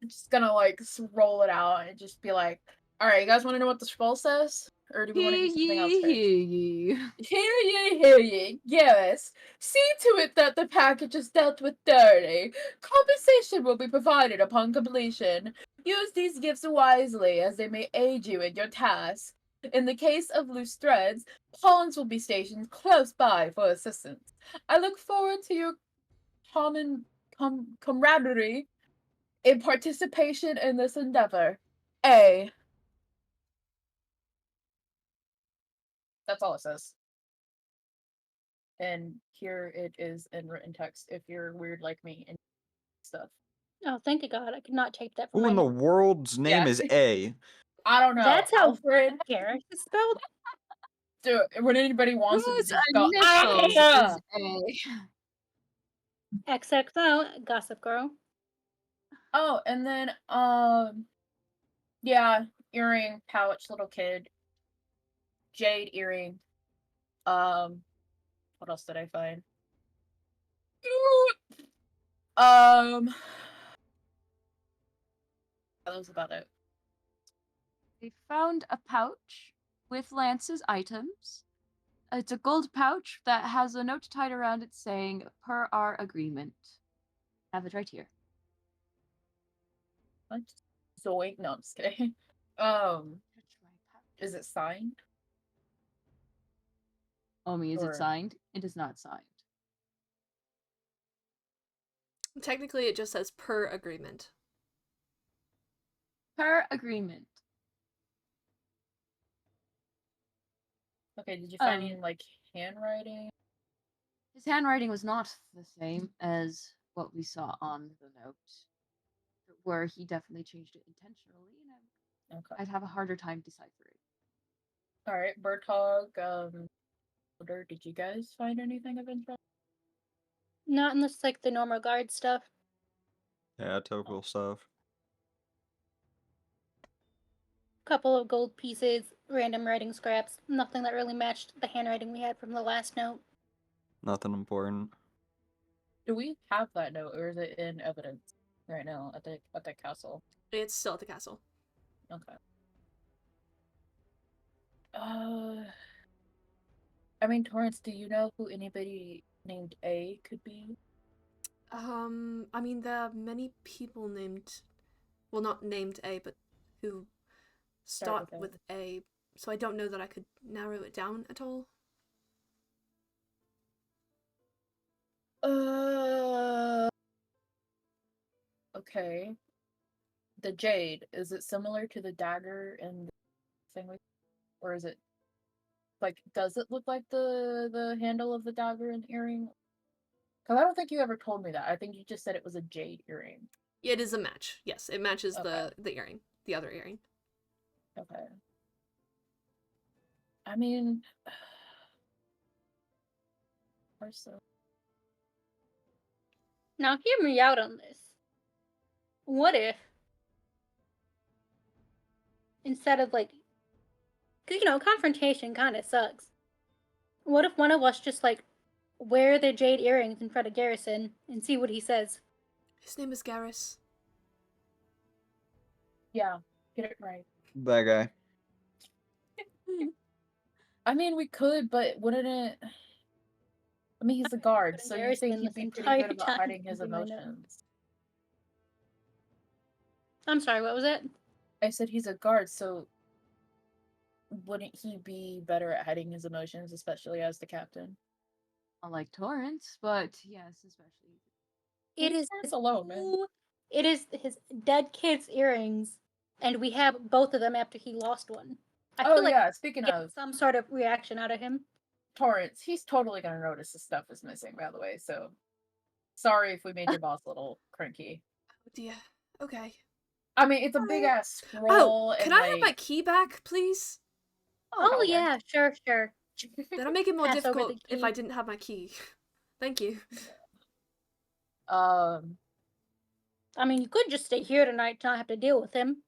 I'm just gonna like roll it out and just be like, "All right, you guys want to know what the scroll says, or do we want to do something else?" First? Hear ye, yes. See to it that the package is dealt with thoroughly. Compensation will be provided upon completion. Use these gifts wisely, as they may aid you in your task. In the case of loose threads, pawns will be stationed close by for assistance. I look forward to your common camaraderie in participation in this endeavor. A. That's all it says. And here it is in written text if you're weird like me and stuff. Oh, thank you God. I could not type that from Who my in the notes. world's name Yeah. is A? I don't know. That's how Alfred. Garrett is spelled. Dude, when anybody wants to Whose just go, initials "Ah!" is A? XXO, Gossip Girl. Oh, and then yeah, earring, pouch, little kid, jade earring. What else did I find? That was about it. They found a pouch with Lance's items. It's a gold pouch that has a note tied around it saying, "Per our agreement." I have it right here. What? Zoink? No, I'm just kidding. Is it signed? Omi, is Or- it signed? It is not signed. Technically, it just says per agreement. Per agreement. Okay, did you find any Um, like handwriting? His handwriting was not the same as what we saw on the note, where he definitely changed it intentionally, and Okay. I'd have a harder time deciphering. All right, Birdhog. Elder, did you guys find anything of interest? Not unless like the normal guard stuff. Yeah, typical stuff. Couple of gold pieces, random writing scraps. Nothing that really matched the handwriting we had from the last note. Nothing important. Do we have that note, or is it in evidence right now at the castle? It's still at the castle. Okay. I mean, Torrance, do you know who anybody named A could be? I mean, there are many people named, well, not named A, but who start with with A, so I don't know that I could narrow it down at all. Okay. The jade, is it similar to the dagger and the thing with, or is it like, does it look like the handle of the dagger and earring? Because I don't think you ever told me that. I think you just said it was a jade earring. Yeah, it is a match. Yes, it matches Okay. the earring, the other earring. Okay. I mean, or so. Now hear me out on this. What if instead of like, 'cause, confrontation kind of sucks. What if one of us just like wear the jade earrings in front of Garrison and see what he says? His name is Garrus. Yeah, get it right. That guy. I mean, we could, but wouldn't it? I mean, he's a guard, But so you Garrison think he'd this be pretty entire good about time hiding his thinking I know. emotions. I'm sorry, what was it? I said he's a guard, so wouldn't he be better at hiding his emotions, especially as the captain? Unlike Torrance, but yes, especially. It Leave is Torrance alone, man. It is his dead kid's earrings, and we have both of them after he lost one. I Oh feel like yeah, speaking get of some sort of reaction out of him. Torrance, he's totally gonna notice his stuff is missing, by the way, so sorry if we made your boss a little crinky. Oh dear. Okay. I mean, it's a big ass Oh, scroll can and I have my like key back, please? Oh hell yeah, sure. That'll make it more Pass over the difficult if I key. didn't have my key. Thank you. I mean, you could just stay here tonight to not have to deal with him.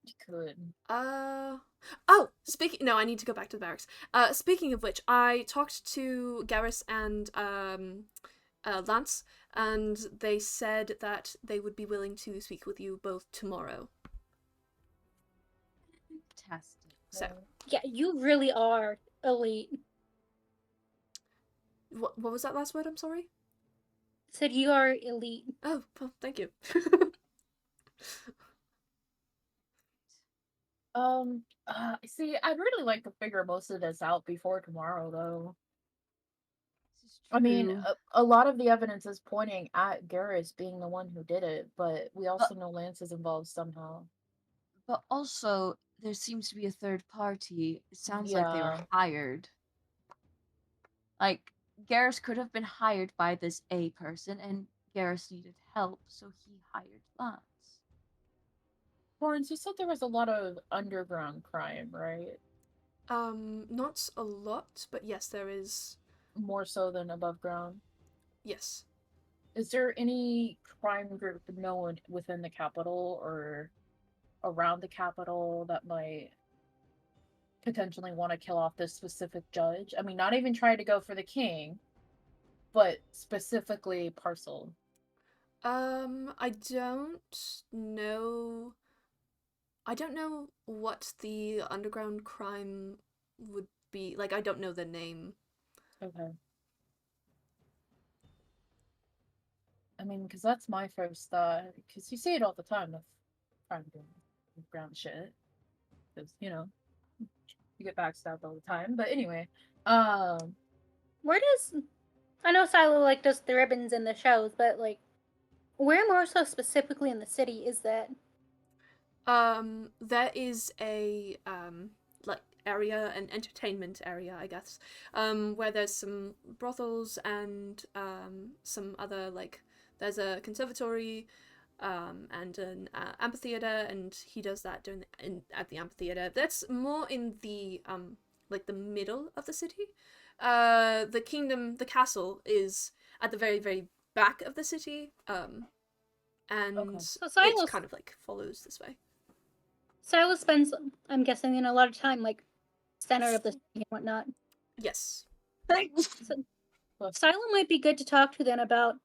You could. Oh, speaking. No, I need to go back to the barracks. Speaking of which, I talked to Garrus and Lance, and they said that they would be willing to speak with you both tomorrow. Fantastic. So, Yeah, you really are elite. what was that last word? I'm sorry. Said you are elite. Oh, well, thank you. See, I'd really like to figure most of this out before tomorrow, though. This is I mean, true. a lot of the evidence is pointing at Garrus being the one who did it, but we also know Lance is involved somehow. But also, there seems to be a third party. It sounds like they were Yeah. hired. Like, Garrus could have been hired by this A person, and Garrus needed help, so he hired Lance. Torrance, you said there was a lot of underground crime, right? Not a lot, but yes, there is. More so than above ground. Yes. Is there any crime group known within the capital or around the capital that might potentially want to kill off this specific judge? I mean, not even try to go for the king, but specifically Parcel. I don't know. I don't know what the underground crime would be. Like, I don't know the name. Okay. I mean, because that's my first thought. Because you see it all the time with crime doing ground shit. Because, you get backstabbed all the time. But anyway, Where does I know Silo like does the ribbons in the shows, but like where more so specifically in the city is that? There is a like area, an entertainment area, I guess, where there's some brothels and some other like there's a conservatory, and an amphitheater, and he does that at the amphitheater. That's more in the like the middle of the city. The castle is at the very very back of the city. And Okay. So it Silas kind of like follows this way. Silas spends, I'm guessing, a lot of time like center of the city and whatnot. Yes. So Silo might be good to talk to then about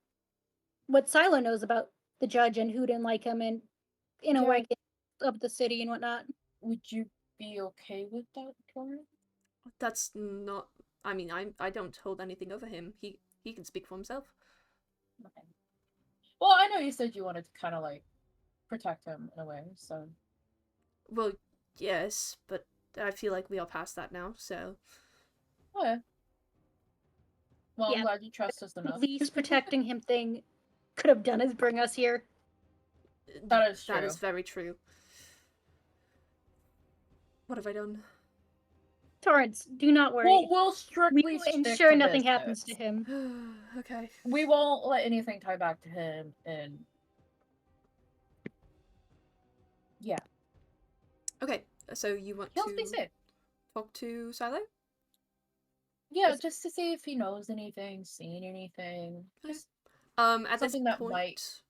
what Silo knows about the judge and who didn't like him and like of the city and whatnot. Would you be okay with that, Torrance? That's not. I mean, I don't hold anything over him. He can speak for himself. Okay. Well, I know you said you wanted to kind of like protect him in a way, so. Well, yes, but I feel like we are past that now. So. Okay. Well, Yeah. I'm glad you trust us The enough. least protecting him thing could have done is bring us here. That is true. That is very true. What have I done? Torrance, do not worry. We'll We strictly will stick ensure to nothing business. happens to him. Okay. We won't let anything tie back to him, and yeah. Okay. So you want He'll to be safe. talk to Silo? Yeah, just to see if he knows anything, seen anything. Okay. Just At this something that point, might.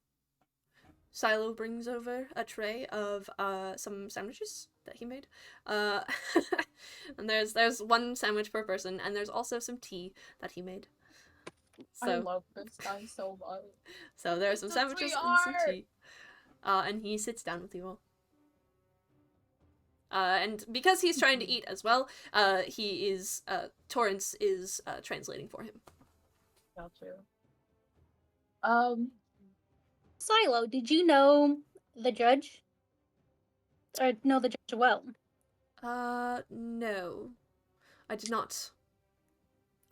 Silo brings over a tray of some sandwiches. that he made. Uh, and there's one sandwich per person, and there's also some tea that he made. I So love this guy so much. so there are He's some a sandwiches and some sweetheart. tea. And he sits down with you all. And because he's trying to eat as well, he is Torrance is translating for him. Got you. Um, Silo, did you know the judge? Or know the judge well? No, I did not.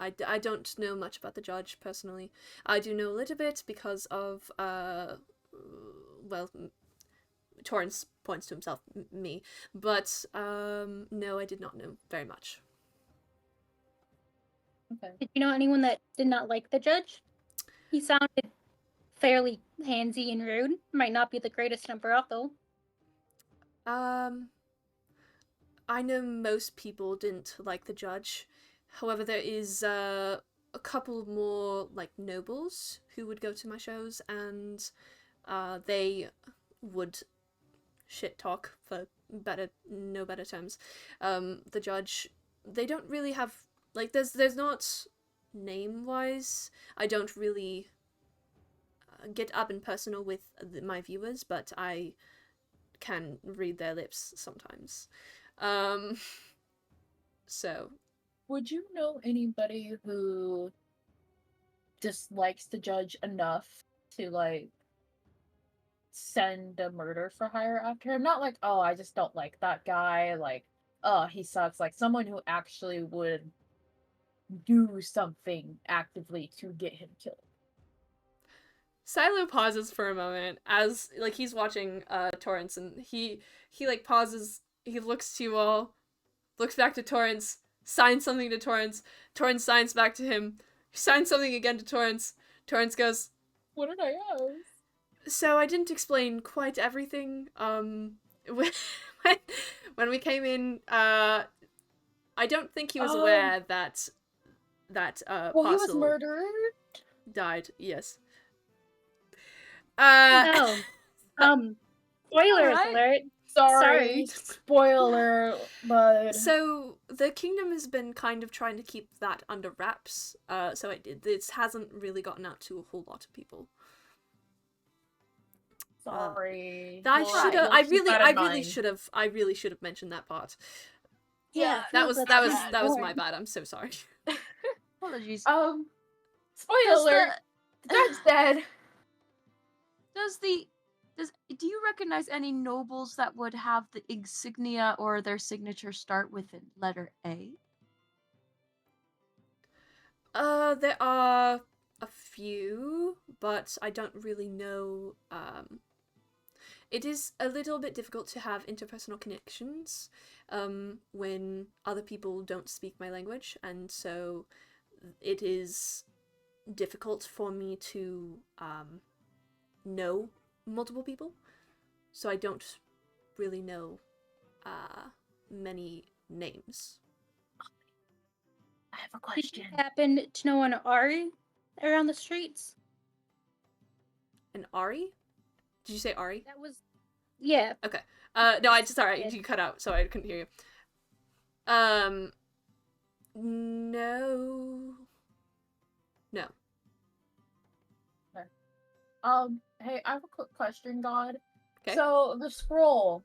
I don't know much about the judge personally. I do know a little bit because of well, Torrance points to himself, me, but no, I did not know very much. okay. Did you know anyone that did not like the judge? He sounded fairly handsy and rude. Might not be the greatest temper off though. I know most people didn't like the judge. However, there is a couple more like nobles who would go to my shows, and they would shit talk, for no better terms. The judge, they don't really have like there's not name wise. I don't really get up and personal with my viewers, but I can read their lips sometimes. Um, so Would you know anybody who dislikes the judge enough to like send a murder for hire after him? Not like, oh, I just don't like that guy, like, oh, he sucks. Like someone who actually would do something actively to get him killed. Silo pauses for a moment as like he's watching Torrance, and he like pauses, he looks to you all, looks back to Torrance, signs something to Torrance, Torrance signs back to him, signs something again to Torrance, Torrance goes, What did I ask? so I didn't explain quite everything. When, when we came in, I don't think he was aware that Well, he was Parcel murdered. died. Yes. No. Spoilers Alright. alert. Sorry. Spoiler, but So the kingdom has been kind of trying to keep that under wraps. So it hasn't really gotten out to a whole lot of people. sorry. I Well, should have. we'll keep that in I really mind. should have. I really should have mentioned that part. Yeah, That no, was that's that was not that was important. my bad. I'm so sorry. Apologies. Spoiler alert. The judge's dead. Do you recognize any nobles that would have the insignia or their signature start with the letter A? There are a few, but I don't really know. It is a little bit difficult to have interpersonal connections when other people don't speak my language, and so it is difficult for me to know multiple people. So I don't really know many names. I have a Did question. you happen to know an Ari around the streets? And Ari? Did you say Ari? That was, yeah. Okay. No, sorry, you cut out, so I couldn't hear you. No. No. Hey, I have a quick question, God. Okay. So the scroll,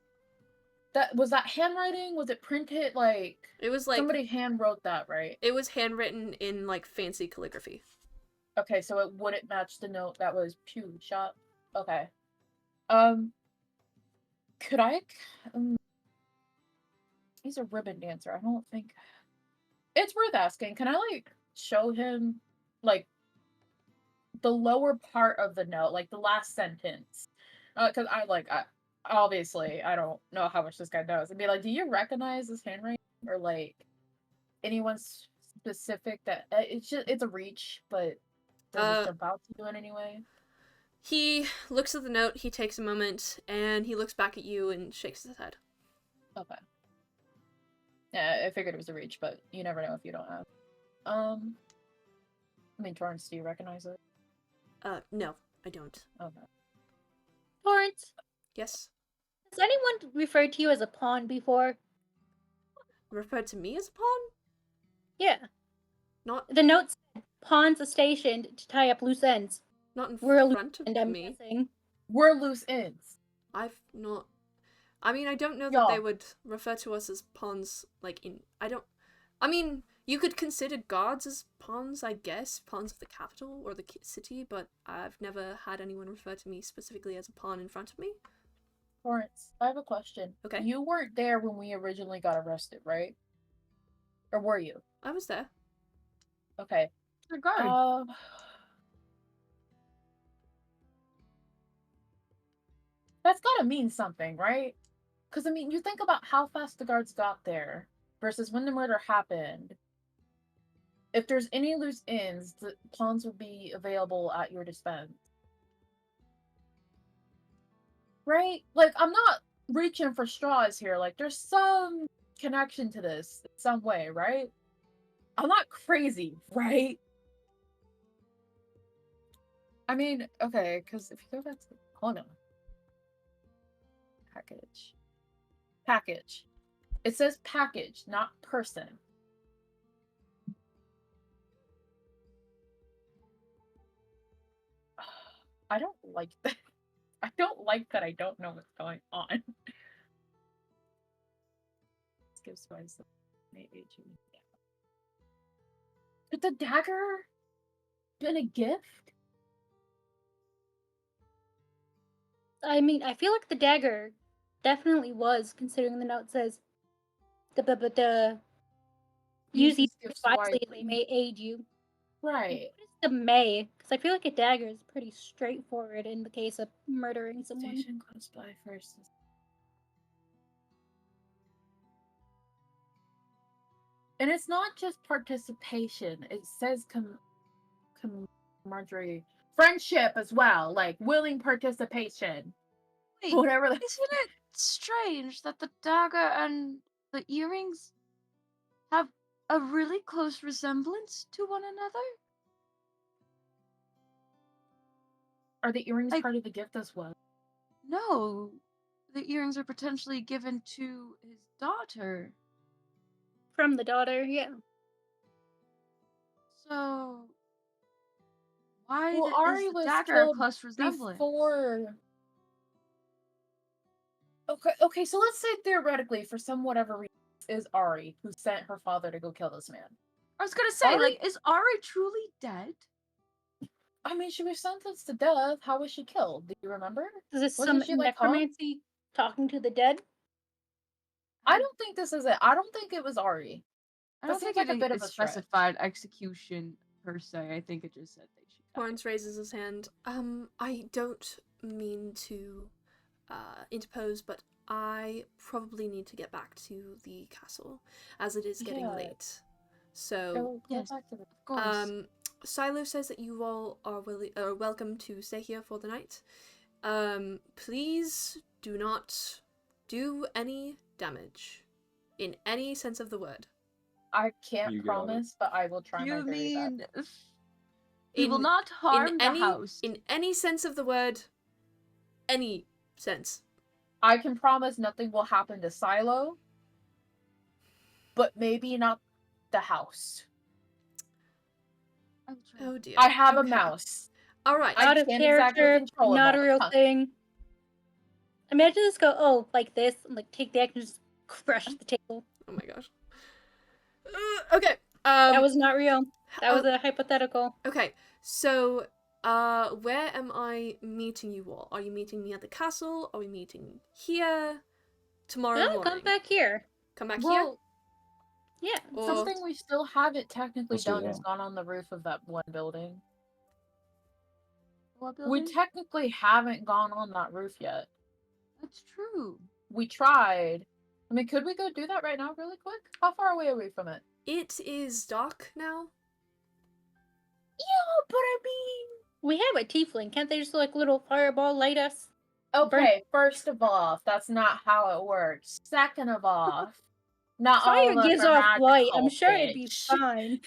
that handwriting? Was it printed like? It was like Somebody hand wrote that, right? it was handwritten in like fancy calligraphy. Okay, so it wouldn't match the note that was pew shot. Okay. Could I? He's a ribbon dancer. I don't think it's worth asking. Can I like show him like the lower part of the note, like the last sentence? Because I obviously I don't know how much this guy knows. And be like, do you recognize this handwriting or like anyone specific that it's a reach, but does it jump out to you in any way? He looks at the note, he takes a moment, and he looks back at you and shakes his head. Okay. Yeah, I figured it was a reach, but you never know if you don't have. I mean, Torrance, do you recognize it? No, I don't. Okay. Torrance, Yes? Has anyone referred to you as a pawn before? Referred to me as a pawn? Yeah. Not The note said pawns are stationed to tie up loose ends. not in We're a loose front of end, I'm me. guessing. We're loose ends. I've not. I mean, I don't know that Y'all. they would refer to us as pawns. Like in, I don't. I mean, you could consider guards as pawns, I guess, pawns of the capital or the city, but I've never had anyone refer to me specifically as a pawn in front of me. Lawrence, I have a question. Okay. You weren't there when we originally got arrested, right? Or were you? I was there. Okay. The guard. That's gotta mean something, right? Because, I mean, you think about how fast the guards got there versus when the murder happened. If there's any loose ends, the pawns would be available at your dispense. Right? Like, I'm not reaching for straws here. Like, there's some connection to this in some way, right? I'm not crazy, right? I mean, okay, because if you go back to... Hold on. Package. It says package, not person. I don't like that. I don't like that I don't know what's going on. Let's give Spice Could the dagger been a gift? I mean, I feel like the dagger definitely was, considering the note says the use these gifts wisely, they may aid you. Right. What is the may? Because I feel like a dagger is pretty straightforward in the case of murdering someone. Station close by first. And it's not just participation. It says camaraderie, friendship as well, like willing participation. Wait, Whatever. isn't it strange that the dagger and the earrings have a really close resemblance to one another? Are the earrings Like- part of the gift as well? No, the earrings are potentially given to his daughter. From the daughter, yeah. So why Well, is Ari the was dagger a killed close resemblance? before. Okay, so let's say theoretically, for some whatever reason, is Ari who sent her father to go kill this man. I was gonna say, Ari- like, is Ari truly dead? I mean, she was sentenced to death. How was she killed? Do you remember? Is this Wasn't some she, like, hung? necromancy talking to the dead? I don't think this is it. I don't think it was Ari. I That don't seems think like a bit it of a stretch. specified execution per se. I think it just said that she died. Torrance raises his hand. I don't mean to interpose, but I probably need to get back to the castle, as it is getting Yeah. late. So, Go Yes. back to the... Of course. Silo says that you all are welcome to stay here for the night. Please do not do any damage, in any sense of the word. I can't You got it. promise, but I will try my You very mean best. we will not harm in the any house? in any sense of the word, any sense. I can promise nothing will happen to Silo, but maybe not the house. I'll try. Oh dear. I have a Okay. mouse. All right. I Out of can't exactly character, control him not all a the real time. thing. Imagine this go, oh, like this, and like take the action, just crush the table. Oh my gosh. Okay. That was not real. That was oh, a hypothetical. okay. So, where am I meeting you all? Are you meeting me at the castle? Are we meeting here tomorrow No, morning? come back here. Come back here. Well, Yeah. Or something we still haven't technically Let's do done is that. gone on the roof of that one building. What We building? technically haven't gone on that roof yet. That's true. We tried. I mean, could we go do that right now really quick? How far away are we from it? it is dark now. Yeah, but I mean... We have a tiefling. Can't they just like little fireball light us? Okay, first of all, that's not how it works. Second of all, not all Fire of us gives are off light. I'm magical, sure it'd be bitch. fine.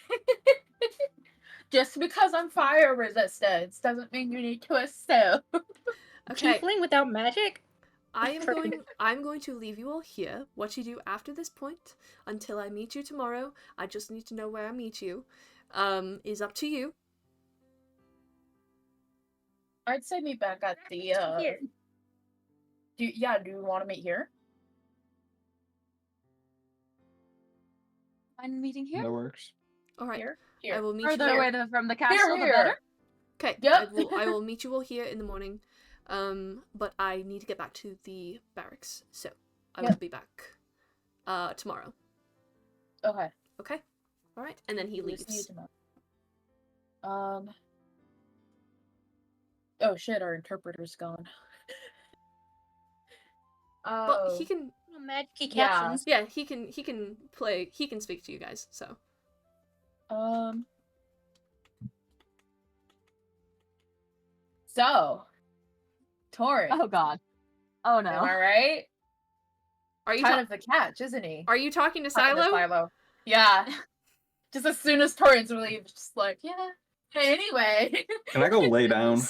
Just because I'm fire resistance doesn't mean you need to assume. Okay. Tiefling without magic? I'm going to leave you all here. What you do after this point, until I meet you tomorrow, I just need to know where I meet you, is up to you. I'd say meet back at the Here. do you want to meet here? Mind meeting here? That works. All right. Here? I will meet Further you away here. from the castle, the better. Okay. Yep. I will meet you all here in the morning. But I need to get back to the barracks, so I will be back tomorrow. Okay. Okay? Alright. And then he We'll see you leaves. tomorrow. Oh shit, our interpreter's gone. But he can Magic Yeah. captions. yeah, he can speak to you guys, so. So, Torrent. Oh god. Oh Am no. I right? Are you Kind of the catch, isn't he? Are you talking to Talking to Silo? Silo. Yeah. Just as soon as Torrent's leaves, just like, yeah. Anyway. Can I go lay down?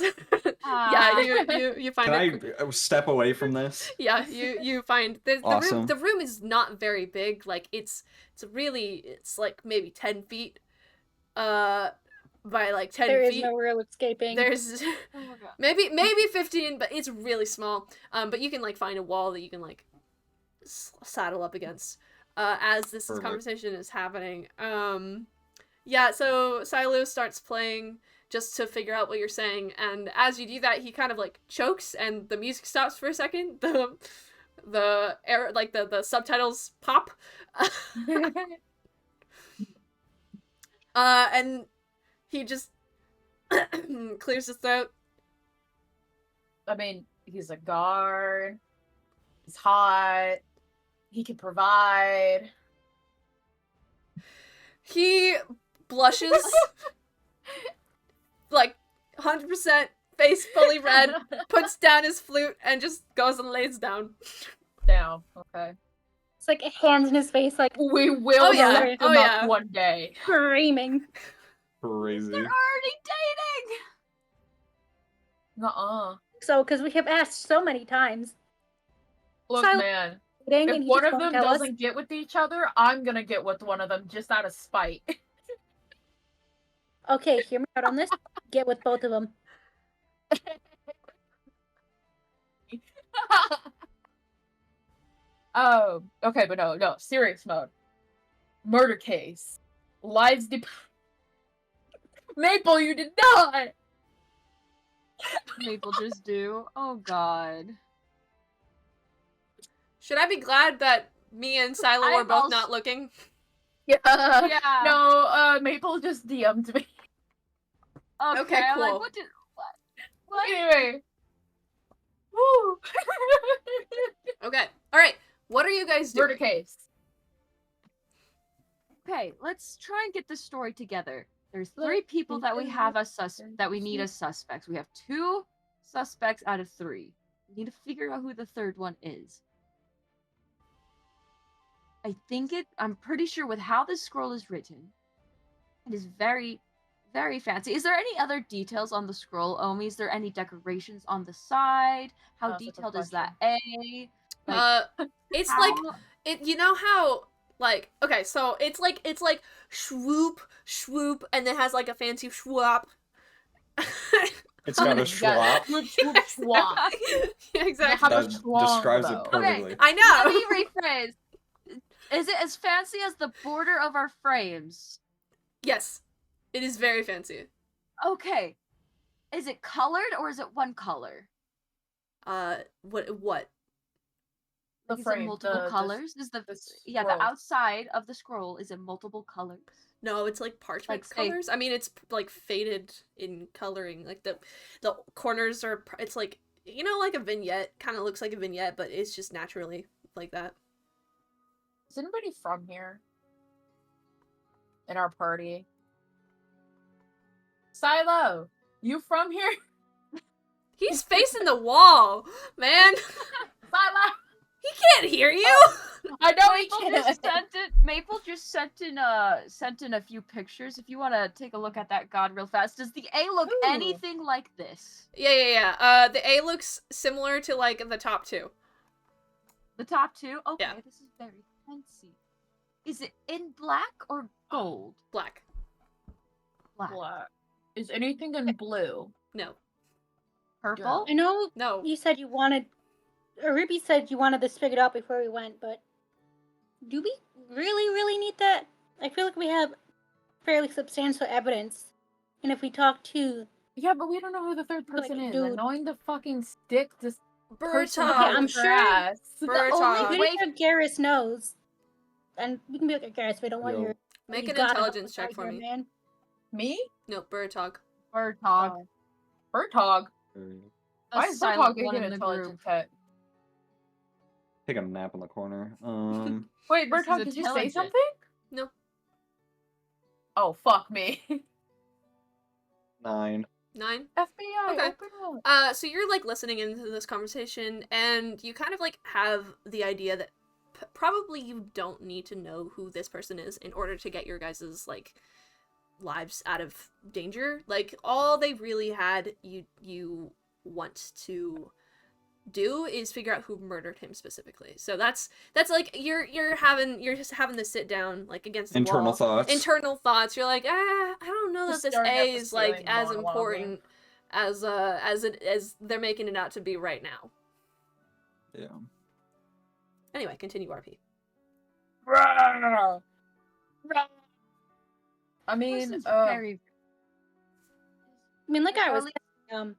Yeah, you find Can it. I step away from this? Yeah, you find the Awesome. the room is not very big. Like it's like maybe 10 feet by like 10 There is feet. no real escaping. There's Oh my god. maybe 15, but it's really small. But you can like find a wall that you can like saddle up against as this Perfect. conversation is happening. Yeah, so Silo starts playing just to figure out what you're saying, and as you do that, he kind of like chokes, and the music stops for a second. The air, like the subtitles pop, and he just clears his throat. I mean, he's a guard. He's hot. He can provide. He blushes, like 100%, face fully red, puts down his flute, and just goes and lays down. Down. Okay. It's like hands in his face, like We will Oh, yeah. lift him Oh, yeah. up one day. screaming. Crazy. They're already dating! Nuh-uh. So, because we have asked so many times, Look, Silo- man. dating, If and he one just of won't them tell us. doesn't get with each other, I'm gonna get with one of them just out of spite. Okay, hear me out on this. Get with both of them. Oh, okay, but no, serious mode. Murder case. Lives dep- Maple, you did not! Maple just do. Oh god. Should I be glad that me and Silo are I'm both also- not looking? Yeah. Yeah. No, Maple just DM'd me. Okay, I'm like, cool. what? Anyway. Woo! Okay, alright. What are you guys doing? Murder case. Okay, let's try and get this story together. There's 3 people that we have as that we need as suspects. We have 2 suspects out of 3. We need to figure out who the third one is. I'm pretty sure with how this scroll is written, it is very, very fancy. Is there any other details on the scroll, Omi? Is there any decorations on the side? How That's a good detailed is that A? It's how- like it. You know how like okay, so it's like swoop, and then has like a fancy swap. It's got a schwab. Swoop, swoop, swap. Yeah, They exactly. have a That schlong, describes though. it perfectly. I Let know. me rephrase. Is it as fancy as the border of our frames? Yes, it is very fancy. Okay. Is it colored or is it one color? What? The Is it frame, multiple the colors? Is the the the scroll. outside of the scroll, is it multiple colors? No, it's like parchment Like, say- colors. I mean, it's like faded in coloring. Like the corners are. It's like like a vignette. Kind of looks like a vignette, but it's just naturally like that. Is anybody from here? In our party? Silo, you from here? He's facing the wall, man. Silo! He can't hear you. I know he Maple just sent in a few pictures. If you want to take a look at that god real fast. Does the A look Ooh. anything like this? Yeah. The A looks similar to like the top 2. The top two? Okay, Yeah. this is very fancy. Is it in black or gold? Black. Black. Is anything in blue? No. Purple? I know No. you said you wanted, or Ruby said you wanted this figured out before we went, but do we really need that? I feel like we have fairly substantial evidence, and if we talk to, Yeah, but we don't know who the third Like, person is. dude. And knowing the fucking stick this person Bird up Okay, I'm your sure- ass. Bird only I'm talk. pretty way- sure Garrus knows, and we can be like, Garrus, we don't want Yo. your. Make you an gotta help intelligence us check out for here, me. man. Me? No, bird talk. Bird-hog. Oh. Bird-hog. A Why is silent Bird-hog one getting in an the group. intelligence check? Take a nap in the corner. Wait, This Bird-hog, is did you say intelligent. something? No. Oh, fuck me. 9. 9? FBI, Okay. open up. So you're like listening into this conversation, and you kind of like have the idea that probably you don't need to know who this person is in order to get your guys's like lives out of danger. Like all they really had you want to do is figure out who murdered him specifically. So that's like you're just having to sit down like against the Internal wall. thoughts. Internal thoughts. You're like, I don't know Just that this staring at A the is like ceiling as monologuing. important as they're making it out to be right now. Yeah. Anyway, continue RP. I mean, Person's very... I mean, like I was, Charlie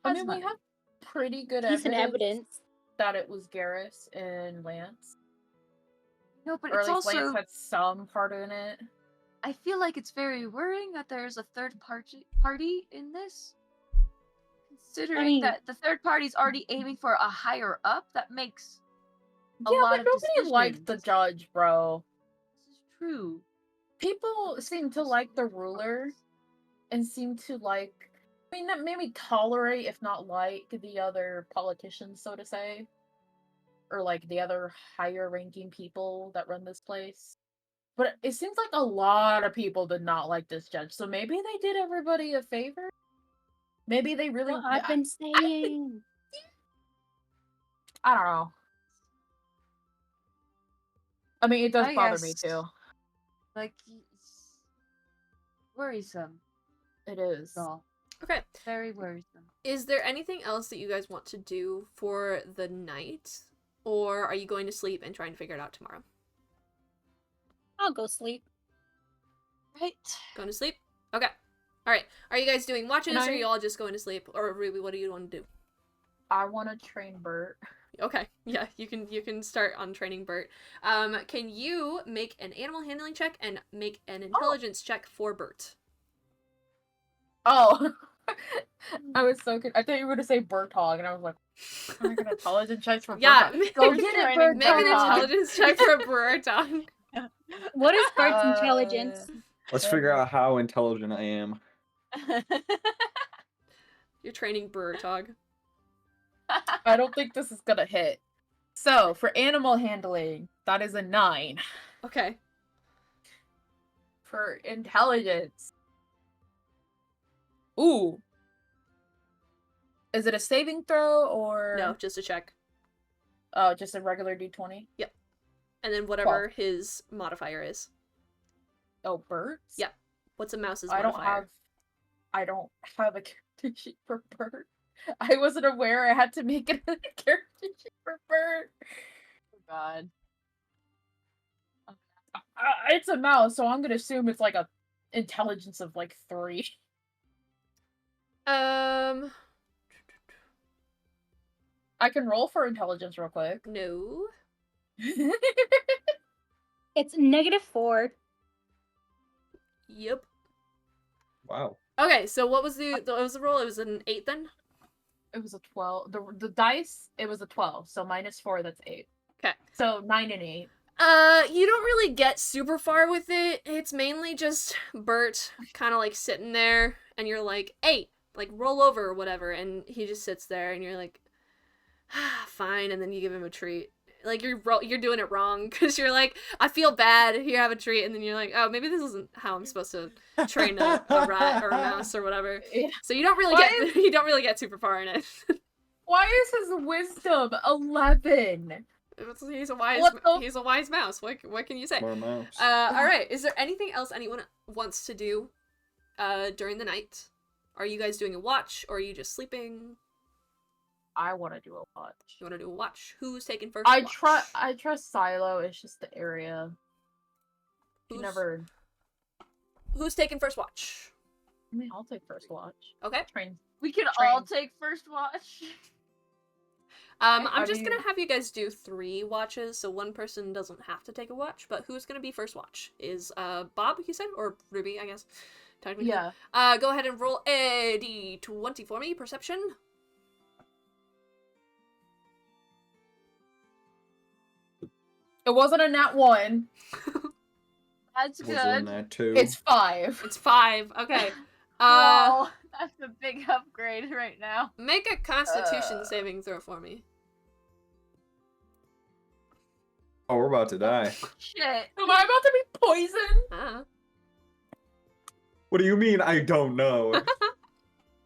I has mean, we money. have pretty good decent evidence evidence. that it was Garrus and Lance. No, but Or it's at least also... Lance had some part in it. I feel like it's very worrying that there's a third party in this. Considering mean- that the third party's already aiming for a higher up, that makes a Yeah, lot but of nobody liked the decisions. judge, bro. This is true. People seem to like the ruler and seem to like, I mean, not maybe tolerate, if not like, the other politicians, so to say. Or like the other higher ranking people that run this place. But it seems like a lot of people did not like this judge. So maybe they did everybody a favor? Maybe they really. What I've been saying. I don't know. I mean, it does I bother me guess- too. Like, it's worrisome. It is. All. Okay. Very worrisome. Is there anything else that you guys want to do for the night? Or are you going to sleep and trying to figure it out tomorrow? I'll go sleep. Right. Going to sleep? Okay. Alright. Are you guys doing watches, Can or are I- you all just going to sleep? Or Ruby, what do you want to do? I want to train Bert. Okay, yeah, you can start on training Bert. Can you make an animal handling check and make an intelligence check for Bert? Oh, I was so good. I thought you were going to say Berthog, and I was like, I'm like an intelligence check for Yeah, Berthog. Go You're get it, training Bert. Make an Berthog. intelligence check for Bertong. What is Bert's intelligence? Let's figure out how intelligent I am. You're training Bertog. I don't think this is gonna hit. So, for animal handling, that is a 9. Okay. For intelligence. Ooh. Is it a saving throw or No, just a check. Oh, just a regular D20? And then whatever his modifier is. Oh, Bert's? Yeah. What's a mouse's I modifier? don't have a character sheet for Bert. I wasn't aware I had to make it a character sheet for Bert. Oh God. It's a mouse, so I'm gonna assume it's like a intelligence of like 3. Um, I can roll for intelligence real quick. no. It's -4. Yep. Wow. Okay, so what was the roll? It was an 8 then? It was a 12. The dice, it was a 12. So -4, that's 8. Okay. So 9 and 8. You don't really get super far with it. It's mainly just Bert kind of like sitting there, and you're like, "Hey, like roll over or whatever," and he just sits there, and you're like, "Fine," and then you give him a treat. Like you're doing it wrong because you're like, "I feel bad. Here, have a treat," and then you're like, "Oh, maybe this isn't how I'm supposed to train a rat or a mouse or whatever." Yeah. So you don't really Why get you don't really get super far in it. Why is his wisdom 11? He's a wise What the- he's a wise mouse. What can you say? Smart mouse. All right. Is there anything else anyone wants to do during the night? Are you guys doing a watch or are you just sleeping? I want to do a watch. You want to do a watch? Who's taking first I watch? trust Silo. It's just the area. You Who's- never. Who's taking first watch? I mean, I'll take first watch. Okay. Train. We can all Train. take first watch. I'm I just gonna mean- have you guys do 3 watches, so one person doesn't have to take a watch. But who's gonna be first watch? Is Bob, you said, or Ruby, I guess. Technically. Yeah. Go ahead and roll a d20 for me. Perception. It wasn't a nat 1. That's Was in good. that too. It's 5. It's 5. Okay. Wow, that's a big upgrade right now. Make a Constitution saving throw for me. Oh, we're about to die. Shit. Am I about to be poisoned? Ah. What do you mean? I don't know.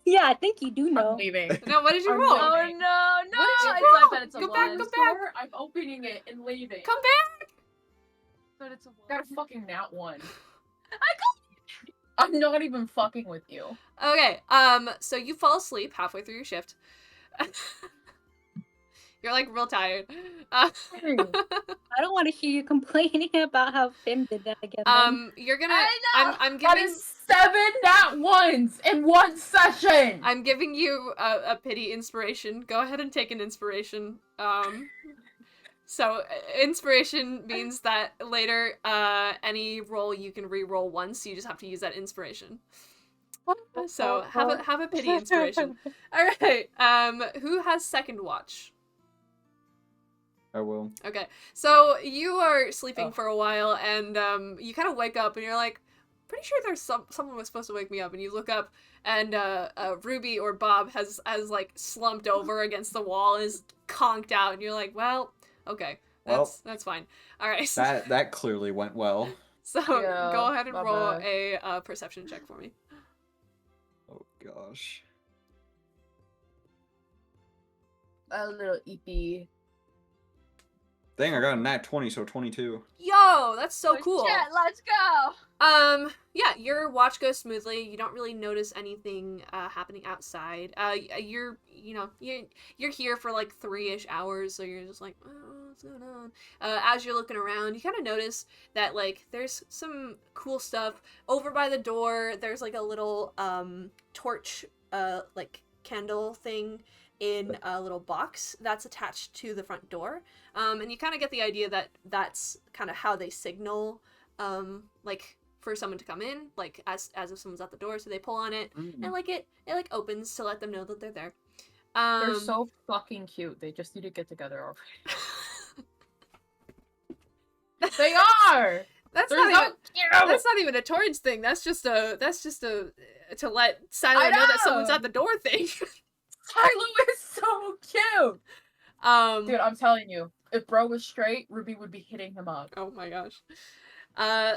Yeah, I think you do I'm know. leaving. No, what did you I'm roll? leaving. Oh no, no! What did you I roll? bet it's a Go back, one. go back. Store, I'm opening it and leaving. Come back. But it's a one. Got a fucking nat 1. I I'm not even fucking with you. Okay. So you fall asleep halfway through your shift. You're like real tired. I don't want to hear you complaining about how Fim did that again. then. You're gonna. I know! I'm That giving. is 7 nat 1s in one session! I'm giving you a pity inspiration. Go ahead and take an inspiration. So inspiration means that later, any roll you can re-roll once. You just have to use that inspiration. So have a pity inspiration. All right. Who has second watch? I will. Okay. So you are sleeping Oh. for a while, and you kind of wake up, and you're like, pretty sure there's someone was supposed to wake me up, and you look up, and Ruby or Bob has like slumped over against the wall, and is conked out, and you're like, well, okay, that's fine. All right. That clearly went well. So Yeah, go ahead and my roll bad. a perception check for me. Oh gosh. A little EP. Dang, I got a nat 20, so 22. Yo, that's so Oh, cool. shit, let's go. Yeah, your watch goes smoothly. You don't really notice anything happening outside. You're here for like 3-ish hours, so you're just like, oh, what's going on? As you're looking around, you kind of notice that like there's some cool stuff over by the door. There's like a little torch, like candle thing in a little box that's attached to the front door. And you kind of get the idea that that's kind of how they signal, like for someone to come in, like as if someone's at the door, so they pull on it, and like it like opens to let them know that they're there. They're so fucking cute. They just need to get together already. They are! That's They're not so even cute! that's not even a Torrance thing. That's just a to let Silo I know that someone's know! at the door thing. Silo is so cute! Dude, I'm telling you, if bro was straight, Ruby would be hitting him up. Oh my gosh.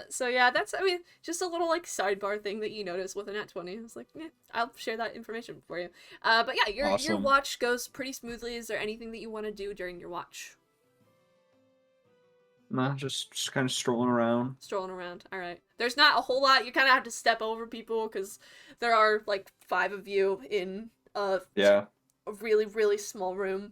So yeah, that's, I mean, just a little like sidebar thing that you notice with a nat 20. I was like, yeah, I'll share that information for you. But yeah, your Awesome. watch goes pretty smoothly. Is there anything that you want to do during your watch? Nah, just kind of strolling around. Strolling around. All right. There's not a whole lot. You kind of have to step over people because there are like 5 of you in Yeah. a really, really small room.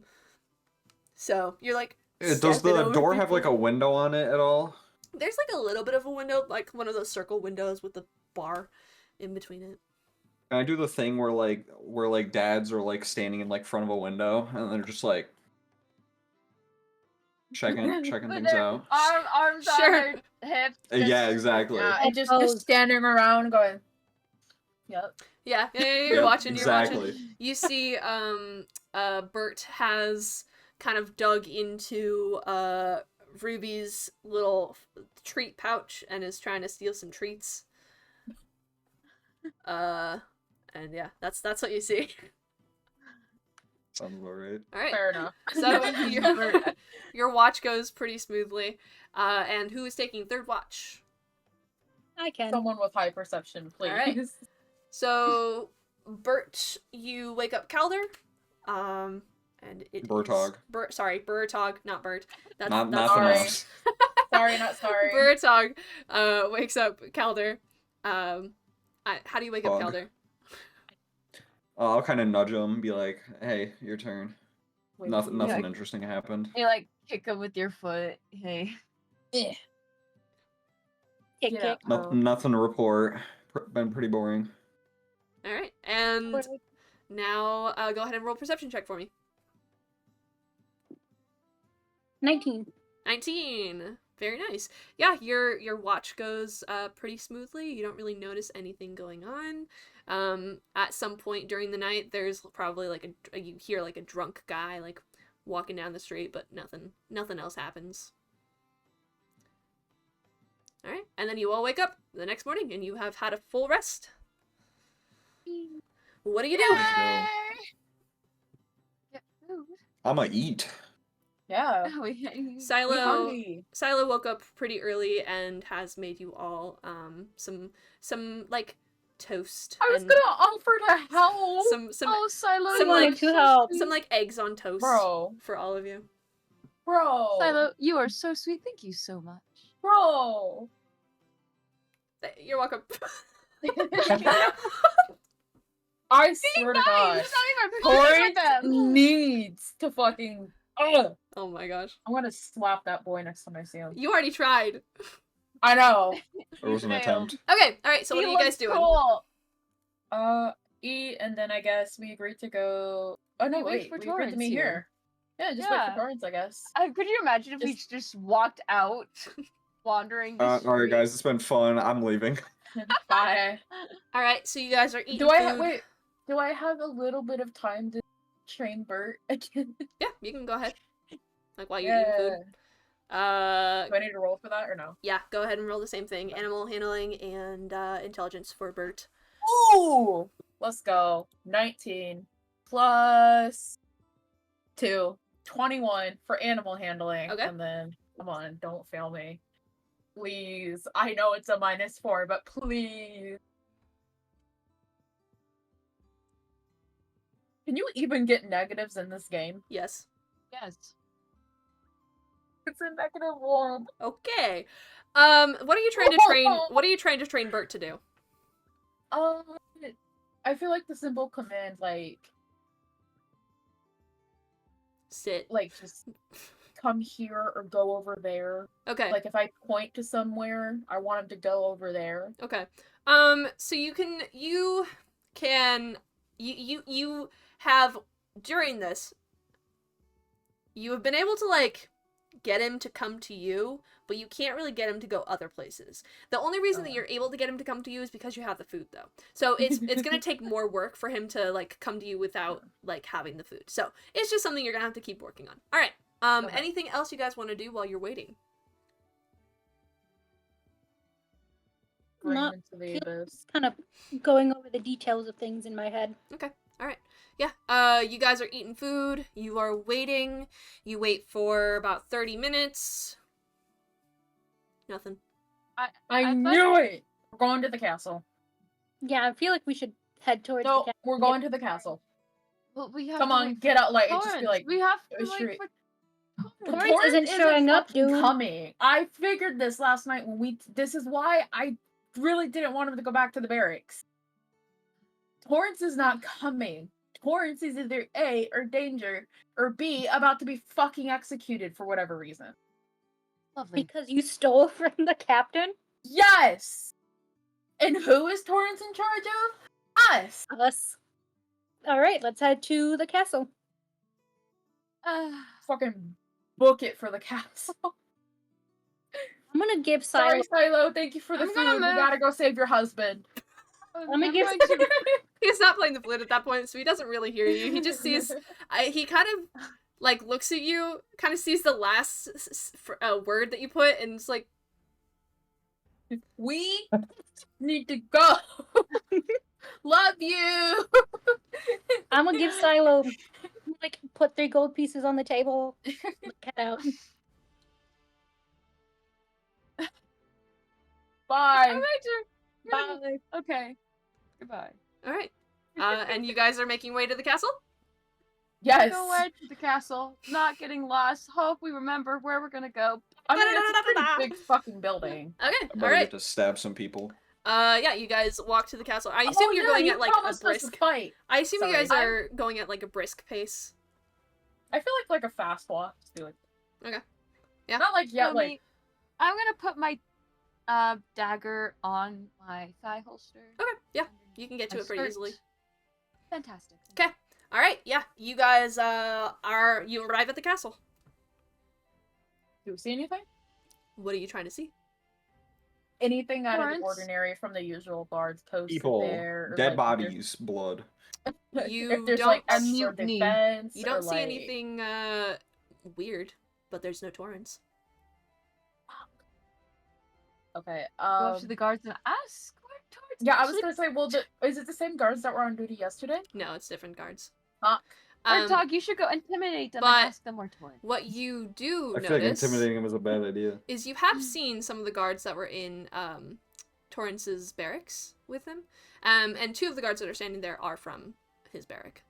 So you're like, Does stepping the over door have people. like a window on it at all? There's like a little bit of a window, like one of those circle windows with the bar in between it. Can I do the thing where dads are like standing in like front of a window and they're just like checking With things their out? arms Sure. on their hips. Yeah, exactly. Yeah, and just Opposed. standing around going, yep. Yeah, you're Yep, watching, you're watching. exactly. You see, Bert has kind of dug into, Ruby's little treat pouch and is trying to steal some treats. And yeah, that's what you see. Sounds about right. Alright. Fair enough. So your watch goes pretty smoothly. And who is taking third watch? I can. Someone with high perception, please. Alright. So, Bert, you wake up Calder. And it is Bertog. sorry, Bertog, not Bert. That's Not that's the Sorry. mouse. Sorry, not sorry. Bertog wakes up Calder. How do you wake up Bug. Calder? I'll kind of nudge him, be like, "Hey, your turn." Wait, Nothing Yeah. interesting happened. You like kick him with your foot. Hey. eh, Kick, get kick. out, bro. Nothing to report. Been pretty boring. All right, and now go ahead and roll perception check for me. 19. 19. Very nice. Yeah, your watch goes pretty smoothly. You don't really notice anything going on. At some point during the night, there's probably like you hear like a drunk guy like walking down the street, but nothing else happens. All right, and then you all wake up the next morning and you have had a full rest. What do you do? Let's go. Get food. I'ma eat. Yeah. Oh, yeah. We Silo hungry. Silo woke up pretty early and has made you all some like toast. I was and gonna offer to help. some Oh, Silo, some, you are like, to so help. sweet. some like eggs on toast Bro. for all of you. Bro. Silo, you are so sweet. Thank you so much. Bro. You're welcome. I swear to God. It's not even Torrance them. needs to fucking. Ugh. Oh my gosh. I'm gonna slap that boy next time I see him. You already tried. I know. It was an failed. attempt. Okay, alright, so what He are you guys looks doing? Cool. Eat, and then I guess we agreed to go. Oh no, We wait wait. for We agreed to Torrance meet here. here. Yeah, just wait Yeah. for Torrance, I guess. Could you imagine if we just walked out, wandering the Alright, street? guys, it's been fun. I'm leaving. Bye. Alright, so you guys are eating Do I food. wait? Do I have a little bit of time to train Bert again? Yeah, you can go ahead. Like while you're eating food. Do I need to roll for that or no? Yeah, go ahead and roll the same thing. Animal handling and intelligence for Bert. Ooh! Let's go. 19 plus 2. 21 for animal handling. Okay. And then, come on, don't fail me. Please. I know it's a -4, but please. Can you even get negatives in this game? Yes. Yes. It's a -1. Okay. What are you trying to train what are you trying to train Bert to do? I feel like the simple command, like Sit. just come here or go over there. Okay. Like if I point to somewhere, I want him to go over there. Okay. So you have during this you have been able to like get him to come to you, but you can't really get him to go other places. The only reason that you're able to get him to come to you is because you have the food though. So it's going to take more work for him to like come to you without like having the food. So it's just something you're going to have to keep working on. All right. Okay. Anything else you guys want to do while you're waiting? Bring Not him into the abyss. Kind of going over the details of things in my head. Okay. All right. Yeah. You guys are eating food. You are waiting. You wait for about 30 minutes. Nothing. I thought- knew it! We're going to the castle. Yeah, I feel like we should head towards No, the castle. we're going to the castle. Well, we have Come to on, wait get for out, like, it just be Torrance. like, we have to straight. wait for Torrance Torrance isn't showing up, fucking dude. coming. I figured this last night when this is why I really didn't want him to go back to the barracks. Torrance is not coming. Torrance is either A, or danger, or B, about to be fucking executed for whatever reason. Lovely. Because you stole from the captain? Yes! And who is Torrance in charge of? Us! Us. Alright, let's head to the castle. Fucking book it for the castle. I'm gonna give Sorry, Silo. Silo, thank you for the I'm gonna food. We move. gotta go save your husband. Let me give. He's not playing the flute at that point, so he doesn't really hear you. He just sees. He kind of like looks at you, kind of sees the last word that you put, and it's like, We need to go. Love you. I'm gonna give Silo. Like, put 3 gold pieces on the table. Get out. Bye. Bye. Okay. Goodbye. all right. And you guys are making way to the castle. Yes. Go away to the castle, not getting lost. Hope we remember where we're gonna go. I mean, it's a pretty big fucking building. Okay, I better alright. get to stab some people. Yeah, you guys walk to the castle. I assume you're going you at like a promised us brisk. fight. I assume you Sorry. guys are going at like a brisk pace. I feel like a fast walk. Just do it. Okay. Yeah. Not like Tell like me, I'm gonna put my dagger on my thigh holster. Okay, yeah. underneath You can get to my it pretty skirt. easily. Fantastic. Okay. Alright, yeah. You guys you arrive at the castle. do we see anything? What are you trying to see? Anything out of the Lawrence? ordinary from the usual guards posted People, there? Or, dead like, if there's- bodies, blood. You if there's don't like a extra mutiny. defense, You don't or, see like... anything weird, but there's no torrents. Okay. Go up to the guards and ask where Torrance Yeah, I was actually gonna say, well, is it the same guards that were on duty yesterday? No, it's different guards. Fuck. Dog, you should go intimidate them but- and ask them where Torrance. What you do I feel like notice intimidating him is a bad idea. is you have seen some of the guards that were in Torrance's barracks with him. And two of the guards that are standing there are from his barrack.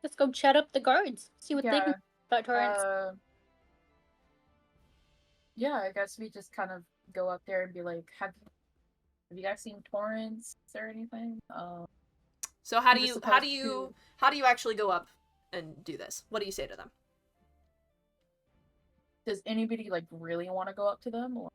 Let's go chat up the guards. See what they Yeah. can about Torrance. Yeah, I guess we just kind of go up there and be like, have you guys seen Torrance or anything? So how do We're you supposed to- actually go up and do this? What do you say to them? Does anybody like really want to go up to them? Or...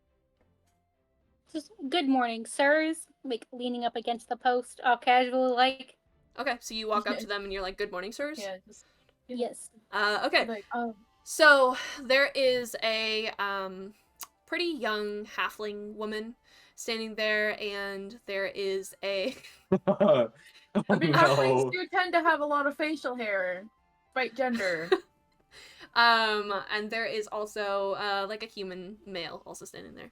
Just good morning, sirs. Like leaning up against the post, all casual like. Okay, so you walk up to them and you're like, "Good morning, sirs." Yeah, just Yes. Okay. like, So there is a pretty young halfling woman standing there, and there is a Oh I mean, no. halflings do tend to have a lot of facial hair, despite gender. and there is also like a human male also standing there.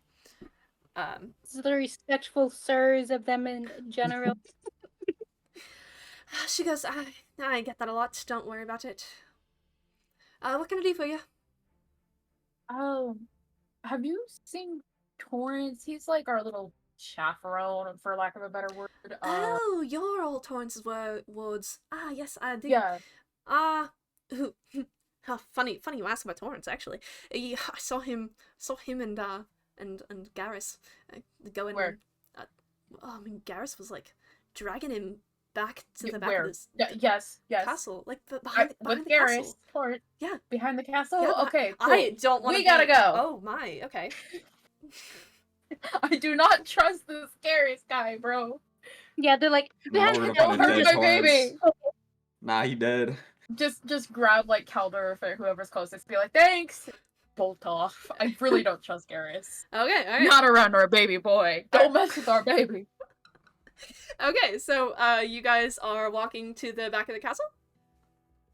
This is the respectful sirs of them in general. She goes, I get that a lot. Don't worry about it. What can I do for you? Have you seen Torrance? He's like our little chaperone, for lack of a better word. Oh, you're all Torrance's wards. Ah, yes, I did. Yeah. Funny you ask about Torrance. Actually, I saw him and Garrus going. Where? I mean, Garrus was like dragging him back to the back Where? of this Yes. castle, like behind With the Garrus, castle. Torrance. Yeah. Behind the castle. Yeah, Okay. Cool. I don't want. We gotta go. Oh my. Okay. I do not trust this Garrus guy, bro. Yeah, they're like, No, "That's we're the gonna Don't find a hurt dead my Torrance. baby. Nah, he dead. Just grab like Calder or whoever's closest. Be like, thanks. Bolt off. I really don't trust Garrus. Okay. All right. Not around our baby boy. Don't mess with our baby. Okay. So, you guys are walking to the back of the castle.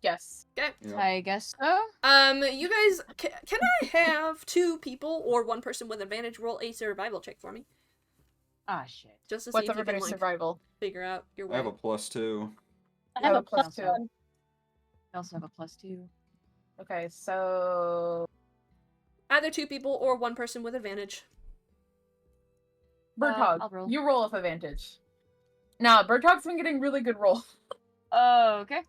Yes. Okay. Yeah. I guess so. You guys, can I have two people or one person with advantage roll a survival check for me, Ah, shit. just to see What's if you can everybody's like survival? figure out your way. I have a +2. I have a plus plus two. one. I also have a +2. Okay, so Either two people or one person with advantage. Birdhog, I'll roll. you roll with advantage. Nah, Birdhog's been getting really good roll. Oh, okay.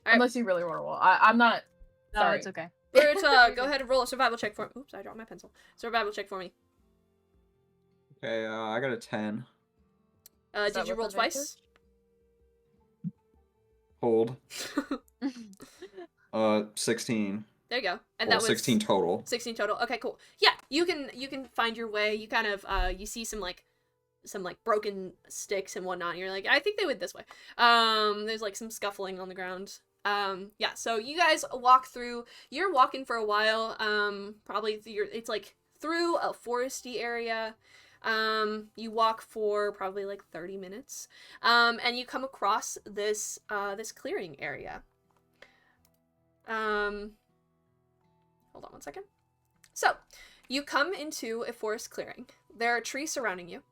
Alright. Unless you really want to roll. I'm not. No, Sorry. it's okay. Bert, go ahead and roll a survival check for me. Oops, I dropped my pencil. Survival check for me. Okay, I got a 10. Is that Did you with roll advantage? twice? Hold. 16. There you go. And Well, that was 16 total. 16 total. Okay, cool. Yeah, you can find your way. You kind of you see some broken sticks and whatnot. And you're like, I think they went this way. There's like some scuffling on the ground. Yeah, so you guys walk through. You're walking for a while. Probably it's like through a foresty area. You walk for probably like 30 minutes. And you come across this this clearing area. Hold on one second. So, you come into a forest clearing. There are trees surrounding you.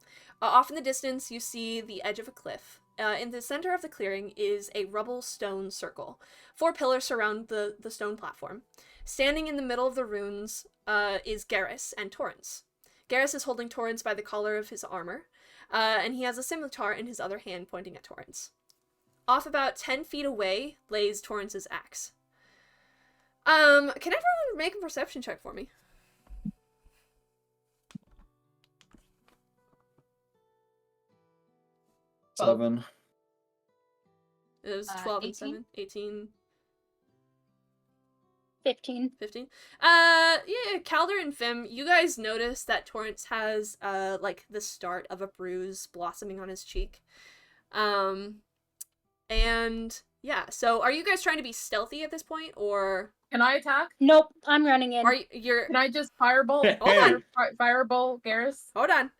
Off in the distance, you see the edge of a cliff. In the center of the clearing is a rubble stone circle. 4 pillars surround the stone platform. Standing in the middle of the ruins is Garrus and Torrance. Garrus is holding Torrance by the collar of his armor, and he has a scimitar in his other hand pointing at Torrance. off about 10 feet away lays Torrance's axe. Can everyone make a perception check for me? Seven. It was 12 and 18? 7, 18, 15. 15. Yeah, Calder and Fim, you guys notice that Torrance has, like, the start of a bruise blossoming on his cheek. And, yeah, so are you guys trying to be stealthy at this point, or Can I attack? Nope, I'm running in. are you're... Can I just firebolt? Hold on. Firebolt Garrus? Hold on.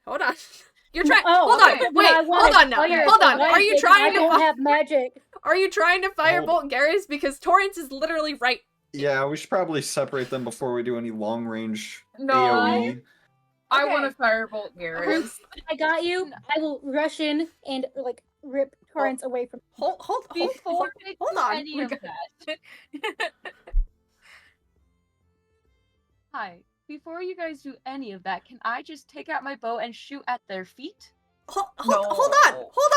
You're trying... Oh, hold on, okay. but I wait, wanted hold on now, fire hold for on, are you magic, trying I to... don't have magic. Are you trying to firebolt Garrus? Because Torrance is literally right... Yeah, we should probably separate them before we do any long range No. AoE. I Okay. want to firebolt Garrus. I got you. I will rush in and like rip Torrance away from. Hold Before they hold do on. any of that. Hi. Before you guys do any of that, can I just take out my bow and shoot at their feet? Hold No.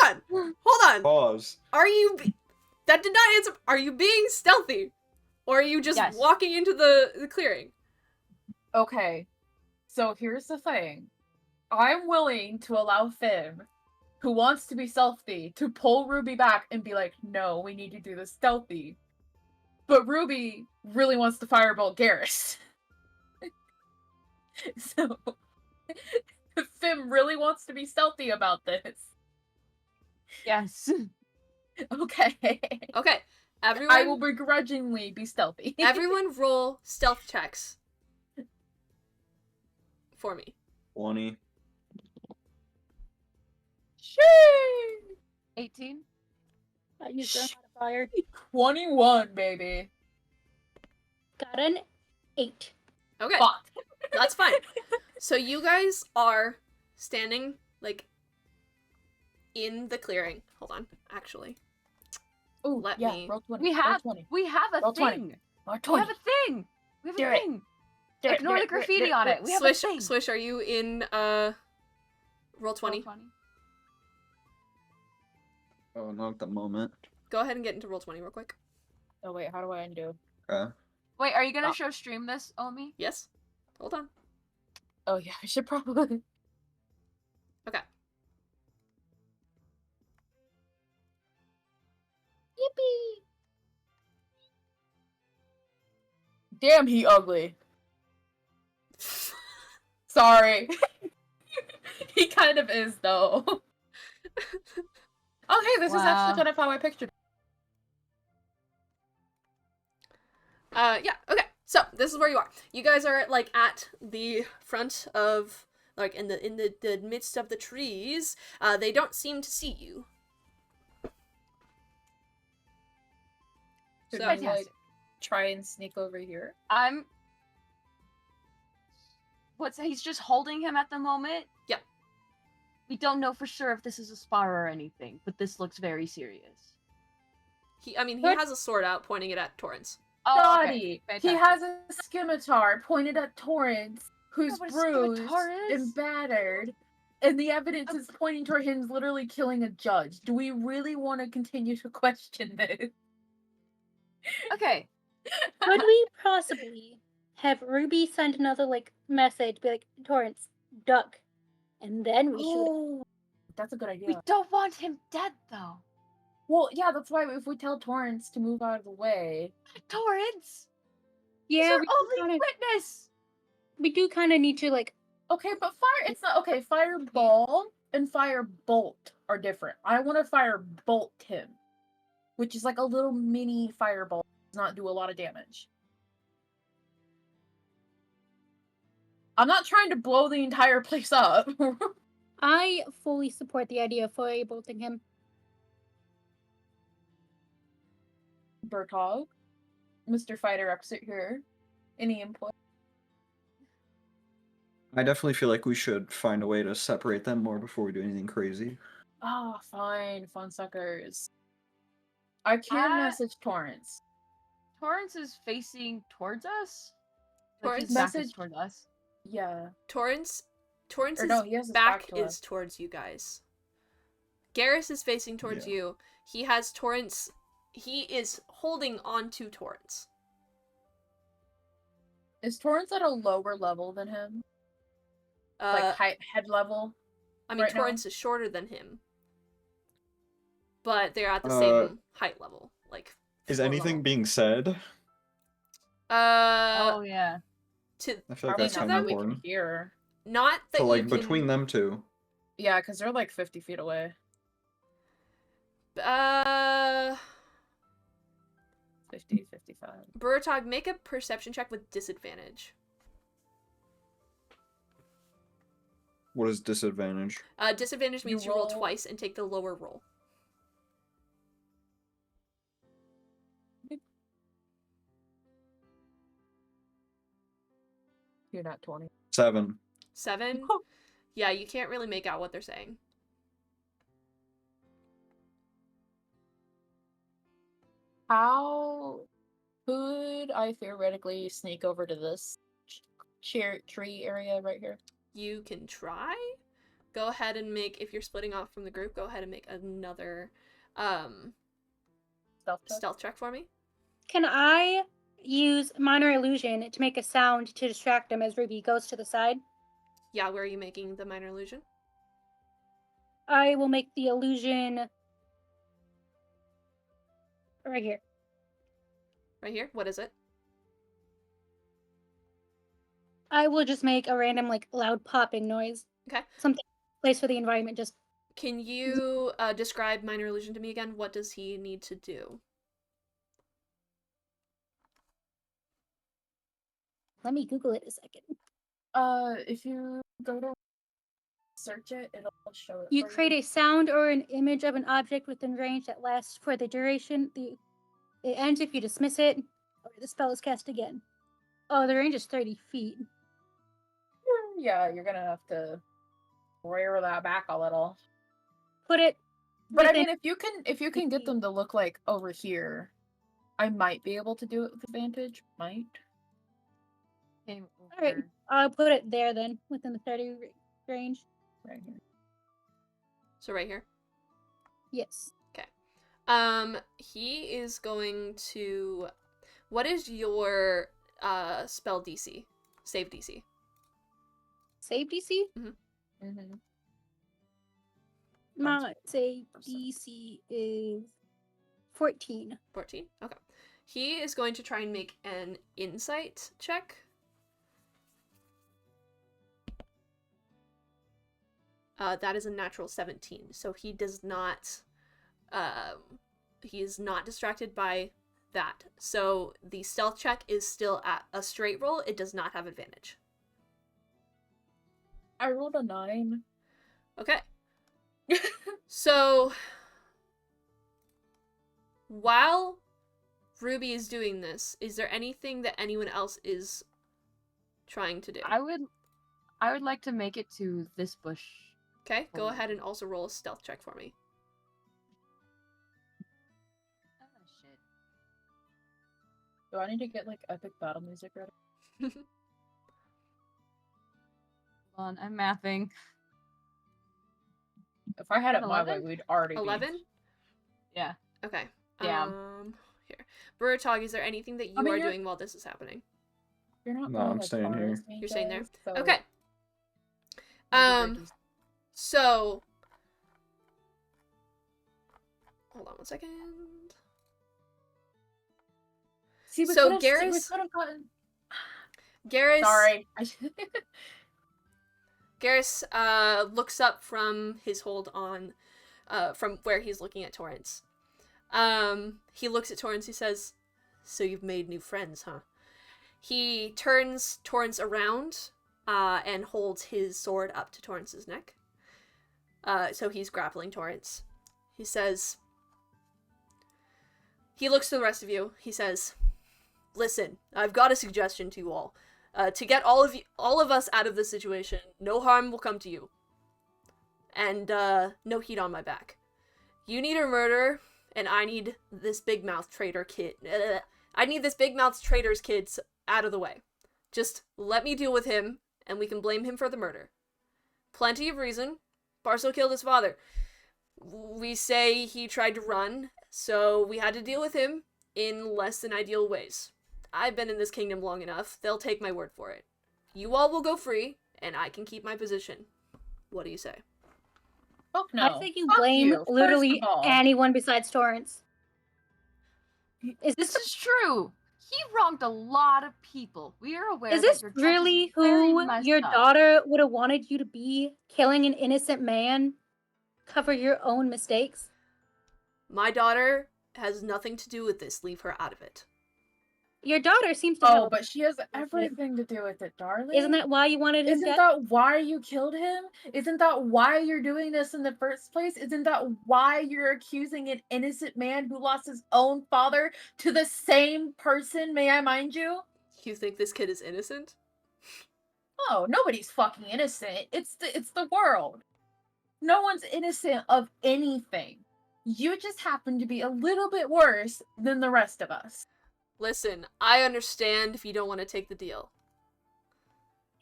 on. Pause. Are you... That did not answer... Are you being stealthy? Or are you just Yes. walking into the clearing? Okay, so here's the thing. I'm willing to allow Finn, who wants to be stealthy, to pull Ruby back and be like, no, we need to do this stealthy. But Ruby really wants to firebolt Garrus. So, Finn really wants to be stealthy about this. Yes. Okay. Okay, everyone... I will begrudgingly be stealthy. Everyone roll stealth checks. For me. 20. Shee! 18. I used a modifier. 21, baby. Got an 8. Okay, Fuck. that's fine. So you guys are standing, like, in the clearing. Hold on, actually. Ooh, Let yeah, me- roll 20. We roll have 20. we have a Roll 20. thing. Roll We 20. have a thing. We have Do a it. thing. Do it, Ignore do the it, do it, graffiti do on it. it. We have a Swish, thing. Swish, are you in, roll 20? Oh, not at the moment. Go ahead and get into roll 20 real quick. Oh, wait, how do I undo? Okay. Wait, are you gonna Oh. show stream this, Omi? Yes? Hold on. Oh, yeah, I should probably. Okay. Yippee! Damn, he ugly. Sorry. He kind of is, though. Oh, hey, this is Wow. actually kind of how I pictured it. Yeah, okay. So, this is where you are. You guys are, like, at the front of, like, in the midst of the trees. They don't seem to see you. Should So, we, like, Fantastic. try and sneak over here? I'm. He's just holding him at the moment? Yep. We don't know for sure if this is a spar or anything, but this looks very serious. he What? has a sword out pointing it at Torrance. Oh, okay. Dottie! He Fantastic. has a scimitar pointed at Torrance, who's what a bruised scimitar is. and battered, and the evidence is pointing toward him literally killing a judge. Do we really want to continue to question this? Okay. Could we possibly have Ruby send another like message, be like, Torrance, duck, and then we shoot it? Oh, that's a good idea. We don't want him dead, though. Well, yeah, that's why if we tell Torrance to move out of the way. Torrance! Yeah, He's our we only witness! do kind of need to like. Okay, but fire. It's not okay. Fireball and firebolt are different. I want to firebolt him, which is like a little mini fireball. Does not do a lot of damage. I'm not trying to blow the entire place up. I fully support the idea of firebolting him. Bertog, Mr. Fighter Exit here. Any input? I definitely feel like we should find a way to separate them more before we do anything crazy. Ah, fine, fun suckers. I can message Torrance. Torrance is facing towards us? Torrance- his back is Message- toward us. Yeah. Torrance's no, he has his back back to is us. towards you guys. Garrus is facing towards Yeah. you. He has Torrance. He is holding on to Torrance. Is Torrance at a lower level than him? Like head level? I mean, right now? Torrance is shorter than him, but they're at the Uh, same height level. Like, Is floor anything level. being said? Oh yeah. To I feel like Probably that's each of kind of them, we can important. hear. not that So, like, you between can, them two. Yeah, because they're like 50 feet away. 50, 55. Burtog, make a perception check with disadvantage. What is disadvantage? Disadvantage means you roll twice and take the lower roll. You're not 20. 7. 7? Yeah, you can't really make out what they're saying. How could I theoretically sneak over to this tree area right here? You can try. Go ahead and make, if you're splitting off from the group, go ahead and make another stealth check for me. Can I use minor illusion to make a sound to distract him as Ruby goes to the side? Yeah, where are you making the minor illusion? I will make the illusion right here. Right here? What is it? I will just make a random, like, loud popping noise. Okay. Something place for the environment. Just Can you describe minor illusion to me again? What does he need to do? let me Google it a second. If you go to search it, it'll show it. You for create a sound or an image of an object within range that lasts for the duration. It ends if you dismiss it, or the spell is cast again. Oh, the range is 30 feet. Yeah, you're gonna have to rear that back a little. Put it. But I within- mean, if you can get them to look like over here, I might be able to do it with advantage. Might. Came Alright. over. I'll put it there then, within the 30 range. Right here. So right here. Yes. He is going to. What is your spell DC? Save DC. Save DC? Mm-hmm. My save DC is 14. 14. Okay. He is going to try and make an insight check. That is a natural 17. So he does not. He is not distracted by that. So the stealth check is still at a straight roll. It does not have advantage. I rolled a 9. Okay. So while Ruby is doing this, is there anything that anyone else is trying to do? I would like to make it to this bush. Okay, go ahead and also roll a stealth check for me. Oh shit. Do I need to get like epic battle music ready? Hold on, I'm mathing. If I had it my 11? way, we'd already be. 11? Yeah. Okay. Yeah. Here. Burtog, is there anything that you I mean, are you're- doing while this is happening? You're not. No, going I'm as staying far here. as me, You're staying there? Jess, so Okay. maybe we're Um, just- So hold on one second. See, we so could've- see, we Garrus- could've gotten. Garrus Sorry. Garrus looks up from his hold on from where he's looking at Torrance. He looks at Torrance, he says, "So you've made new friends, huh?" He turns Torrance around and holds his sword up to Torrance's neck. So he's grappling Torrance. He says, he looks to the rest of you. He says, "Listen, I've got a suggestion to you all. To get all of us out of this situation, no harm will come to you. And no heat on my back. You need a murderer, and I need this big mouth traitor kid. I need this big mouth traitor's kids out of the way. Just let me deal with him, and we can blame him for the murder. Plenty of reason. Barso killed his father. We say he tried to run, so we had to deal with him in less than ideal ways. I've been in this kingdom long enough, they'll take my word for it. You all will go free, and I can keep my position. What do you say? Fuck no. I think you Fuck blame you, first literally of all. anyone besides Torrance. Is This this is true. He wronged a lot of people. We are aware is that this your judge really is very who messed your up. daughter would have wanted you to be? Killing an innocent man? Cover your own mistakes? My daughter has nothing to do with this. Leave her out of it. Your daughter seems to have. Oh, but she has everything to do with it, darling. Isn't that why you wanted him Isn't dead? that why you killed him? Isn't that why you're doing this in the first place? Isn't that why you're accusing an innocent man who lost his own father to the same person, may I mind you? You think this kid is innocent? Oh, nobody's fucking innocent. It's the world. No one's innocent of anything. You just happen to be a little bit worse than the rest of us. Listen, I understand if you don't want to take the deal.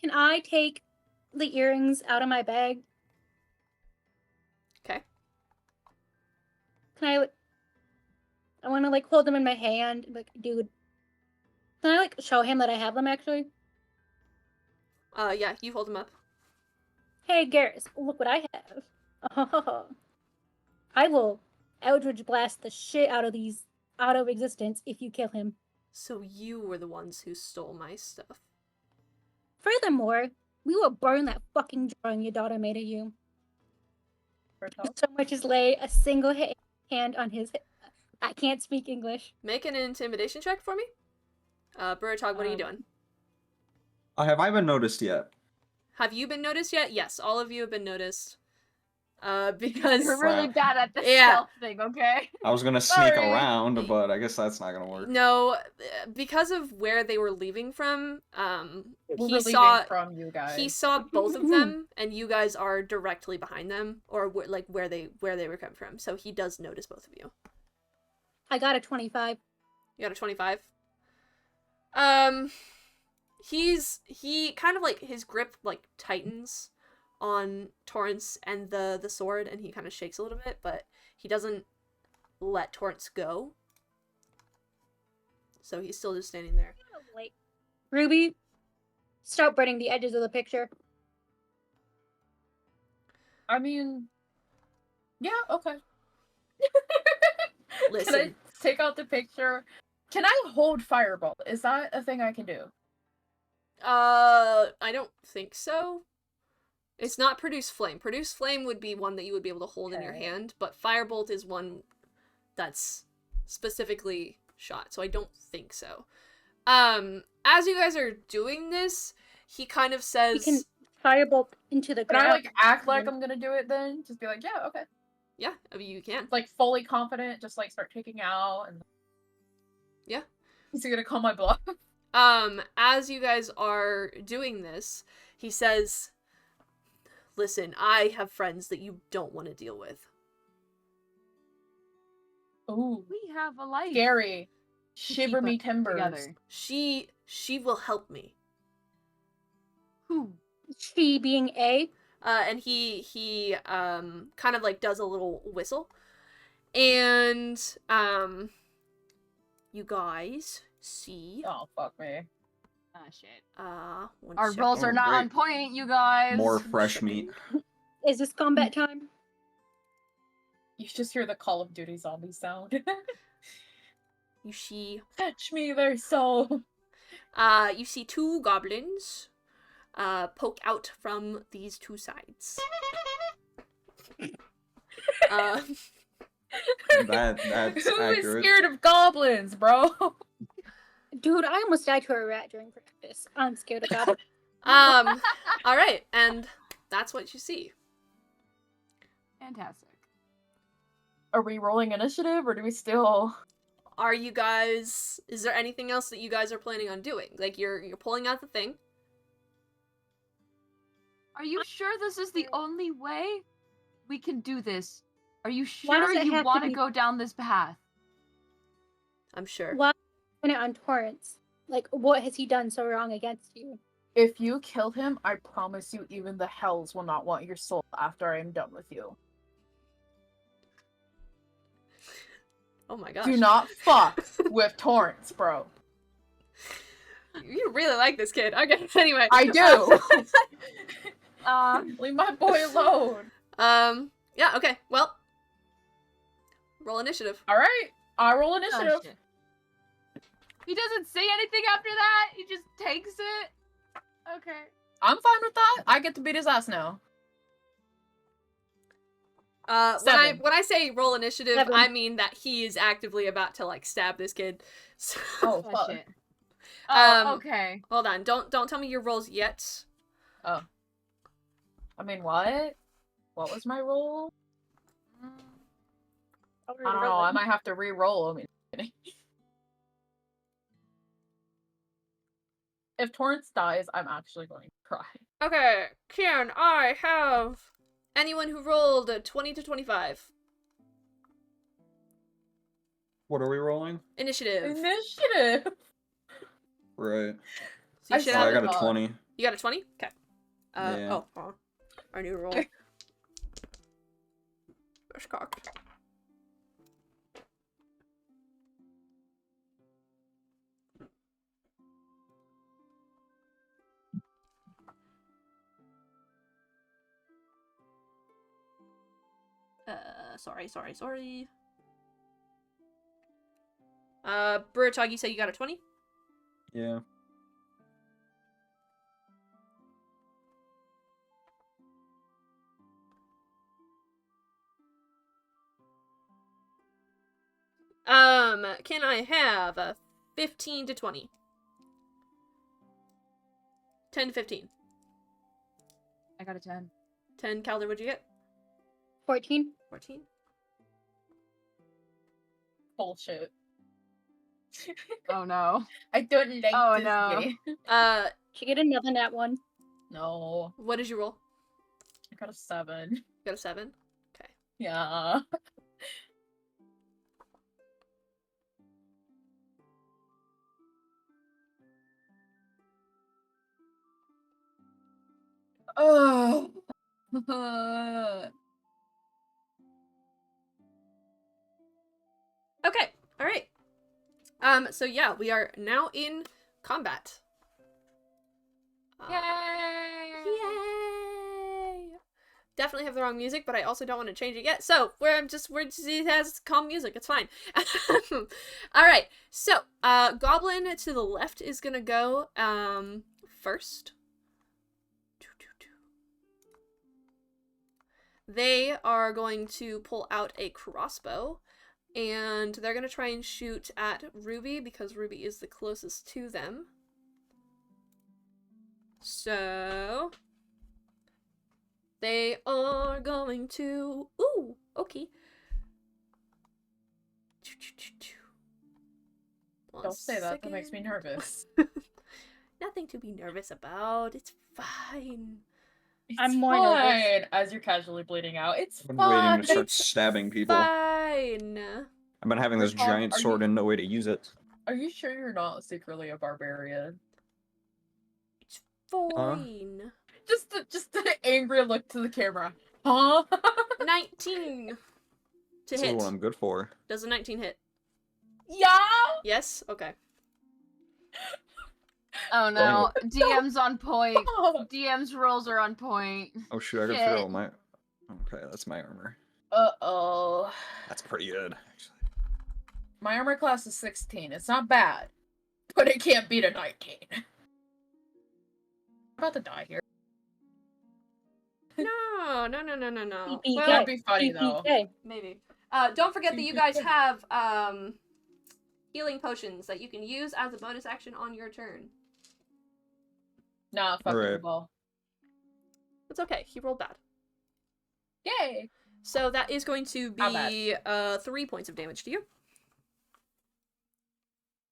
Can I take the earrings out of my bag? Okay. Can I want to like hold them in my hand, like, dude. Can I like show him that I have them actually? Yeah, you hold him up. Hey, Garrus, look what I have. Oh, I will Eldritch Blast the shit out of these out of existence if you kill him. So you were the ones who stole my stuff. Furthermore, we will burn that fucking drawing your daughter made of you. So much as lay a single hand on his hip. I can't speak English. Make an intimidation check for me. Burtog, what are you doing? Have I been noticed yet? Have you been noticed yet? Yes, all of you have been noticed. Because You're really bad at the Yeah. stealth thing, okay? I was gonna sneak Sorry. around, but I guess that's not gonna work. no, because of where they were leaving from, We're he saw from you guys. he saw both of them, and you guys are directly behind them, or like where they were coming from. So he does notice both of you. I got a 25. You got a 25. He kind of like his grip like tightens on Torrance and the sword, and he kind of shakes a little bit, but he doesn't let Torrance go. So he's still just standing there. Like, Ruby, start burning the edges of the picture. I mean, yeah, okay. Listen. Can I take out the picture? Can I hold Fireball? Is that a thing I can do? I don't think so. It's not Produce Flame. Produce Flame would be one that you would be able to hold in your Okay. hand, but Firebolt is one that's specifically shot, so I don't think so. As you guys are doing this, he kind of You says... can firebolt into the Can I, ground. like, act like I'm gonna do it then? Just be like, yeah, okay. Yeah, I mean, you can. Like, fully confident, just, like, start taking out, and... Yeah. Is he gonna call my bluff? As you guys are doing this, he says, listen, I have friends that you don't want to deal with. Ooh. We have a life. Scary. to Shiver keep me us timbers. together. She will help me. Who? She being A. And he kind of like does a little whistle. And, you guys see, Oh, fuck me. Ah, shit. one Our second. rolls are Oh, not great. on point, you guys. More fresh meat. Is this combat time? You just hear the Call of Duty zombie sound. You see, Fetch me their soul. you see two goblins, poke out from these two sides. That's Who is accurate. scared of goblins, bro? Dude, I almost died to a rat during practice. I'm scared of goblins. Alright, and that's what you see. Fantastic. Are we rolling initiative, or do we still... Are you guys, is there anything else that you guys are planning on doing? Like, you're pulling out the thing. Are you sure this is the only way we can do this? Are you Why does sure it you have to want to be- go down this path? I'm sure. Why put it on Torrance? Like, what has he done so wrong against you? If you kill him, I promise you even the hells will not want your soul after I am done with you. Oh my gosh. Do not fuck with Torrance, bro. You really like this kid. Okay, anyway. I do. Leave my boy alone. Yeah, okay. Well, roll initiative. All right, I roll Oh, initiative. shit. He doesn't say anything after that. He just takes it. Okay. I'm fine with that. I get to beat his ass now. Seven. When I say roll initiative, 7. I mean that he is actively about to like stab this kid. So, Oh Oh, fuck. shit. Oh, Um, okay. hold on. Don't tell me your rolls yet. Oh. I mean, what? What was my roll? I don't know. I might have to re-roll. I mean, if Torrance dies, I'm actually going to cry. Okay, can I have anyone who rolled 20 to 25? What are we rolling? Initiative. Initiative. Right. So you I should saw I have got it. a 20. You got a 20? Okay. Yeah. Our new roll. First cock. Sorry. Buratog, you said you got a 20? Yeah. Can I have a 15 to 20? 10 to 15. I got a 10. 10, Calder, what'd you get? 14. 14? Bullshit. Oh no. I don't like Oh, this no. game. She get another nat 1. No. What did you roll? I got a 7. You got a 7? Okay. Yeah. Oh. Okay, alright. So yeah, we are now in combat. Yay! Yay! Definitely have the wrong music, but I also don't want to change it yet. So it has calm music. It's fine. All right. So Goblin to the left is gonna go first. They are going to pull out a crossbow, and they're gonna try and shoot at Ruby because Ruby is the closest to them. So they are going to... Ooh, okay. Don't say that. That makes me nervous. Nothing to be nervous about. It's fine. It's I'm more nervous. fine. As you're casually bleeding out, it's I've been fine. waiting to start stabbing people. Fine. I've been having this Tom, giant are sword you- and no way to use it. Are you sure you're not secretly a barbarian? It's fine. Just the angry look to the camera. Huh? 19 to This is hit. what I'm good for. Does a 19 hit? Yeah. Yes? Okay. Oh no. DM's on point. Oh. DM's rolls are on point. Oh shoot, I gotta figure out my... Okay, that's my armor. Uh-oh. That's pretty good, actually. My armor class is 16. It's not bad, but it can't beat a 19. I'm about to die here. No. EPK. Well, That'd be funny though. EPK. maybe. Don't forget that you guys have healing potions that you can use as a bonus action on your turn. Nah, fuck Alright. the ball. It's okay. He rolled bad. Yay! So that is going to How bad? be 3 points of damage to you.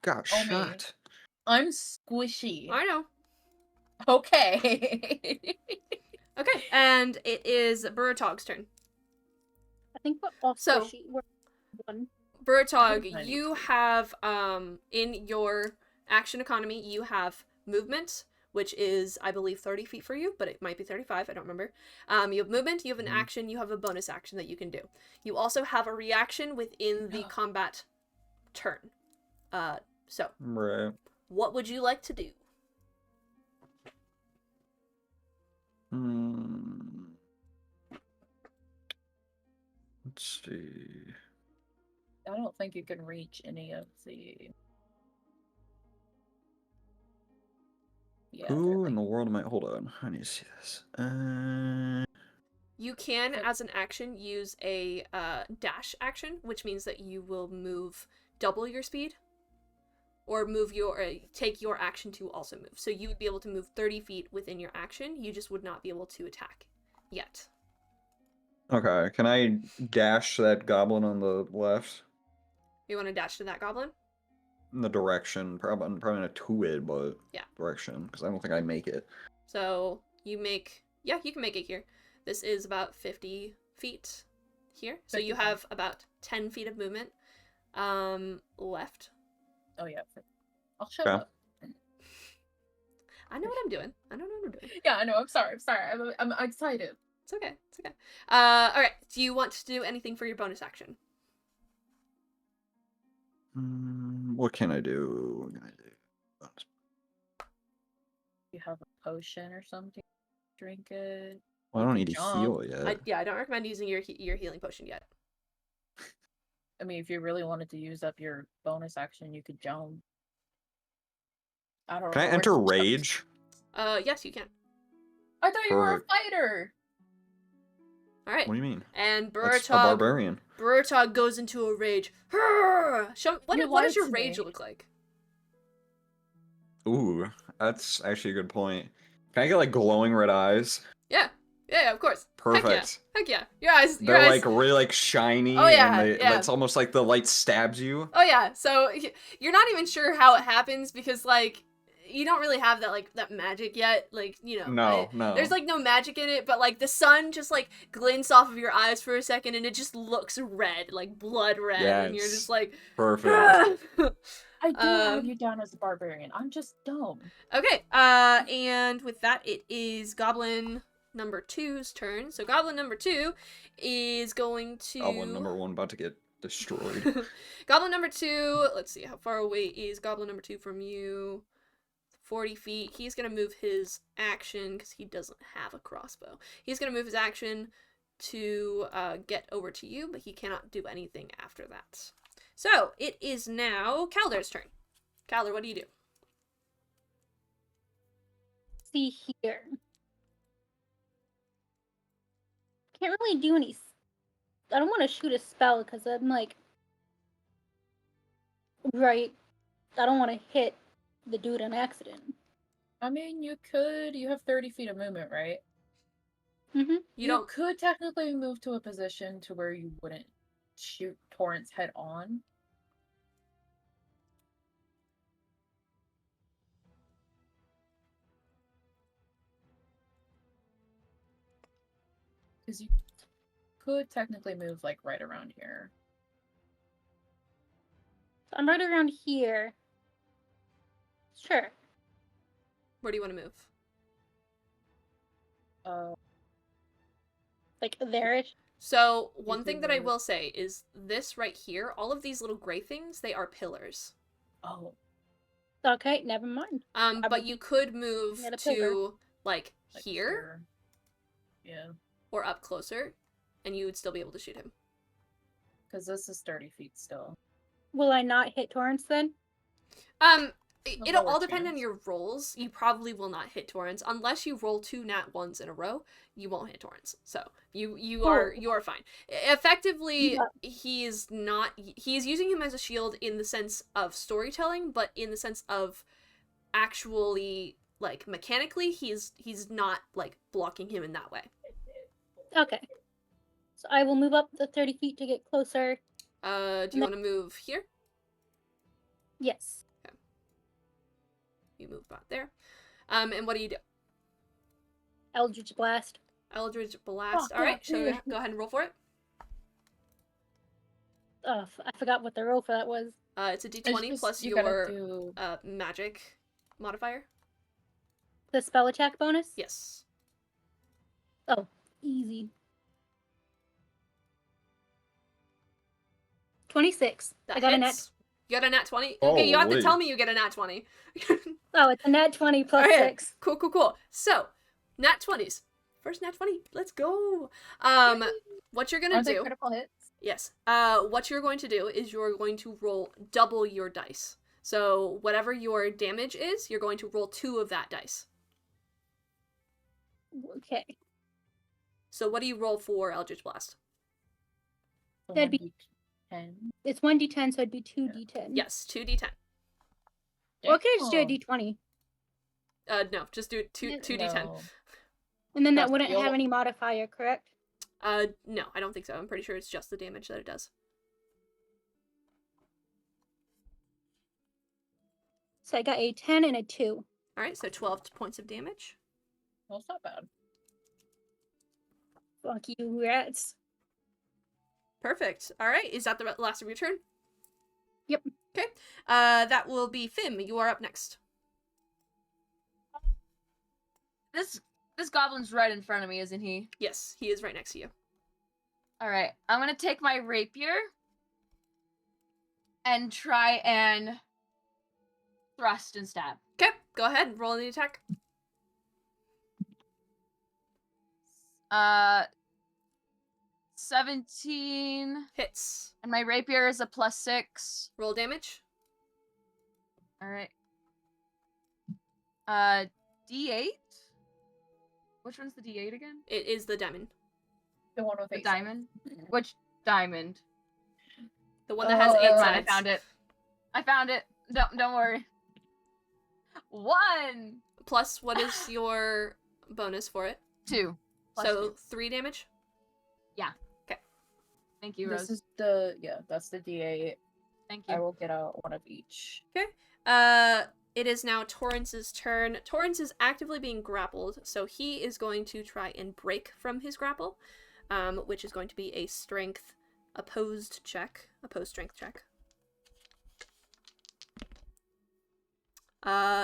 Got Oh, me. shot. I'm squishy. I know. Okay. Okay, and it is Buratog's turn. I think we're all So- squishy. We're one. Buratog, Nice. you have in your action economy, you have movement, which is, I believe, 30 feet for you, but it might be 35, I don't remember. You have movement, you have an action, you have a bonus action that you can do. You also have a reaction within the combat turn. So, Right. what would you like to do? Let's see. I don't think you can reach any of the. Yeah. Who in the world am I? Hold on. I need to see this. You can, as an action, use a dash action, which means that you will move double your speed, or move your take your action to also move. So you would be able to move 30 feet within your action. You just would not be able to attack yet. Okay. Can I dash that goblin on the left? You want to dash to that goblin? In the direction. Probably not to it, but Yeah. direction. Because I don't think I make it. So you make, yeah, you can make it here. This is about 50 feet here. So you have about 10 feet of movement left. Oh yeah. I'll shut Okay. up. I know what I'm doing. I don't know what I'm doing. Yeah, I know. I'm sorry. I'm excited. It's okay. It's okay. All right. Do you want to do anything for your bonus action? What can I do? What can I do? You have a potion or something. Drink it. Well, I You don't can need to jump. heal yet. I don't recommend using your healing potion yet. I mean, if you really wanted to use up your bonus action, you could jump. I don't Can know. I where enter to jump. rage? Yes, you can. I thought you were a Perfect. fighter. All right. What do you mean? And That's a Burtog barbarian. goes into a rage. What You does lied your to rage me. look like? Ooh, that's actually a good point. Can I get like glowing red eyes? Yeah, of course. Perfect. Heck yeah. Your eyes. They're like really like shiny, Oh, yeah, and yeah. it's almost like the light stabs you. Oh yeah. So you're not even sure how it happens because like you don't really have that magic yet. Like, you know, No. there's like no magic in it, but like the sun just like glints off of your eyes for a second and it just looks red, like blood red, and you're Yes. just like Perfect. I do have you down as a barbarian. I'm just dumb. Okay. And with that, it is Goblin number 2's turn. So Goblin number 2 is going to. Goblin number 1 about to get destroyed. Goblin number 2. Let's see, how far away is Goblin number 2 from you? 40 feet. He's going to move his action because he doesn't have a crossbow. He's going to move his action to get over to you, but he cannot do anything after that. So it is now Calder's turn. Calder, what do you do? See here. Can't really do any. I don't want to shoot a spell because I'm like, right. I don't want to hit the dude on accident. I mean, you could. You have 30 feet of movement, right? Mm-hmm. You could technically move to a position to where you wouldn't shoot Torrance head on. Because you could technically move like right around here. So I'm right around here. Sure. Where do you want to move? Like there-ish. So one can thing that I move. will say is this right here, all of these little gray things, they are pillars. Oh. Okay, never mind. But you could move Get a pillar. to like here Yeah. or up closer, and you would still be able to shoot him. Because this is 30 feet still. Will I not hit Torrance then? It'll lower all depend on chance. your rolls. You probably will not hit Torrance unless you roll 2 nat 1s in a row. You won't hit Torrance, so you are fine. Effectively, Yeah. he's using him as a shield in the sense of storytelling, but in the sense of actually like mechanically, he's not like blocking him in that way. Okay. So I will move up the 30 feet to get closer. Do you want to move here? Yes. You move about there. And what do you do? Eldritch Blast. Eldritch Blast. Oh, All right, yeah. so go ahead and roll for it. I forgot what the roll for that was. It's a d20 plus you gotta your do... magic modifier. the spell attack bonus? Yes. Oh, easy. 26. That I got a nat. hits. You got a nat 20? Okay, you have to Holy. tell me you get a nat 20. Oh, it's a nat 20 plus Okay, 6. Cool. So, nat 20s. First nat 20. Let's go. What you're gonna Aren't they do... critical hits? Yes. What you're going to do is you're going to roll double your dice. So, whatever your damage is, you're going to roll 2 of that dice. Okay. So, what do you roll for Eldritch Blast? So That'd be- 1d10. It's 1d10, so it'd be 2d10. Yes, 2d10. Or can I just do a Damn. d20? No, just do 2d10. No. And then that That's wouldn't the have old- any modifier, correct? No, I don't think so. I'm pretty sure it's just the damage that it does. So I got a 10 and a 2. Alright, so 12 points of damage. Well, it's not bad. Fuck you, rats. Perfect. Alright, is that the last of your turn? Yep. Okay. That will be Fim. You are up next. This goblin's right in front of me, isn't he? Yes, he is right next to you. All right, I'm gonna take my rapier and try and thrust and stab. Okay, go ahead. Roll the attack. 17, Hits. and my rapier is a +6. Roll damage. All right. D8. Which one's the D8 again? It is the diamond. The one with The 8 diamond. Which diamond? The one that has 8 Oh, I sides. found it. I found it. Don't worry. 1, Plus, what is your bonus for it? 2. Plus So, 2. 3 damage? Thank you, This Rose. is that's the D8. Thank I you. will get out one of each. It is now Torrance's turn. Torrance is actively being grappled, so he is going to try and break from his grapple, which is going to be a opposed strength check.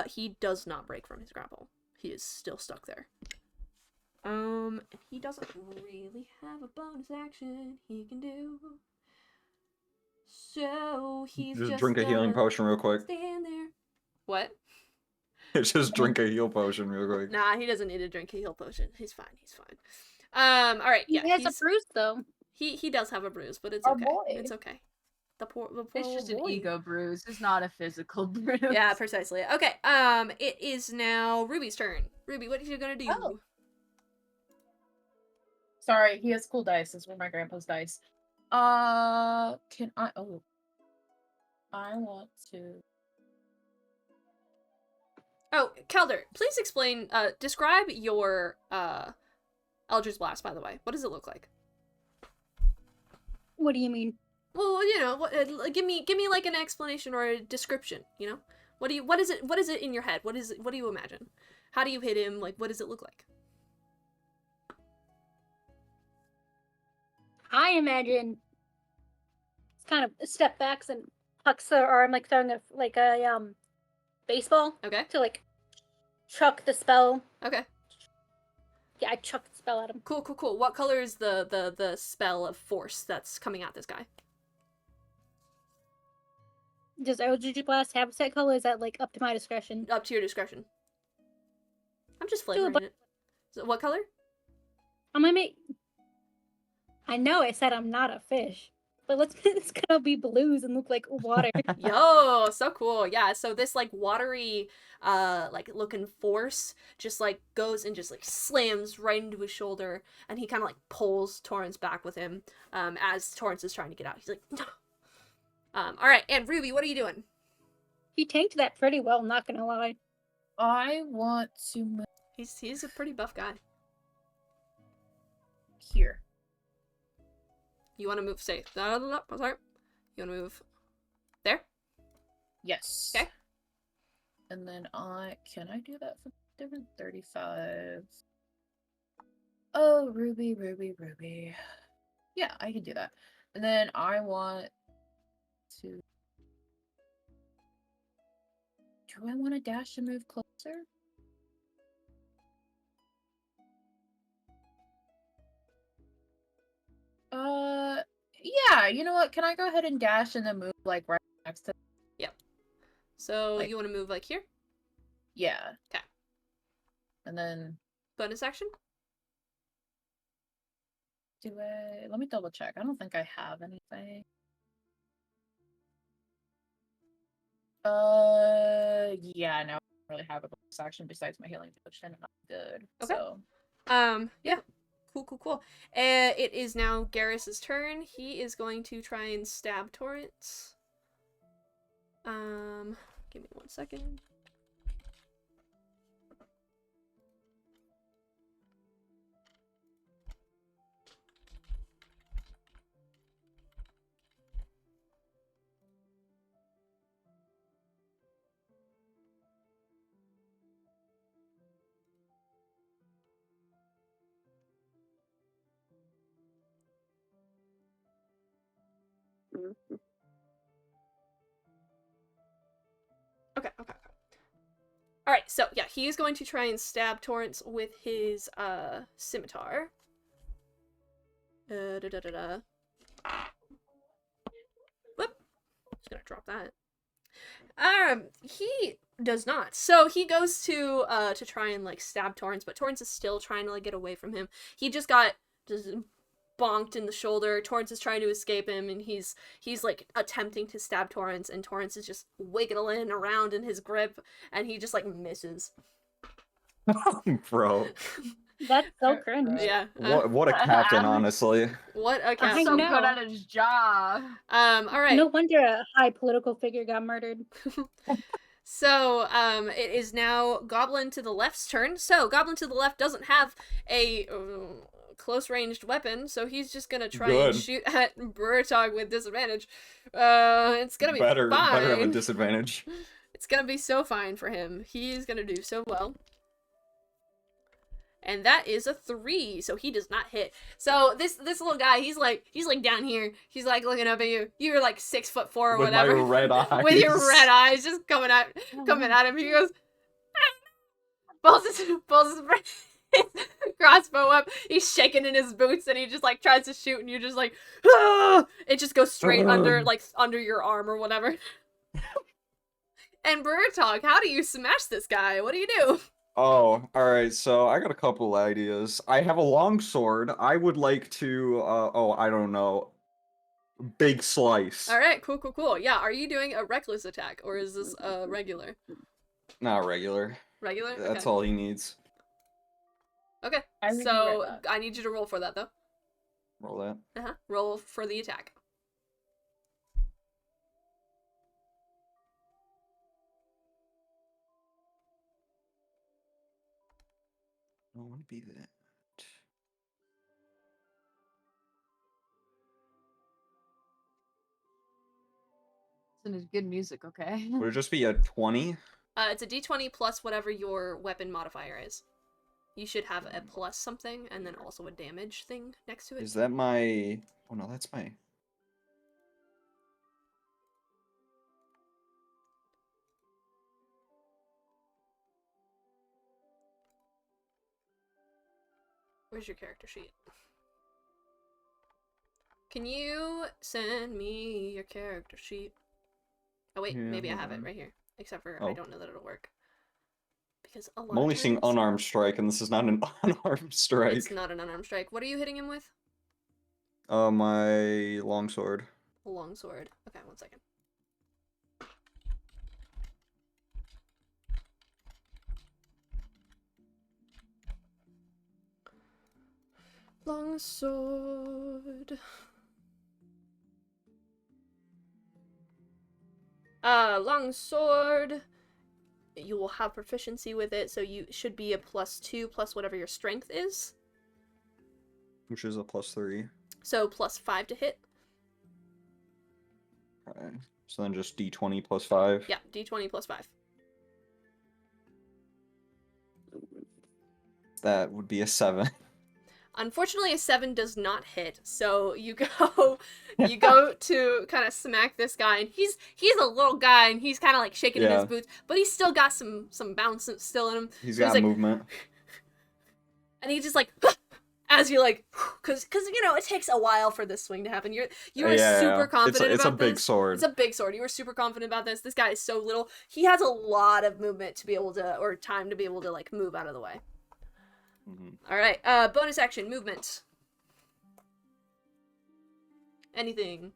He does not break from his grapple. He is still stuck there. And he doesn't really have a bonus action he can do. So he's Just just drink a healing gonna potion real quick. stand there. What? Just drink a heal potion real quick. Nah, he doesn't need to drink a heal potion. He's fine. All right, He yeah. has a bruise, though. He does have a bruise, but it's Our okay. boy. It's okay. The poor It's just an boy. ego bruise. It's not a physical bruise. Yeah, precisely. Okay. It is now Ruby's turn. Ruby, what are you gonna do? Oh. Sorry, he has cool dice. These were my grandpa's dice. Can I? Oh, I want to. Oh, Kelder, please explain. Describe your Eldritch Blast. By the way, what does it look like? What do you mean? Well, you know, give me like an explanation or a description. You know, what is it in your head? What do you imagine? How do you hit him? Like, what does it look like? I imagine it's kind of step backs and hucks their arm like throwing a baseball Okay. to like chuck the spell. Okay. Yeah, I chuck the spell at him. Cool. What color is the spell of force that's coming at this guy? Does Eldritch Blast have a set color? Is that like up to my discretion? Up to your discretion. I'm just Do a flavoring bu- it. So what color? I'm gonna make. I know I said I'm not a fish, but it's gonna be blues and look like water. Yo, so cool. Yeah, so this like watery like looking force just like goes and just like slams right into his shoulder, and he kind of like pulls Torrance back with him as Torrance is trying to get out. He's like no. All right, and Ruby, what are you doing? He tanked that pretty well, not gonna lie. I want to move He's a pretty buff guy. here. You want to move sorry. You want to move there? Yes. Okay. And then can I do that for different 35? Oh, Ruby. Yeah, I can do that. And then I want to. Do I want to dash and move closer? Yeah, you know what? Can I go ahead and dash and then move, like, right next to... Yep. So Like- you want to move, like, here? Yeah. Okay. And then... Bonus action? Let me double check. I don't think I have anything. Yeah, no, I don't really have a bonus action besides my healing potion, and I'm good. Okay. So... Yeah. Cool. It is now Garrus's turn. He is going to try and stab Torrance. Give me 1 second. Okay. Alright, so yeah, he is going to try and stab Torrance with his scimitar. Whoop. Just gonna drop that. He does not. So he goes to try and like stab Torrance, but Torrance is still trying to like get away from him. He just got bonked in the shoulder. Torrance is trying to escape him, and he's like attempting to stab Torrance, and Torrance is just wiggling around in his grip, and he just like misses. Bro. That's so cringe. Yeah. What a captain, honestly. What a I captain. So know. good at his job. All right. No wonder a high political figure got murdered. So, it is now Goblin to the left's turn. So, Goblin to the left doesn't have a close-ranged weapon, so he's just gonna try and Good. shoot at Burtog with disadvantage. It's gonna be Better have a fine. disadvantage. It's gonna be so fine for him. He's gonna do so well. And that is a 3, so he does not hit. So this little guy, he's like down here. He's like looking up at you. You're like 6'4" or With whatever. my red eyes. With your red eyes, just coming at him. He goes, pulls his crossbow up. He's shaking in his boots, and he just like tries to shoot, and you're just like, ah! It just goes straight under your arm or whatever. And Burtog, how do you smash this guy? What do you do? Oh, alright, so I got a couple ideas. I have a long sword. I would like to, I don't know. Big slice. Alright, cool. Yeah, are you doing a reckless attack, or is this regular? Not regular. Regular? That's Okay. all he needs. Okay, I regret so that. I need you to roll for that, though. Roll that. Roll for the attack. I don't want to be that. Listen to good music, okay? Would it just be a 20? It's a d20 plus whatever your weapon modifier is. You should have a plus something, and then also a damage thing next to it. Is that my... Oh no, that's my... Where's your character sheet? Can you send me your character sheet? Oh wait, Yeah, maybe I hold have it on. right here. Except for I Oh. don't know that it'll work. Because a lot I'm only of seeing times unarmed strike, and this is not an unarmed strike. it's not an unarmed strike. What are you hitting him with? My longsword. A longsword. Okay, 1 second. Longsword. Longsword. You will have proficiency with it, so you should be a +2 plus whatever your strength is. Which is a +3. So +5 to hit. Okay. So then just d20 +5. Yeah, d20 +5. That would be a 7. Unfortunately, a 7 does not hit. So you go to kind of smack this guy, and he's a little guy, and he's kind of like shaking in his Yeah. boots, but he's still got some bounce still in him. He's So got like, movement. and he just like, as you like, because you know it takes a while for this swing to happen. You are Yeah, super confident it's about a big this. sword. It's a big sword. You were super confident about this. This guy is so little. He has a lot of movement to be able to, or time to be able to like move out of the way. All right. Bonus action movement. Anything?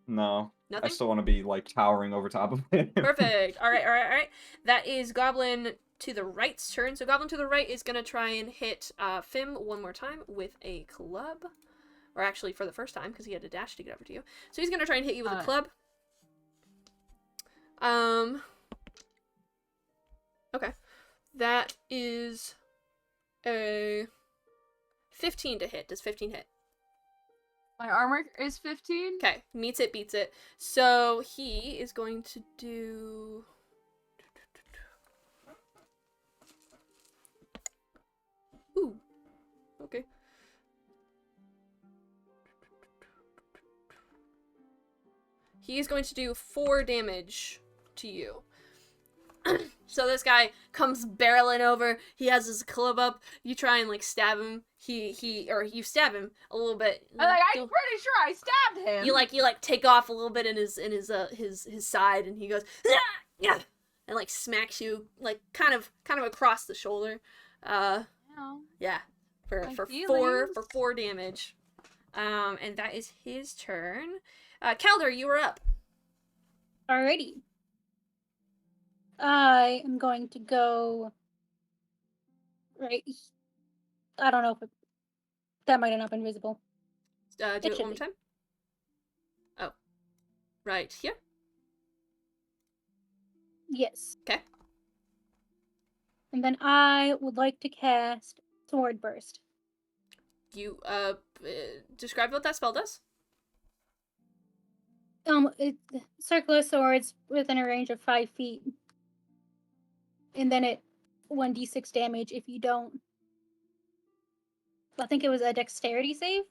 No. Nothing? I still want to be like towering over top of him. Perfect. All right. That is Goblin to the right's turn. So Goblin to the right is gonna try and hit Fim one more time with a club, or actually for the first time because he had to dash to get over to you. So he's gonna try and hit you with a club. Okay, that is a 15 to hit. Does 15 hit? My armor is 15. Okay, meets it, beats it. So he is going to do... Ooh. Okay. He is going to do 4 damage to you. So this guy comes barreling over. He has his club up. You try and like stab him. You stab him a little bit. I'm pretty sure I stabbed him. You like take off a little bit in his side, and he goes yeah, and like smacks you like kind of across the shoulder. Yeah, for 4 damage. And that is his turn. Calder, you are up. Alrighty. I am going to go right. I don't know if that might have not been visible. Do it one more time. Oh, right here. Yes. Okay. And then I would like to cast Sword Burst. You describe what that spell does. Circular swords within a range of 5 feet. And then it 1d6 damage if you don't. I think it was a dexterity save.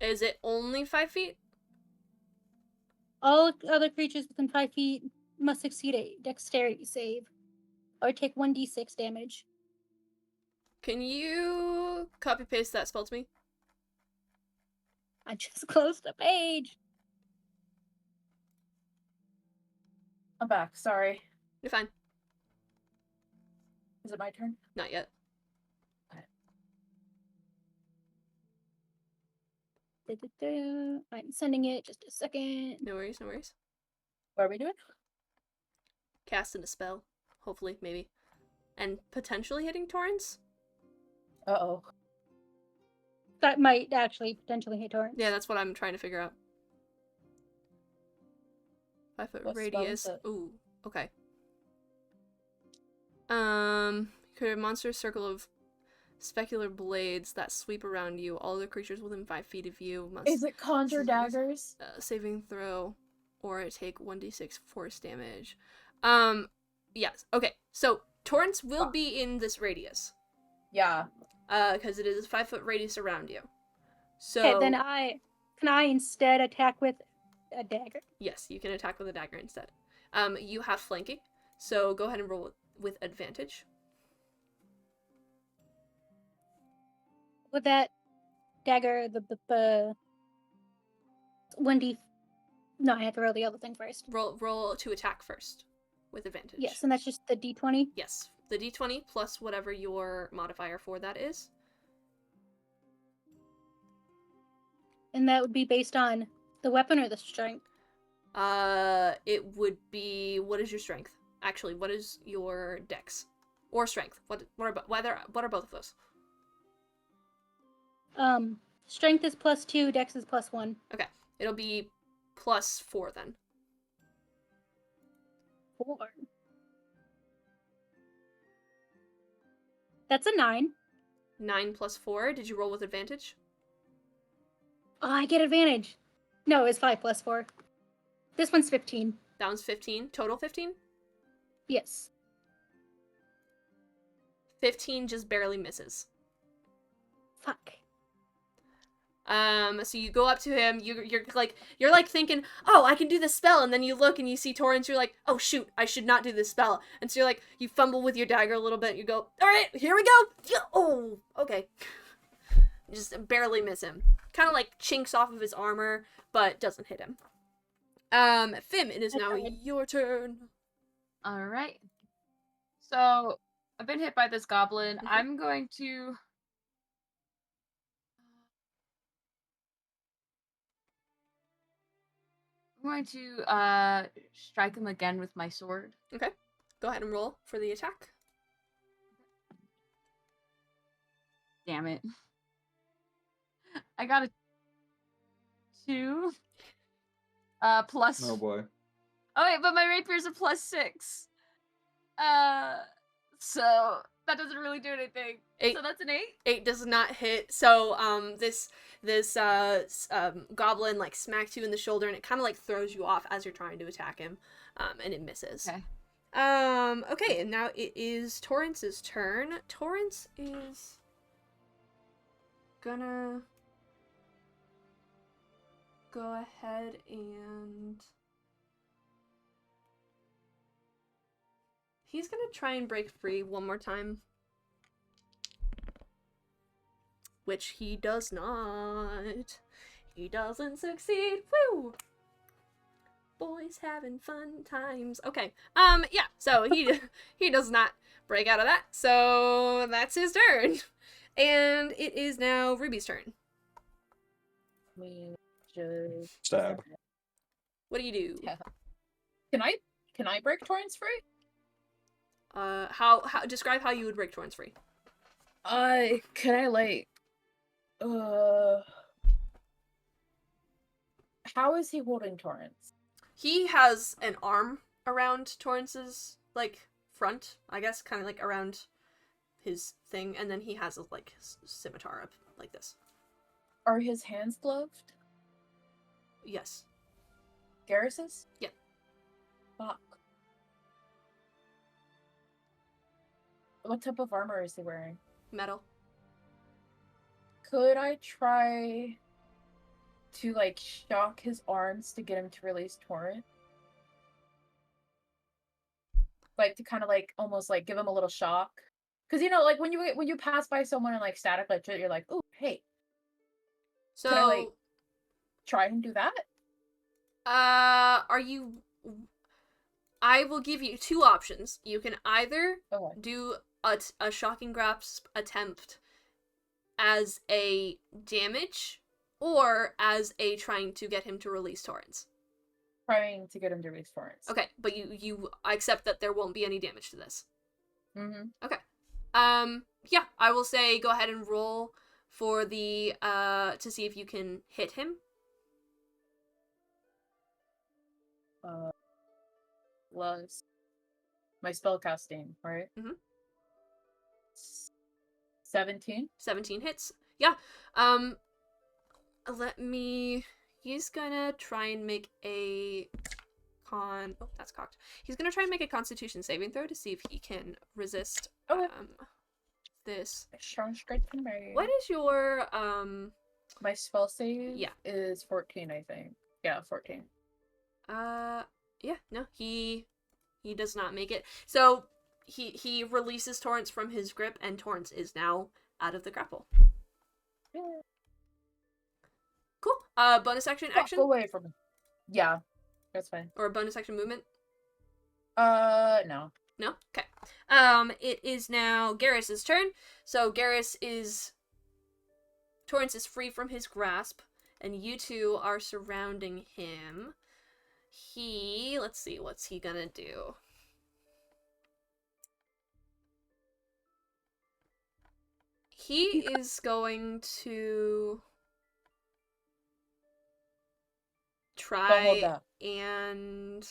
Is it only 5 feet? All other creatures within 5 feet must succeed a dexterity save or take 1d6 damage. Can you copy paste that spell to me? I just closed the page. I'm back. Sorry. You're fine. Is it my turn? Not yet. I'm sending it. Just a second. No worries, no worries. What are we doing? Casting a spell. Hopefully, maybe. And potentially hitting Torrens? Uh-oh. That might actually potentially hit Torrens. Yeah, that's what I'm trying to figure out. 5 foot What spell radius. is it? Ooh, okay. Create a monster circle of specular blades that sweep around you. All the creatures within 5 feet of you must Is it conjure daggers? saving throw or take 1d6 force damage. Yes. Okay. So Torrents will be in this radius. Yeah. Because it is a 5 foot radius around you. So Okay, then can I instead attack with a dagger? yes, you can attack with a dagger instead. You have flanking, so go ahead and roll with advantage. With that dagger, the 1d. No, I have to roll the other thing first. Roll to attack first with advantage. Yes, and that's just the d20. Yes, the d20 plus whatever your modifier for that is. And that would be based on the weapon or the strength? It would be, what is your strength? Actually, what is your dex? Or strength? What are both of those? Strength is +2, dex is +1. Okay, it'll be +4 then. 4. That's a 9. 9 plus 4. Did you roll with advantage? Oh, I get advantage. No, it's 5 plus 4. This one's 15. That one's 15. Total 15? Yes. 15 just barely misses. Fuck. So you go up to him, you're like thinking, oh, I can do this spell, and then you look and you see Torrens, you're like, oh shoot, I should not do this spell. And so you're like, you fumble with your dagger a little bit, you go, alright, here we go! Oh, okay. just barely miss him. Kind of like chinks off of his armor, but doesn't hit him. Fim, it is now your turn. All right. So I've been hit by this goblin. Mhm. I'm going to. Strike him again with my sword. Okay. Go ahead and roll for the attack. Damn it. I got a 2. Plus. Oh boy. Oh wait, but my rapier's a +6. So that doesn't really do anything. 8. So that's an 8. 8 does not hit. So this goblin like smacks you in the shoulder, and it kind of like throws you off as you're trying to attack him, and it misses. Okay. Okay, and now it is Torrance's turn. Torrance is gonna go ahead and he's gonna try and break free one more time. Which he does not. He doesn't succeed. Woo! Boys having fun times. Okay. Yeah. So he does not break out of that. So that's his turn. And it is now Ruby's turn. We just Stab. What do you do? Yeah. Can I break Torrance free? How describe how you would break Torrance free. Can I like how is he holding Torrance? He has an arm around Torrance's like front, I guess, kind of like around his thing, and then he has a like scimitar up like this. Are his hands gloved? Yes. Garrus's? Yep. Fuck. What type of armor is he wearing? Metal. Could I try to like shock his arms to get him to release Torrent? Like to kind of like almost like give him a little shock, because you know, like when you pass by someone and like static electricity, you're like, oh hey. So Can I like try and do that? are you? I will give you 2 options. You can either Okay. do a shocking grasp attempt as a damage, or as a trying to get him to release Torrance. Trying to get him to release Torrance. Okay, but you accept that there won't be any damage to this. Mm-hmm. Okay. Yeah, I will say go ahead and roll for the to see if you can hit him. Was my spell casting, right? Mhm. 17. 17 hits. Yeah. Let me. He's gonna try and make a Oh, that's cocked. He's gonna try and make a Constitution saving throw to see if he can resist. Okay. This. Sounds great to me. What is your My spell save? Yeah. Is 14, I think. Yeah, 14. Yeah, no, he does not make it. So he releases Torrance from his grip, and Torrance is now out of the grapple. Yeah. Cool. Bonus action action? Go away from me. Yeah, that's fine. Or bonus action movement? No. No? Okay. It is now Garrus's turn. So Torrance is free from his grasp, and you two are surrounding him. Let's see, what's he gonna do? He is going to try and...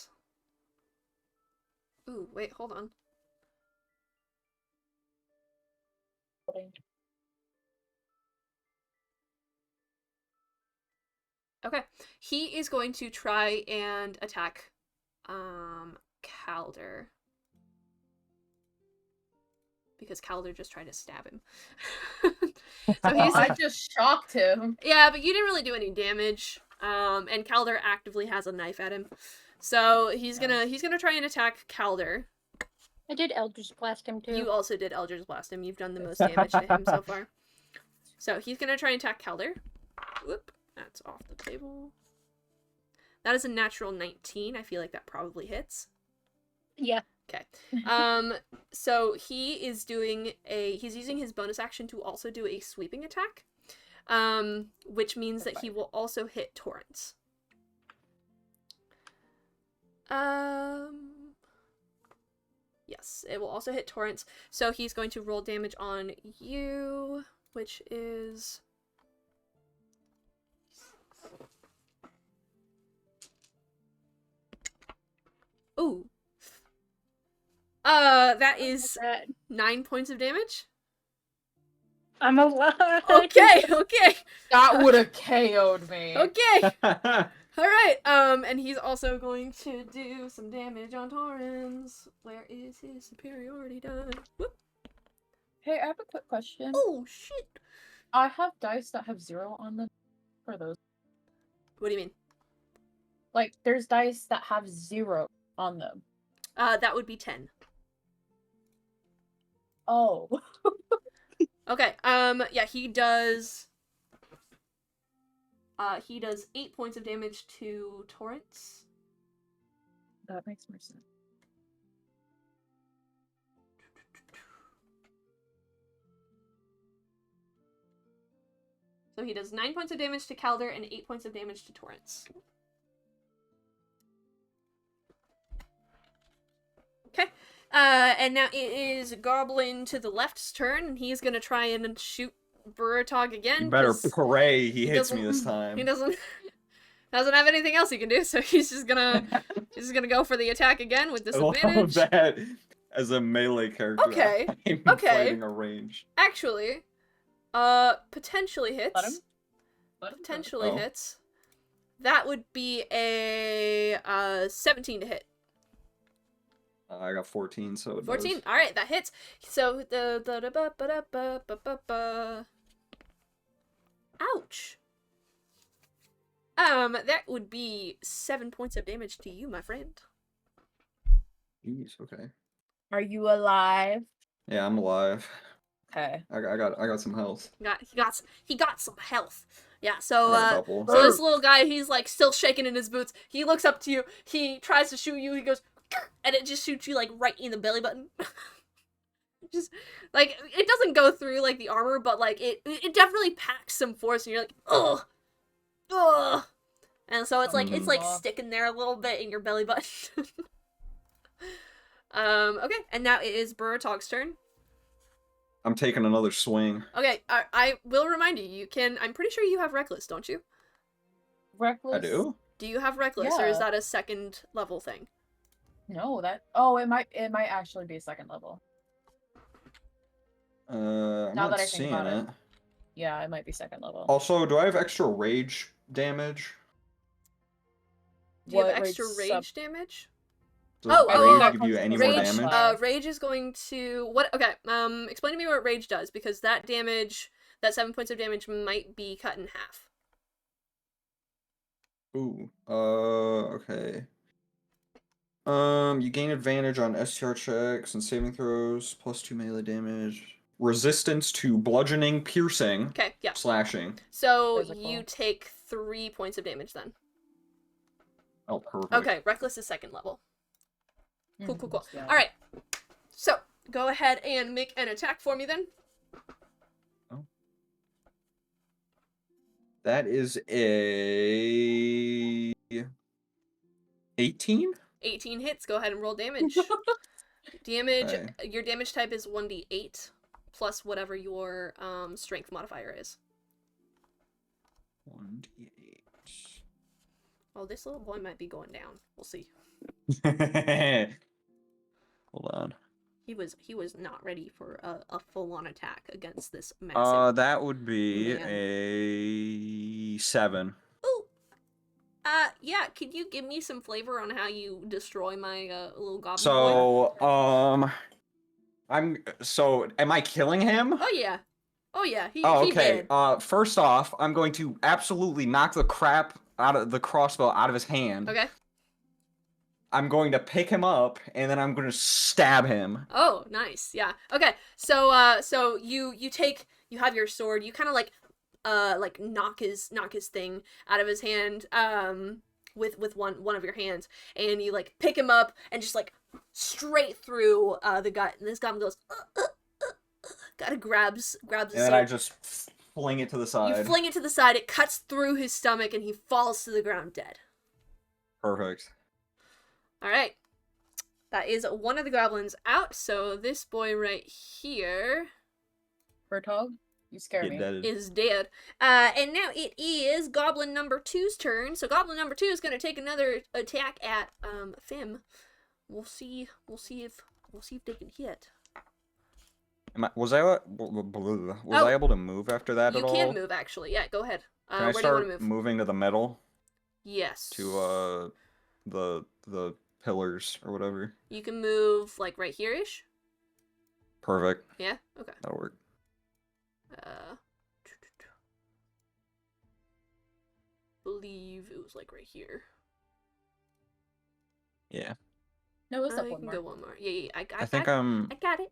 Ooh, wait, hold on. Okay. He is going to try and attack Calder. Because Calder just tried to stab him. So he's I just shocked him. Yeah, but you didn't really do any damage. And Calder actively has a knife at him. So he's gonna try and attack Calder. I did Eldritch Blast him too. You also did Eldritch Blast him. You've done the most damage to him so far. So he's gonna try and attack Calder. Whoop, that's off the table. That is a natural 19. I feel like that probably hits. Yeah. Okay. So he's using his bonus action to also do a sweeping attack. Which means that he will also hit Torrance. Yes, it will also hit Torrance. So he's going to roll damage on you, which is... Ooh. That is 9 points of damage. I'm alive. Okay, okay. That would have KO'd me. Okay. Alright, and he's also going to do some damage on Torrance. Where is his superiority die? Whoop. Hey, I have a quick question. Oh, shit. I have dice that have 0 on them for those. What do you mean? Like, there's dice that have 0 on them. That would be 10. Oh. Okay, yeah, he does 8 points of damage to Torrance. That makes more sense. So he does 9 points of damage to Calder and 8 points of damage to Torrance. Okay. And now it is Goblin to the left's turn. He's gonna try and shoot Buratog again. You better 'cause pray he hits me doesn't- this time. He doesn't have anything else he can do, so he's just gonna go for the attack again with I love disadvantage. that as a melee character. Okay, I'm okay. fighting a range. Actually, potentially hits. Let him Potentially Oh. hits. That would be a 17 to hit. I got 14, so it 14. does. All right, that hits. So ouch. That would be 7 points of damage to you, my friend. Jeez, okay. Are you alive? Yeah, I'm alive. Okay. I got some health. He got some health. Yeah, I so got a couple. so this little guy, he's like still shaking in his boots. He looks up to you. He tries to shoot you. He goes, and it just shoots you like right in the belly button. Just like it doesn't go through like the armor, but like it definitely packs some force, and you're like, ugh, ugh. And so it's like sticking there a little bit in your belly button. Okay, and now it is Buratog's turn. I'm taking another swing. Okay, I will remind you, you can. I'm pretty sure you have Reckless, don't you? Reckless. I do? Do you have Reckless, or is Yeah. that a second level thing? No, that. Oh, it might actually be a second level. I'm Now not that I think seeing about it. it. Yeah, it might be second level. Also, do I have extra rage damage? Do you have What extra rage rage damage? Does Oh, rage give you any more Rage, damage? rage is going to what? Okay, explain to me what rage does, because that damage, that 7 points of damage, might be cut in half. Ooh. Okay. You gain advantage on STR checks and saving throws, +2 melee damage. Resistance to bludgeoning, piercing, Okay, yeah. slashing. So Physical. you take 3 points of damage then. Oh, perfect. Okay, Reckless is second level. Cool, cool, cool. Yeah. All right. So go ahead and make an attack for me then. That is a 18? 18 hits. Go ahead and roll damage. Damage. Okay. Your damage type is 1d8 plus whatever your strength modifier is. 1d8. Oh, this little boy might be going down. We'll see. Hold on. He was not ready for a full-on attack against this massive. That would be man. a 7. Ooh. Yeah. Could you give me some flavor on how you destroy my little goblin boy? So, am I killing him? Oh yeah. Oh yeah. He okay. did. First off, I'm going to absolutely knock the crap out of the crossbow out of his hand. Okay. I'm going to pick him up, and then I'm going to stab him. Oh, nice. Yeah. Okay. So you take you have your sword. You kind of like knock his thing out of his hand with one of your hands, and you like pick him up and just like straight through the gut, and this goblin goes kind of grabs his And then sword. I just fling it to the You side. fling it to the side, it cuts through his stomach, and he falls to the ground dead. Perfect. Alright. That is one of the goblins out, so this boy right here Bertog, you scare Get me. dead. is dead. And now it is Goblin number 2's turn, so Goblin number 2 is gonna take another attack at Fim. We'll see if they can hit. Was I able to move after that You at all? can move, actually. Yeah, go ahead. Can I where do you want to start move? moving to the middle Yes. to the pillars or whatever? You can move like right here-ish. Perfect. Yeah. Okay. That'll work. Believe it was like right here. Yeah. No, it's up You one can more. go one more. Yeah. I I think I'm got it.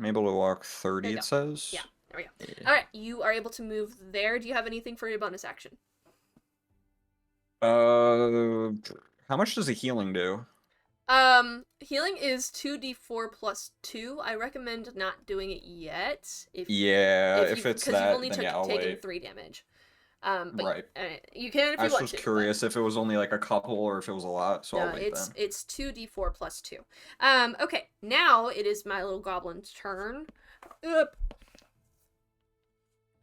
able to walk There 30, you it go. says. Yeah. There we go. Yeah. All right. You are able to move there. Do you have anything for your bonus action? How much does the healing do? Healing is 2d4 plus 2. I recommend not doing it yet. If If it's because you've that, only then yeah, I'll taken wait. 3 damage. But Right. you can if I you was want just to. curious if it was only like a couple or if it was a lot, so No, I'll wait then. it's 2d4 plus 2. Okay, now it is my little goblin's turn. Up.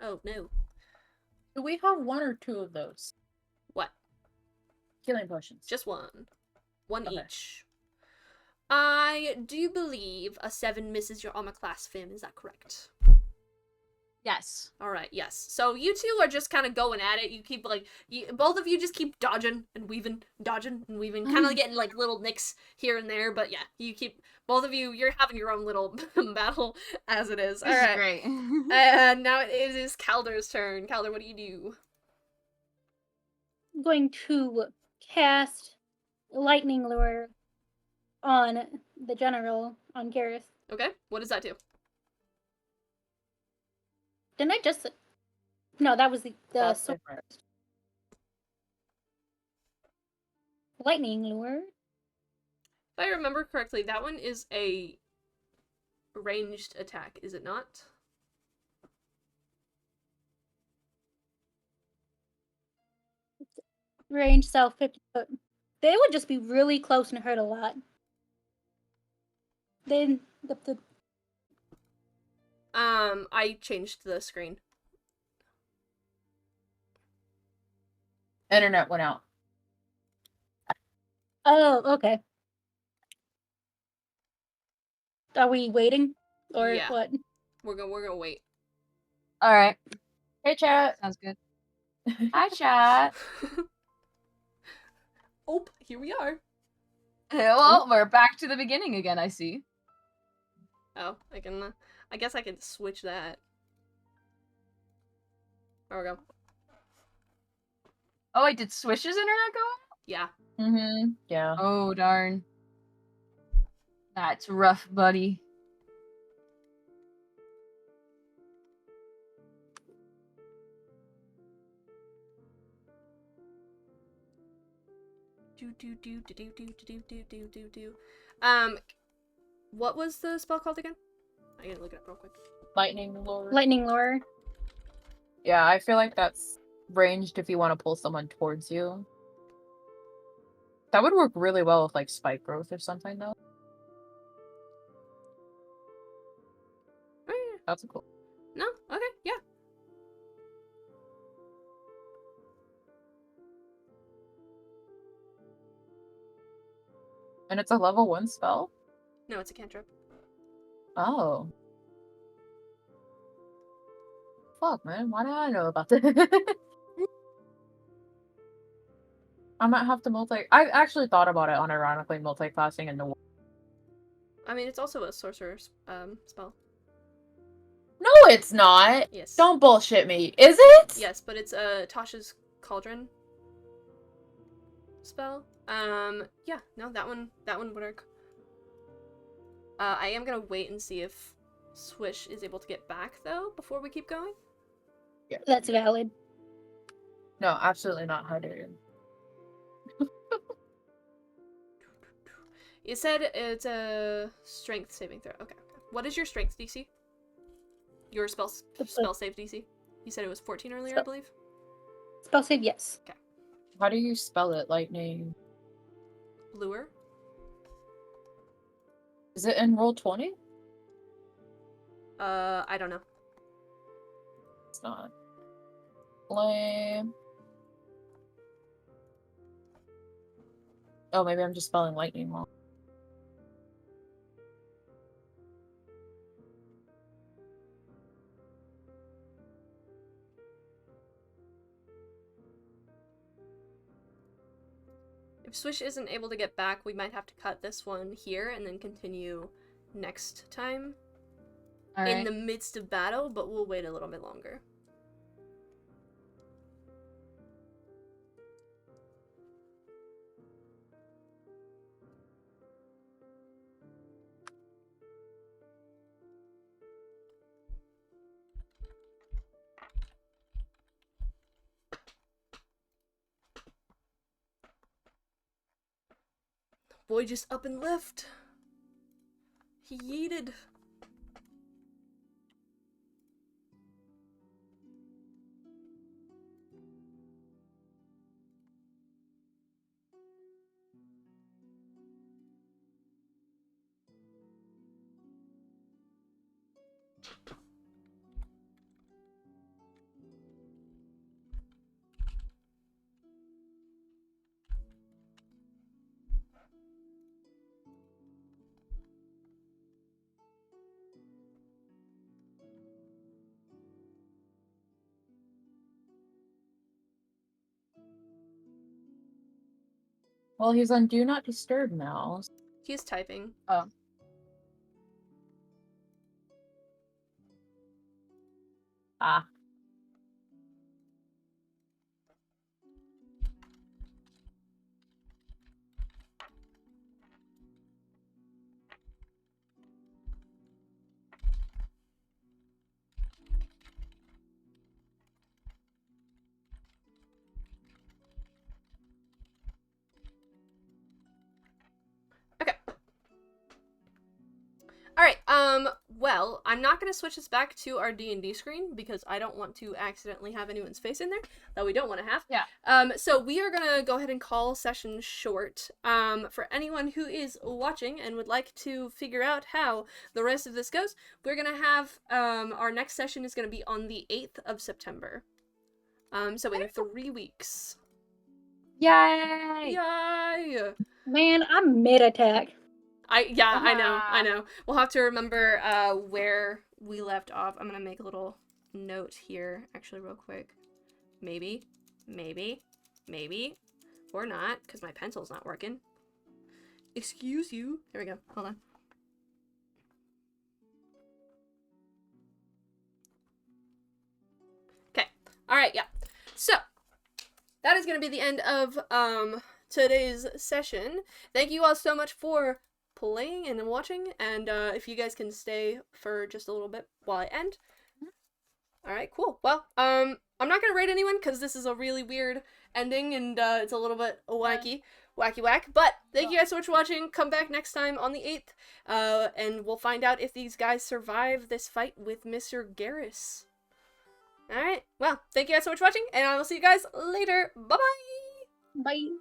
Oh no. Do we have one or two of those What? healing potions? Just one. One Okay. each. I do believe a 7 misses your armor class, Fim. Is that correct? Yes. All right, yes. So you two are just kind of going at it. You keep like, both of you just keep dodging and weaving, kind of getting like little nicks here and there. But yeah, you keep both of you. You're having your own little battle as it is. All This is right. great. And now it is Calder's turn. Calder, what do you do? I'm going to cast Lightning Lure on the general, on Gareth. Okay, what does that do? Didn't I just... No, that was the That's sword. different. Lightning Lure. If I remember correctly, that one is a ranged attack, is it not? Range self 50 foot. They would just be really close and hurt a lot. Then the I changed the screen. Internet went out. Oh, okay. Are we waiting or Yeah. what? We're gonna wait. All right. Hey, chat. Sounds good. Hi, chat. Oh, here we are. Well, we're back to the beginning again, I see. Oh, I guess I can switch that. There we go. Oh, wait, did Swish's internet go out? Yeah. Mm-hmm. Yeah. Oh, darn. That's rough, buddy. Do. What was the spell called again? I gotta look it up real quick. Lightning Lord. Lightning Lure. Yeah, I feel like that's ranged if you want to pull someone towards you. That would work really well with like spike growth or something, though. Oh, yeah. That's cool. No? Okay, yeah. And it's a level 1 spell? No, it's a cantrip. Oh. Fuck, man. Why do I know about this? I might have to I actually thought about it unironically multi-classing in the... I mean, it's also a sorcerer's spell. No, it's not! Yes. Don't bullshit me. Is it? Yes, but it's Tasha's Cauldron spell. Yeah, no, that one would work. I am gonna wait and see if Swish is able to get back, though, before we keep going? That's valid. No, absolutely not Hydrated. You said it's a strength saving throw. Okay. What is your strength DC? Your spell save DC? You said it was 14 earlier, I believe? Spell save, yes. Okay. How do you spell it, Lightning? Lure? Is it in Roll20? I don't know. It's not. Flame. Oh, maybe I'm just spelling lightning wrong. If Swish isn't able to get back, we might have to cut this one here and then continue next time in the midst of battle, but we'll wait a little bit longer. Boy just up and left. He yeeted. Well, he's on Do Not Disturb now. He's typing. Oh. Ah. Okay. Alright, well, I'm not gonna switch this back to our D&D screen because I don't want to accidentally have anyone's face in there that we don't want to have. Yeah. So we are gonna go ahead and call session short. For anyone who is watching and would like to figure out how the rest of this goes, we're gonna have, our next session is gonna be on the 8th of September. So in 3 weeks. Yay! Yay! Man, I'm mid-attack. I know. We'll have to remember where we left off. I'm gonna make a little note here, actually, real quick. Maybe, or not, because my pencil's not working. Excuse you. There we go. Hold on. Okay. All right. Yeah. So that is gonna be the end of today's session. Thank you all so much for playing and watching, and if you guys can stay for just a little bit while I end. Alright, cool. Well, I'm not gonna rate anyone because this is a really weird ending and it's a little bit wacky, but thank you guys so much for watching. Come back next time on the 8th, and we'll find out if these guys survive this fight with Mr. Garrus. Alright, well, thank you guys so much for watching, and I will see you guys later. Bye-bye! Bye.